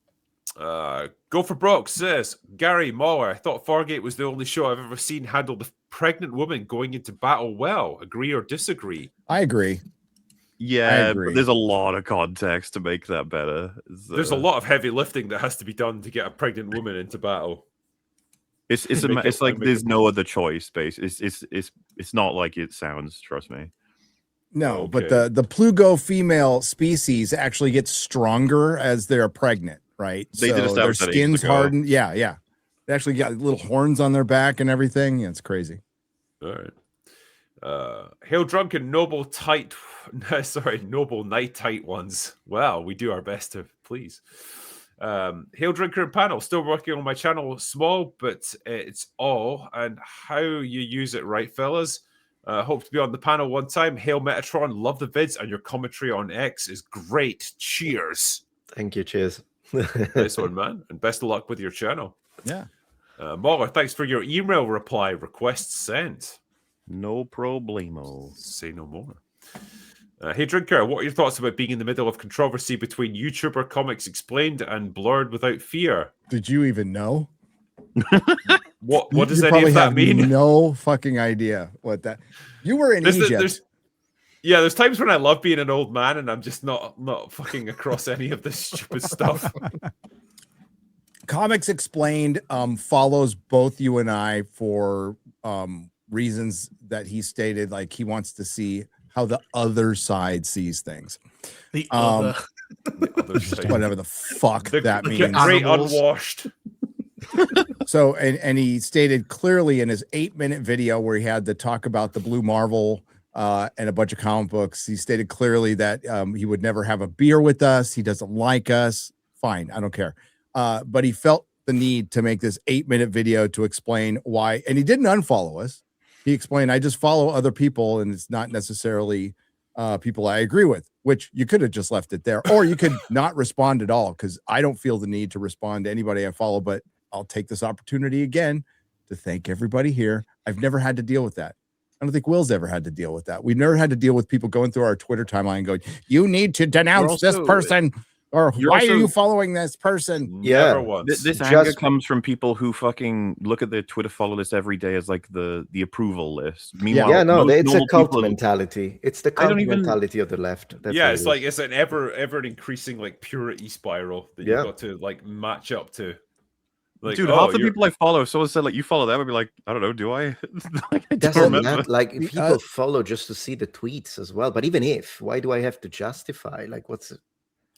Go for Brock says, Gary MauLer, I thought Fargate was the only show I've ever seen handle the pregnant woman going into battle well. Agree or disagree? I agree. Yeah, but there's a lot of context to make that better. There's a lot of heavy lifting that has to be done to get a pregnant woman into battle. It's like there's no other choice. It's not like it sounds. Trust me. No, but the Plugo female species actually gets stronger as they're pregnant, right? They did establish their that skin's ages ago. hardened. Yeah. They actually got little horns on their back and everything. Yeah, it's crazy. All right. Hail drunken noble night tight ones. Well, we do our best to please. Hail drinker and panel, still working on my channel, small, but it's all and how you use it, right, fellas? Hope to be on the panel one time. Hail Metatron, love the vids, and your commentary on X is great. Cheers. Thank you. Cheers. Nice one, man, and best of luck with your channel. Yeah. MauLer, thanks for your email reply. Request sent. No problemo. Say no more. Hey Drinker, what are your thoughts about being in the middle of controversy between YouTuber Comics Explained and Blurred Without Fear? Did you even know? What does you any of that have mean? No fucking idea what that. You were in Egypt. There's times when I love being an old man and I'm just not fucking across any of this stupid stuff. Comics Explained follows both you and I for reasons that he stated, like he wants to see how the other side sees things. The other whatever the fuck that means. Great unwashed. So, and he stated clearly in his 8-minute video where he had to talk about the Blue Marvel and a bunch of comic books, he stated clearly that he would never have a beer with us. He doesn't like us. Fine, I don't care. But he felt the need to make this 8-minute video to explain why, and he didn't unfollow us. He explained, I just follow other people, and it's not necessarily people I agree with, which you could have just left it there, or you could not respond at all, because I don't feel the need to respond to anybody I follow, but I'll take this opportunity again to thank everybody here. I've never had to deal with that. I don't think Will's ever had to deal with that. We've never had to deal with people going through our Twitter timeline going, you need to denounce this person, or why are you following this person? Yeah, this anger comes from people who fucking look at their Twitter follow list every day as like the approval list. Meanwhile, it's a cult mentality. It's the cult mentality of the left. That's it's like it's an ever increasing like purity spiral that you've got to like match up to. Like, dude, half the people I follow, if someone said like you follow them, I'd be like, I don't know, do I? Like, I don't remember. Like people follow just to see the tweets as well. But even if, why do I have to justify? Like, what's it?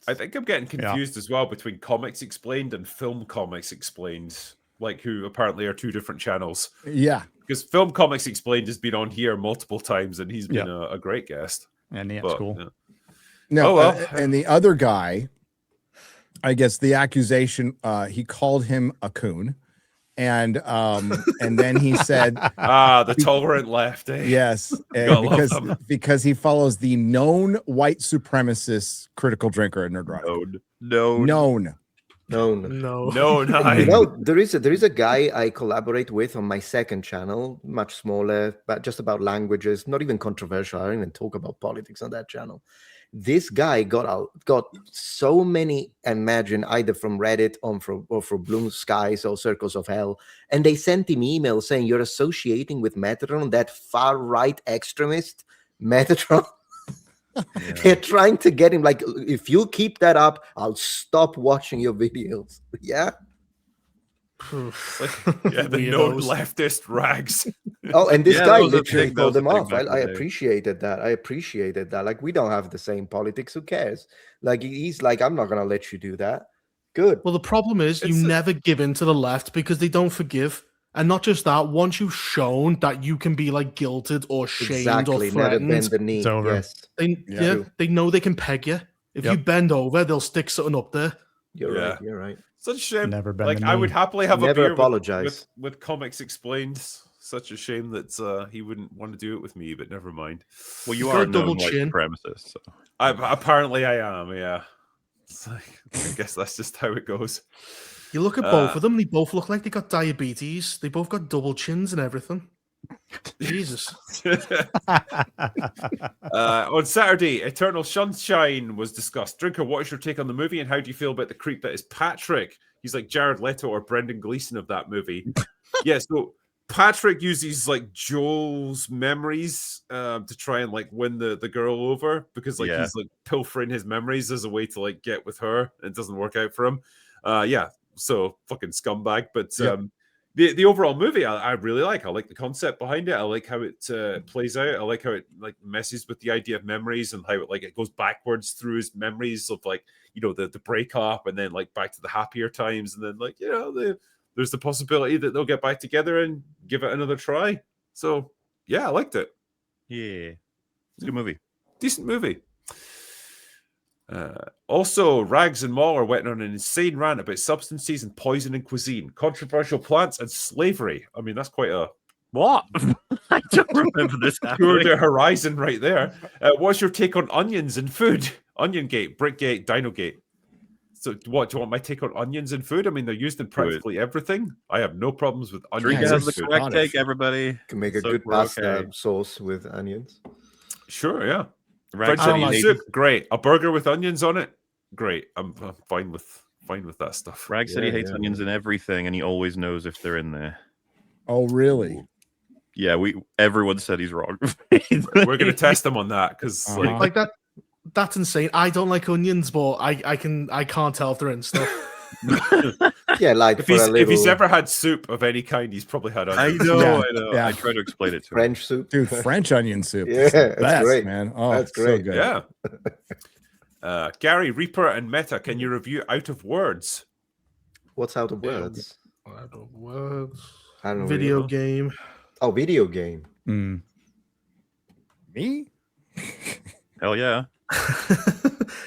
I think I'm getting confused as well between Comics Explained and Film Comics Explained, like who apparently are two different channels. Yeah, because Film Comics Explained has been on here multiple times and he's been a great guest. And that's cool. Yeah. No, and the other guy, I guess the accusation, he called him a coon, and then he said, the tolerant left. Yes, because he follows the known white supremacist critical drinker at Nerdrotic. Known. No. No, You know, there is a guy I collaborate with on my second channel, much smaller, but just about languages, not even controversial. I don't even talk about politics on that channel. This guy got so many, imagine, either from Reddit or from Blue Skies or Circles of Hell, and they sent him emails saying, you're associating with Metatron, that far-right extremist Metatron. Yeah. They're trying to get him, like, if you keep that up, I'll stop watching your videos. Yeah. The known leftist rags. Oh, and this guy literally told them off. I appreciated that. Like, we don't have the same politics. Who cares? Like, he's like, I'm not going to let you do that. Good. Well, the problem is you never give in to the left because they don't forgive. And not just that, once you've shown that you can be like guilted or shamed or threatened, never bend the knee. It's over. Yes. They know they can peg you. If you bend over, they'll stick something up there. You're right. Such a shame. Never bend Like, the I knee. would happily have Never a beer apologize. with Comics Explained. Such a shame that he wouldn't want to do it with me, but never mind. Well, you Got are a a known double white chin. supremacist. So. Apparently I am, yeah. It's like, I guess that's just how it goes. You look at both of them, they both look like they got diabetes. They both got double chins and everything. Jesus. On Saturday, Eternal Sunshine was discussed. Drinker, what is your take on the movie and how do you feel about the creep that is Patrick? He's like Jared Leto or Brendan Gleeson of that movie. Yeah, so Patrick uses like Joel's memories to try and like win the girl over because like he's like pilfering his memories as a way to like get with her. It doesn't work out for him. So fucking scumbag. But the overall movie I really like. I like the concept behind it. I like how it plays out. I like how it like messes with the idea of memories and how it like it goes backwards through his memories of like, you know, the breakup and then like back to the happier times and then like, you know, there's the possibility that they'll get back together and give it another try. So yeah, I liked it. Yeah, it's a good movie. Decent movie. Also, Rags and MauLer went on an insane rant about substances and poison in cuisine, controversial plants, and slavery. I mean, that's quite a what? I don't remember this happening. the horizon right there. What's your take on onions and food? Onion Gate, Brickgate, Dinogate. So, what do you want my take on onions and food? I mean, they're used in practically everything. I have no problems with onions. Drink has the correct take, everybody. Can make a good pasta sauce with onions. Sure, yeah. Right. French onion soup, great. A burger with onions on it, great. I'm fine with that stuff. Rag said he hates onions in everything, and he always knows if they're in there. Oh, really? Yeah, everyone said he's wrong. We're gonna test him on that because like that. That's insane. I don't like onions, but I can't tell if they're in stuff. Yeah, like if he's ever had soup of any kind, he's probably had onions. I know. Yeah. I try to explain it to French soup, dude. French onion soup. Yeah, that's great, man. Oh, that's great. So good. Yeah. Gary, Reaper, and Meta, can you review Out of Words? What's Out of Words? Out of Words. I don't know. Video game. Oh, video game. Me? Hell yeah.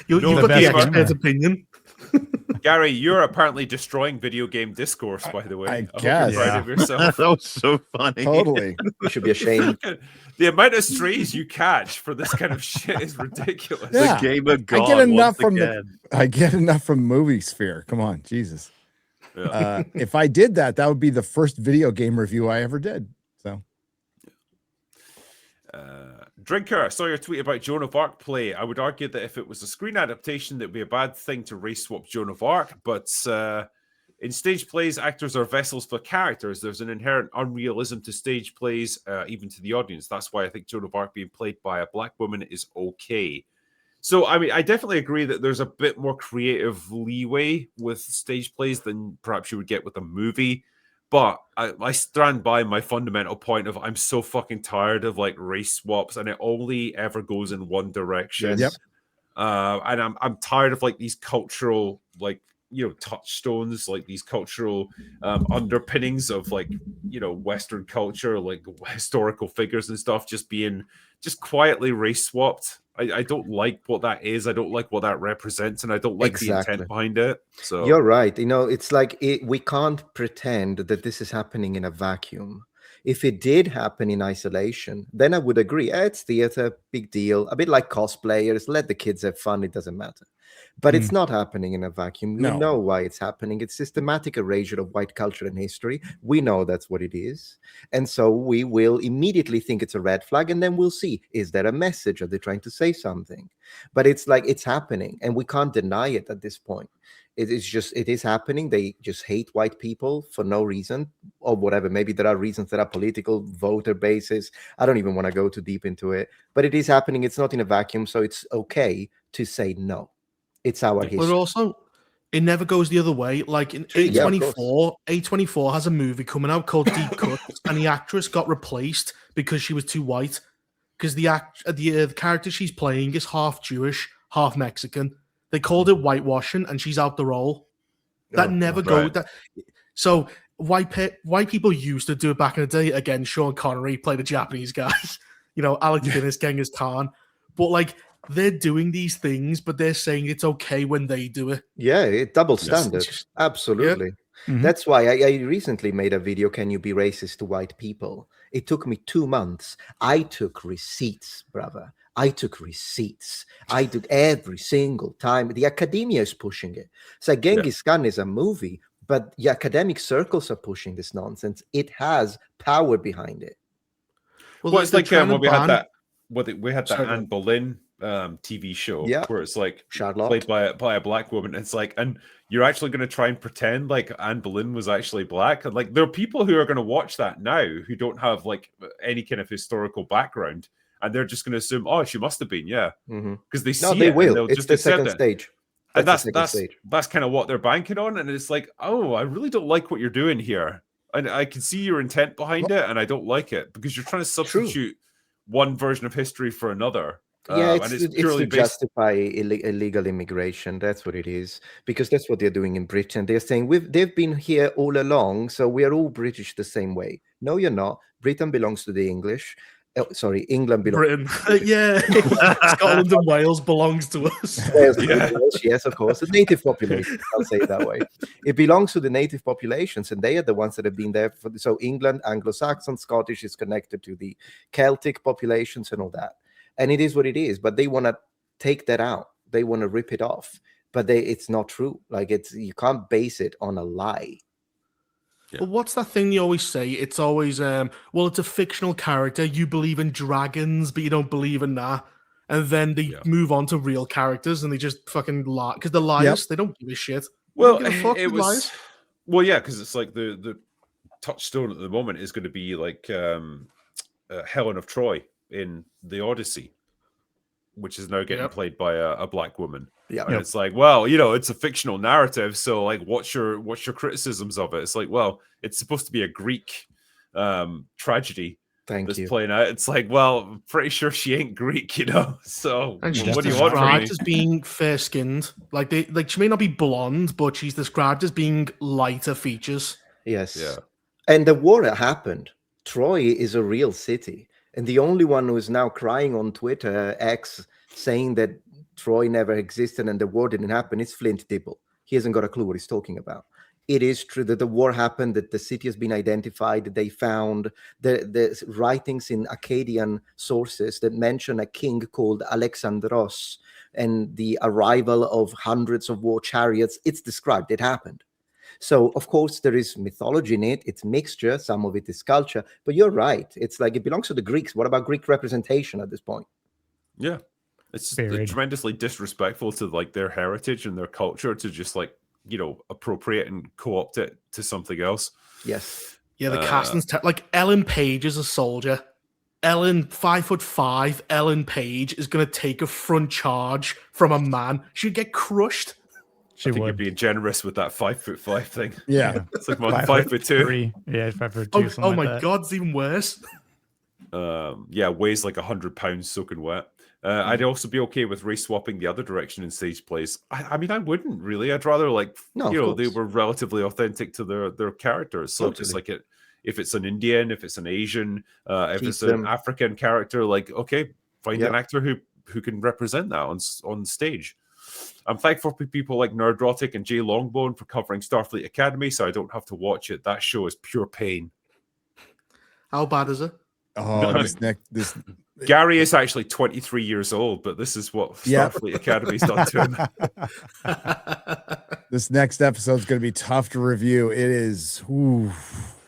You've got the expert's opinion. Gary, you're apparently destroying video game discourse, by the way. I hope guess. you're proud of yourself. That was so funny. Totally. You should be ashamed. The amount of strays you catch for this kind of shit is ridiculous. Yeah. The game of God. I get enough from again. I get enough from Movie Sphere. Come on, Jesus. Yeah. If I did that, that would be the first video game review I ever did. So Drinker, I saw your tweet about Joan of Arc play. I would argue that if it was a screen adaptation, that would be a bad thing to race swap Joan of Arc. But in stage plays, actors are vessels for characters. There's an inherent unrealism to stage plays, even to the audience. That's why I think Joan of Arc being played by a black woman is okay. So, I mean, I definitely agree that there's a bit more creative leeway with stage plays than perhaps you would get with a movie. But I stand by my fundamental point of I'm so fucking tired of like race swaps and it only ever goes in one direction. Yep. And I'm tired of like these cultural like, you know, touchstones, like these cultural underpinnings of like, you know, Western culture, like historical figures and stuff just being just quietly race swapped. I don't like what that is. I don't like what that represents, and I don't like the intent behind it. So you're right. You know, it's like we can't pretend that this is happening in a vacuum. If it did happen in isolation, then I would agree. It's theater, big deal. A bit like cosplayers. Let the kids have fun. It doesn't matter. But it's not happening in a vacuum. We No. know why it's happening. It's systematic erasure of white culture and history. We know that's what it is. And so we will immediately think it's a red flag, and then we'll see, is there a message? Are they trying to say something? But it's like it's happening, and we can't deny it at this point. It is happening. They just hate white people for no reason or whatever. Maybe there are reasons, there are political voter bases. I don't even want to go too deep into it. But it is happening. It's not in a vacuum. So it's okay to say no. It's our history. But also, it never goes the other way. Like in Yeah, of A24, A24 has a movie coming out called Deep Cuts, and the actress got replaced because she was too white. Because the character she's playing is half Jewish, half Mexican. They called it whitewashing, and she's out the role. That never goes. So white people used to do it back in the day. Again, Sean Connery played a Japanese guy. Alec Guinness, Genghis Khan. But like, they're doing these things, but they're saying it's okay when they do it. Yeah, it double standard. Absolutely. Yeah. Mm-hmm. That's why I recently made a video, Can You Be Racist to White People? It took me 2 months. I took receipts, brother. I took receipts. I took every single time. The academia is pushing it. So Genghis Khan is a movie, but the academic circles are pushing this nonsense. It has power behind it. Well, it's like when we had that Anne Boleyn TV show where it's like Charlotte played by a black woman. It's like, and you're actually going to try and pretend like Anne Boleyn was actually black. And like, there are people who are going to watch that now who don't have like any kind of historical background, and they're just going to assume, oh, she must have been, because they see they it. will. They'll It's just the accept second it. stage. And that's kind of what they're banking on. And it's like, oh, I really don't like what you're doing here. And I can see your intent behind it, and I don't like it because you're trying to substitute one version of history for another. Yeah, and it's to justify illegal immigration. That's what it is, because that's what they're doing in Britain. They're saying they've been here all along, so we are all British the same way. No, you're not. Britain belongs to the English. Oh, sorry, England belongs to yeah. Scotland and Wales belongs to us. Yes, of course. The native population, I'll say it that way. It belongs to the native populations, and they are the ones that have been there. So England, Anglo-Saxon, Scottish is connected to the Celtic populations and all that. And it is what it is, but they want to take that out. They want to rip it off, but it's not true. Like you can't base it on a lie. But what's that thing you always say? It's always, well, it's a fictional character. You believe in dragons, but you don't believe in that. And then they move on to real characters, and they just fucking lie because they're liars. They don't give a shit. Well, it was. Well, yeah, because it's like the touchstone at the moment is going to be like Helen of Troy in the Odyssey, which is now getting played by a black woman. Yeah, and it's like, well, it's a fictional narrative, so like, what's your criticisms of it? It's like, well, it's supposed to be a Greek tragedy that's playing out. It's like, well, I'm pretty sure she ain't Greek, So and she's what do you want from me? described as being fair-skinned. Like she may not be blonde, but she's described as being lighter features. Yes. Yeah. And the war happened. Troy is a real city. And the only one who is now crying on Twitter, X, saying that Troy never existed and the war didn't happen, is Flint Dibble. He hasn't got a clue what he's talking about. It is true that the war happened, that the city has been identified, that they found the writings in Akkadian sources that mention a king called Alexandros and the arrival of hundreds of war chariots. It's described, it happened. So, of course, there is mythology in it. It's mixture. Some of it is culture. But you're right. It's like it belongs to the Greeks. What about Greek representation at this point? Yeah. It's tremendously disrespectful to like their heritage and their culture to just like, appropriate and co-opt it to something else. Yes. Yeah, the casting's like Ellen Page is a soldier. Ellen, 5'5", Ellen Page is going to take a front charge from a man. She'd get crushed. I think you're being generous with that 5'5" thing. Yeah. It's like 5'2". Yeah, 5'2". Oh my God, it's even worse. Weighs like 100 pounds soaking wet. I'd also be okay with race swapping the other direction in stage plays. I mean, I wouldn't really. I'd rather they were relatively authentic to their characters. So just like if it's an Indian, if it's an Asian, if it's an African character, like okay, find an actor who can represent that on stage. I'm thankful for people like Nerdrotic and Jay Longbone for covering Starfleet Academy, so I don't have to watch it. That show is pure pain. How bad is it? Oh, this Gary is actually 23 years old, but this is what Starfleet Academy's done to him. This next episode is going to be tough to review. It is,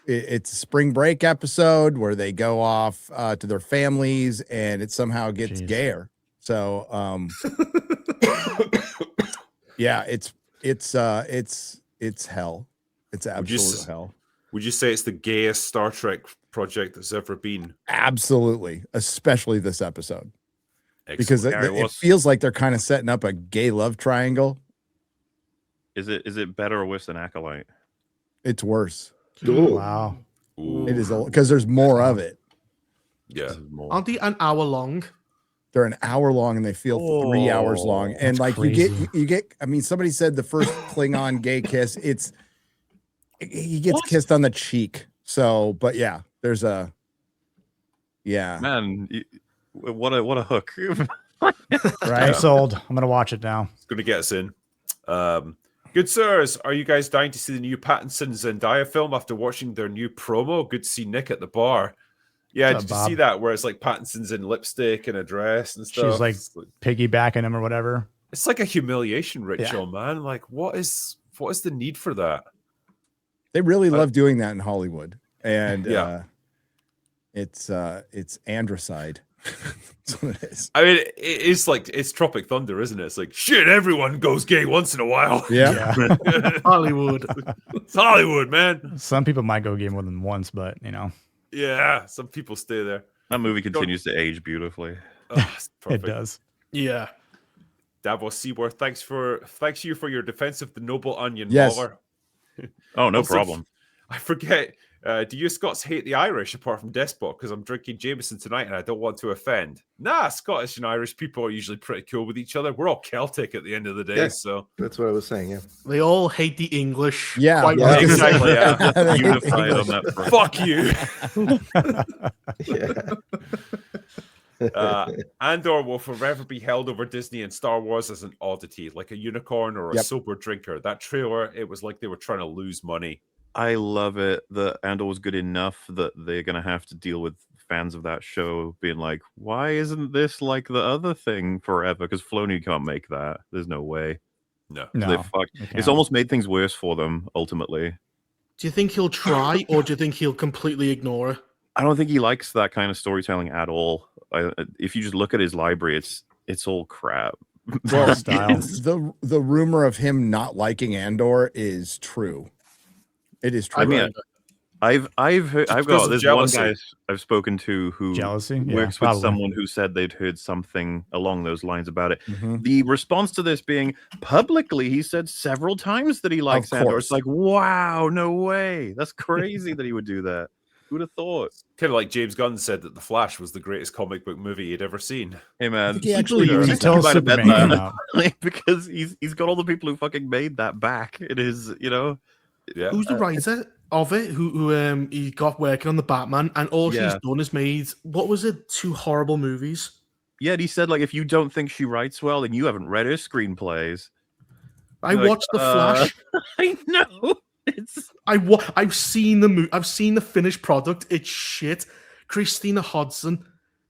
it's a spring break episode where they go off to their families, and it somehow gets gayer. So, yeah, it's hell. It's absolute hell. Would you say it's the gayest Star Trek project that's ever been? Absolutely, especially this episode. Excellent. Because it feels like they're kind of setting up a gay love triangle. Is it better or worse than Acolyte? It's worse. Ooh. Wow. Ooh. It is because there's more of it. Yeah. Aren't they an hour long? They're an hour long and they feel 3 hours long. And like crazy. you get, I mean, somebody said the first Klingon gay kiss, he gets kissed on the cheek. So, but yeah, there's a, man, what a hook. Right. I'm sold. I'm gonna watch it now. It's going to get us in. Good sirs, are you guys dying to see the new Pattinson Zendaya film after watching their new promo? Good to see Nick at the bar. Yeah, What's did up, you see Bob? that where it's like Pattinson's in lipstick and a dress and stuff? She's like piggybacking him or whatever. It's like a humiliation ritual, man. Like, what is the need for that? They really love doing that in Hollywood. And Yeah. it's androcide. That's what it is. I mean, it's Tropic Thunder, isn't it? It's like, shit, everyone goes gay once in a while. Yeah. Hollywood. It's Hollywood, man. Some people might go gay more than once, but you know, Yeah, some people stay there. That movie continues to age beautifully. Oh, it's it perfect. does. Yeah. Davos Seaworth, thanks you for your defense of the noble onion. Yes. MauLer. Oh, no Also, problem. I forget. Do you Scots hate the Irish apart from Despot? Because I'm drinking Jameson tonight and I don't want to offend. Nah, Scottish and Irish people are usually pretty cool with each other. We're all Celtic at the end of the day, Yeah. so That's what I was saying. Yeah. They all hate the English. Yeah. Quite Yeah. right. exactly. Yeah. They hate Unified English. on that front. Fuck you. Andor will forever be held over Disney and Star Wars as an oddity, like a unicorn or a sober drinker. That trailer, it was like they were trying to lose money. I love it that Andor was good enough that they're going to have to deal with fans of that show being like, why isn't this like the other thing forever? Because Filoni can't make that. There's no way. No. They fucked. they It's can't. almost made things worse for them, ultimately. Do you think he'll try, or do you think he'll completely ignore it? I don't think he likes that kind of storytelling at all. If you just look at his library, it's all crap. Well, Style. the rumor of him not liking Andor is true. It is true. I mean, I've heard, I've because got of there's jealousy. one guy I've spoken to who Jealousy? Yeah, works with probably. someone who said they'd heard something along those lines about it. Mhm. The response to this being publicly, he said several times that he likes Andor. course. It's like, wow, no way. That's crazy that he would do that. Who would have thought? Kind of like James Gunn said that The Flash was the greatest comic book movie he'd ever seen. Hey man, think he actually you used Until might have bet Superman that, came out. like, because he's got all the people who fucking made that back. It is, you know. Yeah. Who's the writer of it? Who he got working on the Batman, and all she's Yeah. done is made, what was it, 2 horrible movies? Yeah, and he said like, if you don't think she writes well, then you haven't read her screenplays. I Like, watched The Flash. I know. It's I've seen the movie. I've seen the finished product. It's shit. Christina Hodson.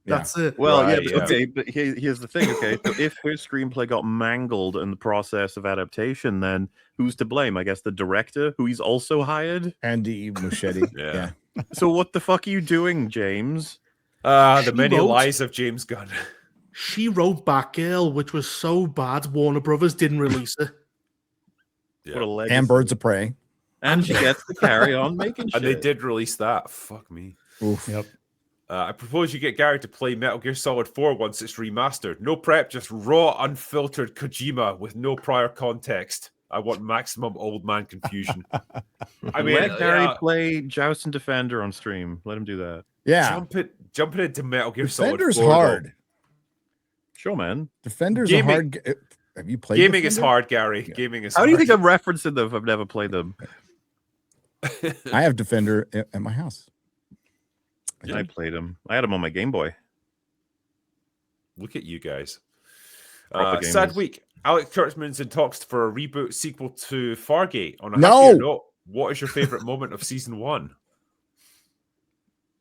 That's it. well, Right, yeah, but, okay, but here's the thing. Okay, so if her screenplay got mangled in the process of adaptation, then who's to blame? I guess the director, who he's also hired. Andy Muschietti. Yeah. So what the fuck are you doing, James? The She many wrote- lies of James Gunn. She wrote Batgirl, which was so bad Warner Brothers didn't release it. Yeah. What a legacy. And Birds of Prey. And she gets to carry on making shit. And they did release that. Fuck me. Oof. Yep. I propose you get Gary to play Metal Gear Solid 4 once it's remastered. No prep, just raw, unfiltered Kojima with no prior context. I want maximum old man confusion. I mean, Let Gary play Joust and Defender on stream. Let him do that. Yeah. jumping into Metal Gear Defender's Solid 4. hard. though. Sure, man. Defender's Gaming- a hard. Have you played Gaming is Defender? hard, Gary. Gaming is How hard. do you think I'm referencing them if I've never played them? I have Defender at my house. I played them. I had them on my Game Boy. Look at you guys. Proper Sad gamers. week. Alex Kurtzman's in talks for a reboot sequel to Fargate. On a No! happier note, what is your favorite moment of season 1?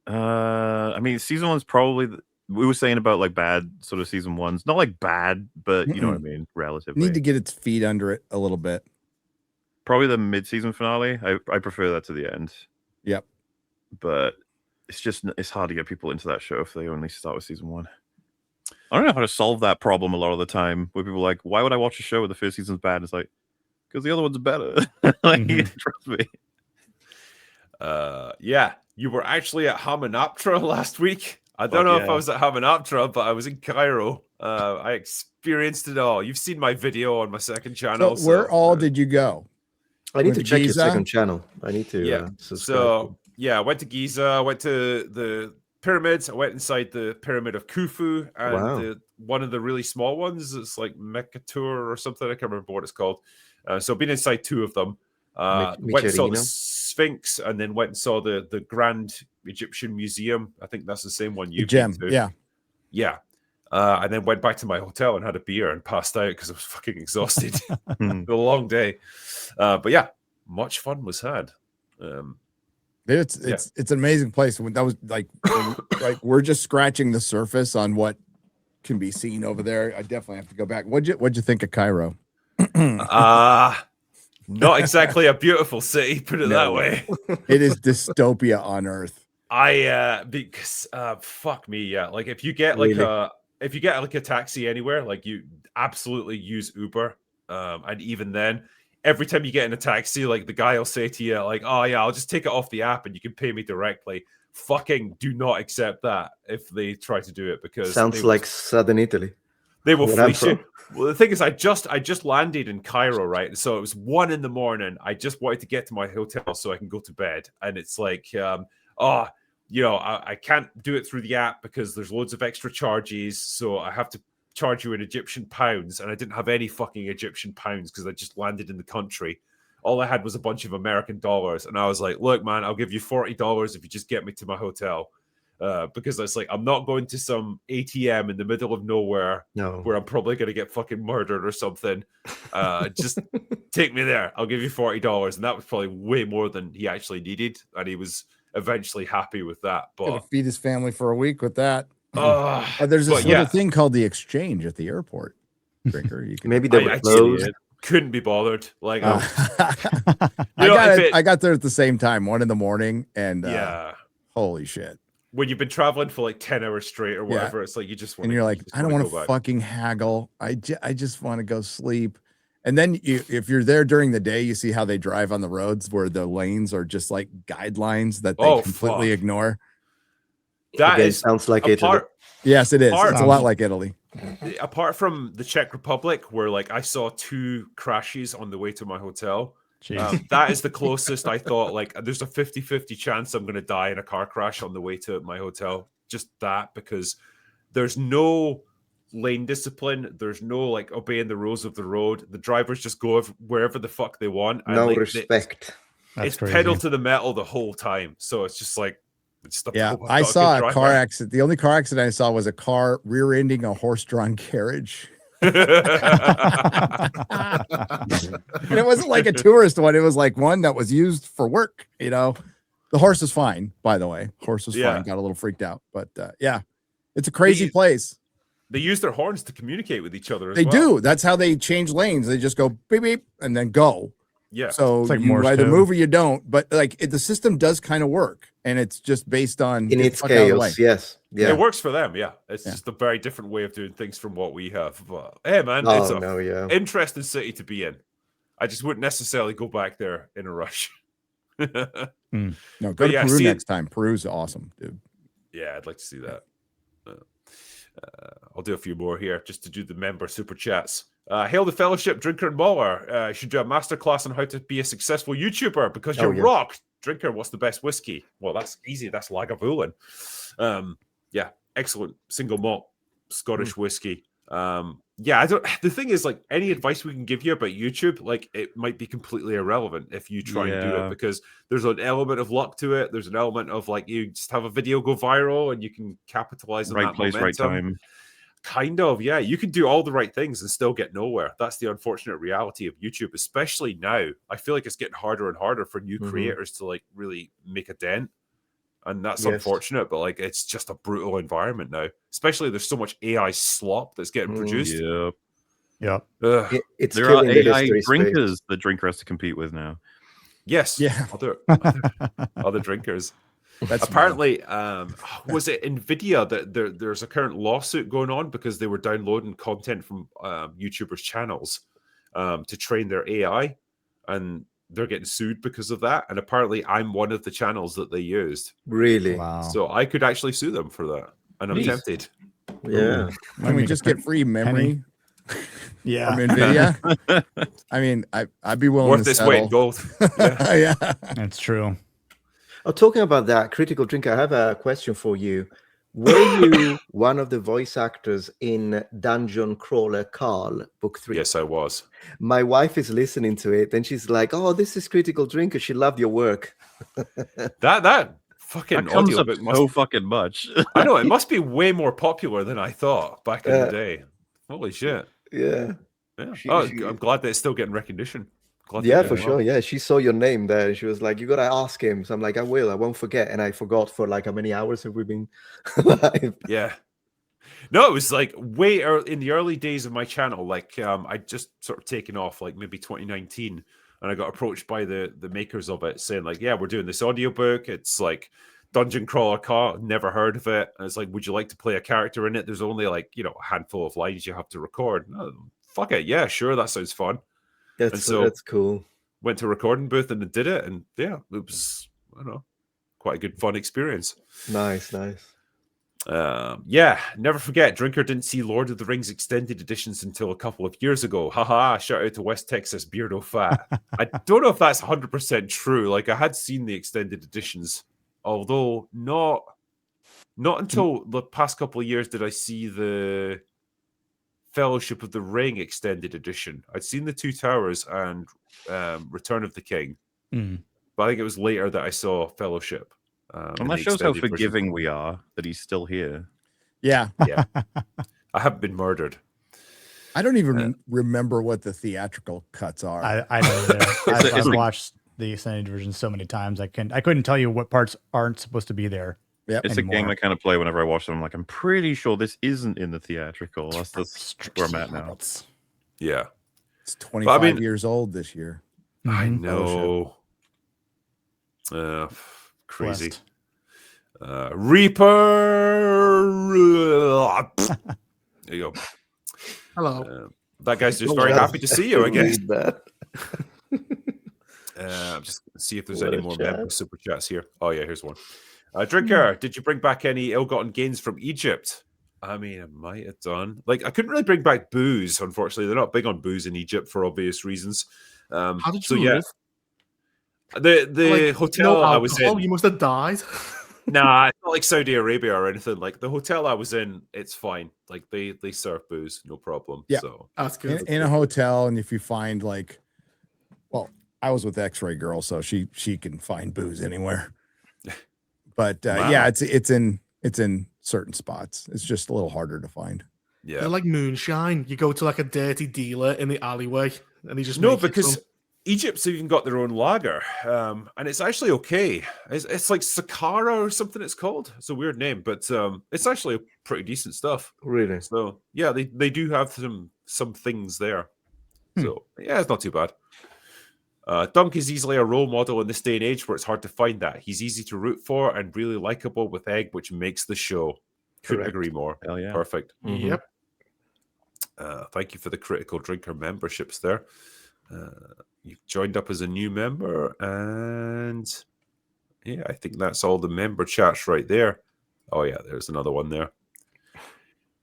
I mean, season one's probably we were saying about like bad sort of season ones, not like bad, but you know what I mean, relatively. Need to get its feet under it a little bit. Probably the mid-season finale. I prefer that to the end. Yep. But it's hard to get people into that show if they only start with season one. I don't know how to solve that problem a lot of the time where people are like, why would I watch a show where the first season's bad? It's like, because the other one's better. Like, trust me. Yeah, you were actually at Hamunaptra last week. I don't know if I was at Hamunaptra, but I was in Cairo. I experienced it all. You've seen my video on my second channel. So where all did you go? I need to check your Giza? second channel. I need to subscribe. So yeah, I went to Giza. I went to the pyramids. I went inside the pyramid of Khufu and one of the really small ones. It's like Mekatur or something. I can't remember what it's called. So I've been inside two of them. Went and saw the Sphinx, and then went and saw the Grand Egyptian Museum. I think that's the same one you've been to. Yeah. And then went back to my hotel and had a beer and passed out because I was fucking exhausted. A long day. But yeah, much fun was had. It's an amazing place. When that was like we're just scratching the surface on what can be seen over there. I definitely have to go back. What'd you think of Cairo? Not exactly a beautiful city, put it that way. It is dystopia on Earth. Because fuck me, yeah. Like if you get like a taxi anywhere, like you absolutely use Uber. And even then, every time you get in a taxi, like the guy will say to you, like, oh yeah, I'll just take it off the app and you can pay me directly. Fucking do not accept that if they try to do it, because sounds like Southern Italy. They will fleece you. Well, the thing is, I just landed in Cairo, right? So it was 1 a.m. I just wanted to get to my hotel so I can go to bed. And it's like, I can't do it through the app because there's loads of extra charges. So I have to charge you in Egyptian pounds. And I didn't have any fucking Egyptian pounds because I just landed in the country. All I had was a bunch of American dollars. And I was like, look, man, I'll give you $40 if you just get me to my hotel. Because it's like, I'm not going to some ATM in the middle of nowhere where I'm probably going to get fucking murdered or something. Just take me there. I'll give you $40. And that was probably way more than he actually needed. And he was eventually happy with that. But gonna feed his family for a week with that. There's this little thing called the exchange at the airport. Drinker, you can maybe they were closed. Couldn't be bothered. Like, I got there at the same time, 1 a.m, and holy shit. When you've been traveling for like 10 hours straight or whatever, it's like you just want and you're like, I don't want to fucking haggle. I just want to go sleep. And then if you're there during the day, you see how they drive on the roads where the lanes are just like guidelines that they completely ignore. That sounds like Italy. Yes, it is. It's a lot like Italy. Apart from the Czech Republic, where like I saw 2 crashes on the way to my hotel. That is the closest I thought. Like, there's a 50-50 chance I'm going to die in a car crash on the way to my hotel. Just that, because there's no lane discipline. There's no like obeying the rules of the road. The drivers just go wherever the fuck they want. And, no like, respect. It's pedal to the metal the whole time. So it's just like, I saw a car accident. The only car accident I saw was a car rear-ending a horse-drawn carriage. And it wasn't like a tourist one. It was like one that was used for work. The horse is fine, by the way. Horse was fine. Got a little freaked out, but it's a crazy place. They use their horns to communicate with each other. They do. That's how they change lanes. They just go beep beep and then go. Yeah. So like you either move or you don't. But like the system does kind of work, and it's just based on in its chaos. Yes. Yeah. It works for them. Yeah. It's just a very different way of doing things from what we have. But hey, man, it's an interesting city to be in. I just wouldn't necessarily go back there in a rush. No, go to Peru next time. Peru's awesome, dude. Yeah, I'd like to see that. I'll do a few more here just to do the member super chats. Hail the fellowship, Drinker and MauLer. You should do a masterclass on how to be a successful YouTuber because you're rocked. Drinker, what's the best whiskey? Well, that's easy. That's Lagavulin. Excellent single malt Scottish whiskey. The thing is, like, any advice we can give you about YouTube, like, it might be completely irrelevant if you try and do it, because there's an element of luck to it. There's an element of like, you just have a video go viral and you can capitalize on that place, momentum. right time. Kind of, yeah. You can do all the right things and still get nowhere. That's the unfortunate reality of YouTube, especially now. I feel like it's getting harder and harder for new creators to like really make a dent. and that's Yes. unfortunate. But like, it's just a brutal environment now. Especially there's so much AI slop that's getting produced. Yep. Yep. Ugh. It's There are killing the AI history space. drinkers that Drinker has to compete with now. Yes. Yeah. Other drinkers. That's Apparently, was it Nvidia that there's a current lawsuit going on because they were downloading content from YouTubers' channels to train their AI, and they're getting sued because of that. And apparently, I'm one of the channels that they used. Really? Wow. So I could actually sue them for that, and I'm Neat. tempted. Yeah. Can we just get free memory Yeah. from Nvidia? I mean, I'd be willing Worth to its weight in settle. gold. Yeah. Yeah. That's true. Oh, talking about that, Critical Drinker, I have a question for you. Were you one of the voice actors in Dungeon Crawler Carl, Book 3? Yes, I was. My wife is listening to it, and she's like, "Oh, this is Critical Drinker. She loved your work." That fucking That comes up audiobook so must. fucking much. I know it must be way more popular than I thought back in the Yeah. day. Holy shit! Yeah. Yeah. She- Oh, she- I'm glad that it's still getting recognition. Glad Yeah, they're for doing sure. well. Yeah, she saw your name there, and she was like, "You gotta ask him." So I'm like, "I will. I won't forget." And I forgot for like how many hours have we been live? Yeah. No, it was like way in the early days of my channel. Like I'd just sort of taken off, like maybe 2019, and I got approached by the makers of it, saying like, "Yeah, we're doing this audiobook. It's like Dungeon Crawler Car. Never heard of it." And it's like, "Would you like to play a character in it?" There's only like a handful of lines you have to record. Oh, fuck it, yeah, sure, that sounds fun. That's cool. Went to a recording booth and did it, and yeah, it was quite a good fun experience. Nice. Yeah, never forget, Drinker didn't see Lord of the Rings extended editions until a couple of years ago. Haha, shout out to West Texas Beardo Fat. I don't know if that's 100% true. Like, I had seen the extended editions, although not until the past couple of years did I see the Fellowship of the Ring extended edition. I'd seen the Two Towers and Return of the King, but I think it was later that I saw Fellowship. And that shows how forgiving we are that he's still here. Yeah. Yeah. I haven't been murdered. I don't even remember what the theatrical cuts are. I don't either. I've watched the extended version so many times. I couldn't tell you what parts aren't supposed to be there. Yep. It's anymore. a game I kind of play whenever I watch them. I'm like, I'm pretty sure this isn't in the theatrical. That's where I'm at now. Yeah. It's 25 years old this year. I know. Crazy. Reaper. There you go. Hello. That guy's just very happy to see you again. Read that. Just see if there's What any a more chat. member super chats here. Oh yeah, here's one. Drinker, did you bring back any ill-gotten gains from Egypt? I mean, I might have done. Like, I couldn't really bring back booze. Unfortunately, they're not big on booze in Egypt for obvious reasons. How did you live? The hotel I was in. You must have died. Nah, it's not like Saudi Arabia or anything. Like the hotel I was in, it's fine. Like they serve booze, no problem. Yeah. So That's good. In a hotel, and if you find I was with X-Ray Girl, so she can find booze anywhere. But Wow. yeah, it's in certain spots. It's just a little harder to find. Yeah, They're like moonshine. You go to like a dirty dealer in the alleyway, and he just no, makes you because some. Egypt's even got their own lager, and it's actually okay. It's like Sakara or something. It's called. It's a weird name, but it's actually pretty decent stuff. Really? So yeah, they do have some things there. So yeah, it's not too bad. Dunk is easily a role model in this day and age where it's hard to find that. He's easy to root for and really likable with egg, which makes the show. Couldn't Correct. agree more. Hell yeah. Perfect. Yep. Thank you for the Critical Drinker memberships there. You've joined up as a new member, and yeah, I think that's all the member chats right there. Oh yeah, there's another one there.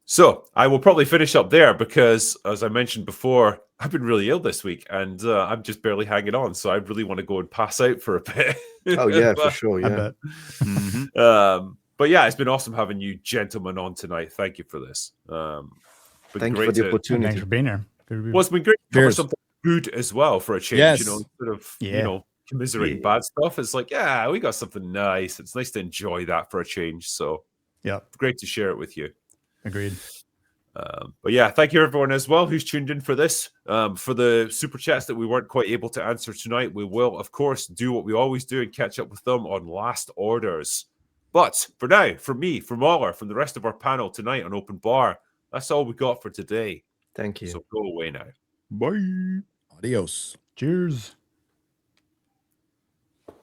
So I will probably finish up there because, as I mentioned before, I've been really ill this week, and I'm just barely hanging on. So I really want to go and pass out for a bit. Oh yeah, for But- sure. I Yeah. bet. But yeah, it's been awesome having you gentlemen on tonight. Thank you for this. Been Thank you great for the to- opportunity. Thanks for being here. Well, it's been great to cover Cheers. something good as well for a change. Yes. Sort of, Yeah. commiserating bad stuff. It's like, yeah, we got something nice. It's nice to enjoy that for a change. So Yep. great to share it with you. Agreed. But yeah, thank you everyone as well who's tuned in for this. For the super chats that we weren't quite able to answer tonight, we will, of course, do what we always do and catch up with them on last orders. But for now, from me, from MauLer, from the rest of our panel tonight on Open Bar, that's all we got for today. Thank you. So go away now. Bye. Adios. Cheers.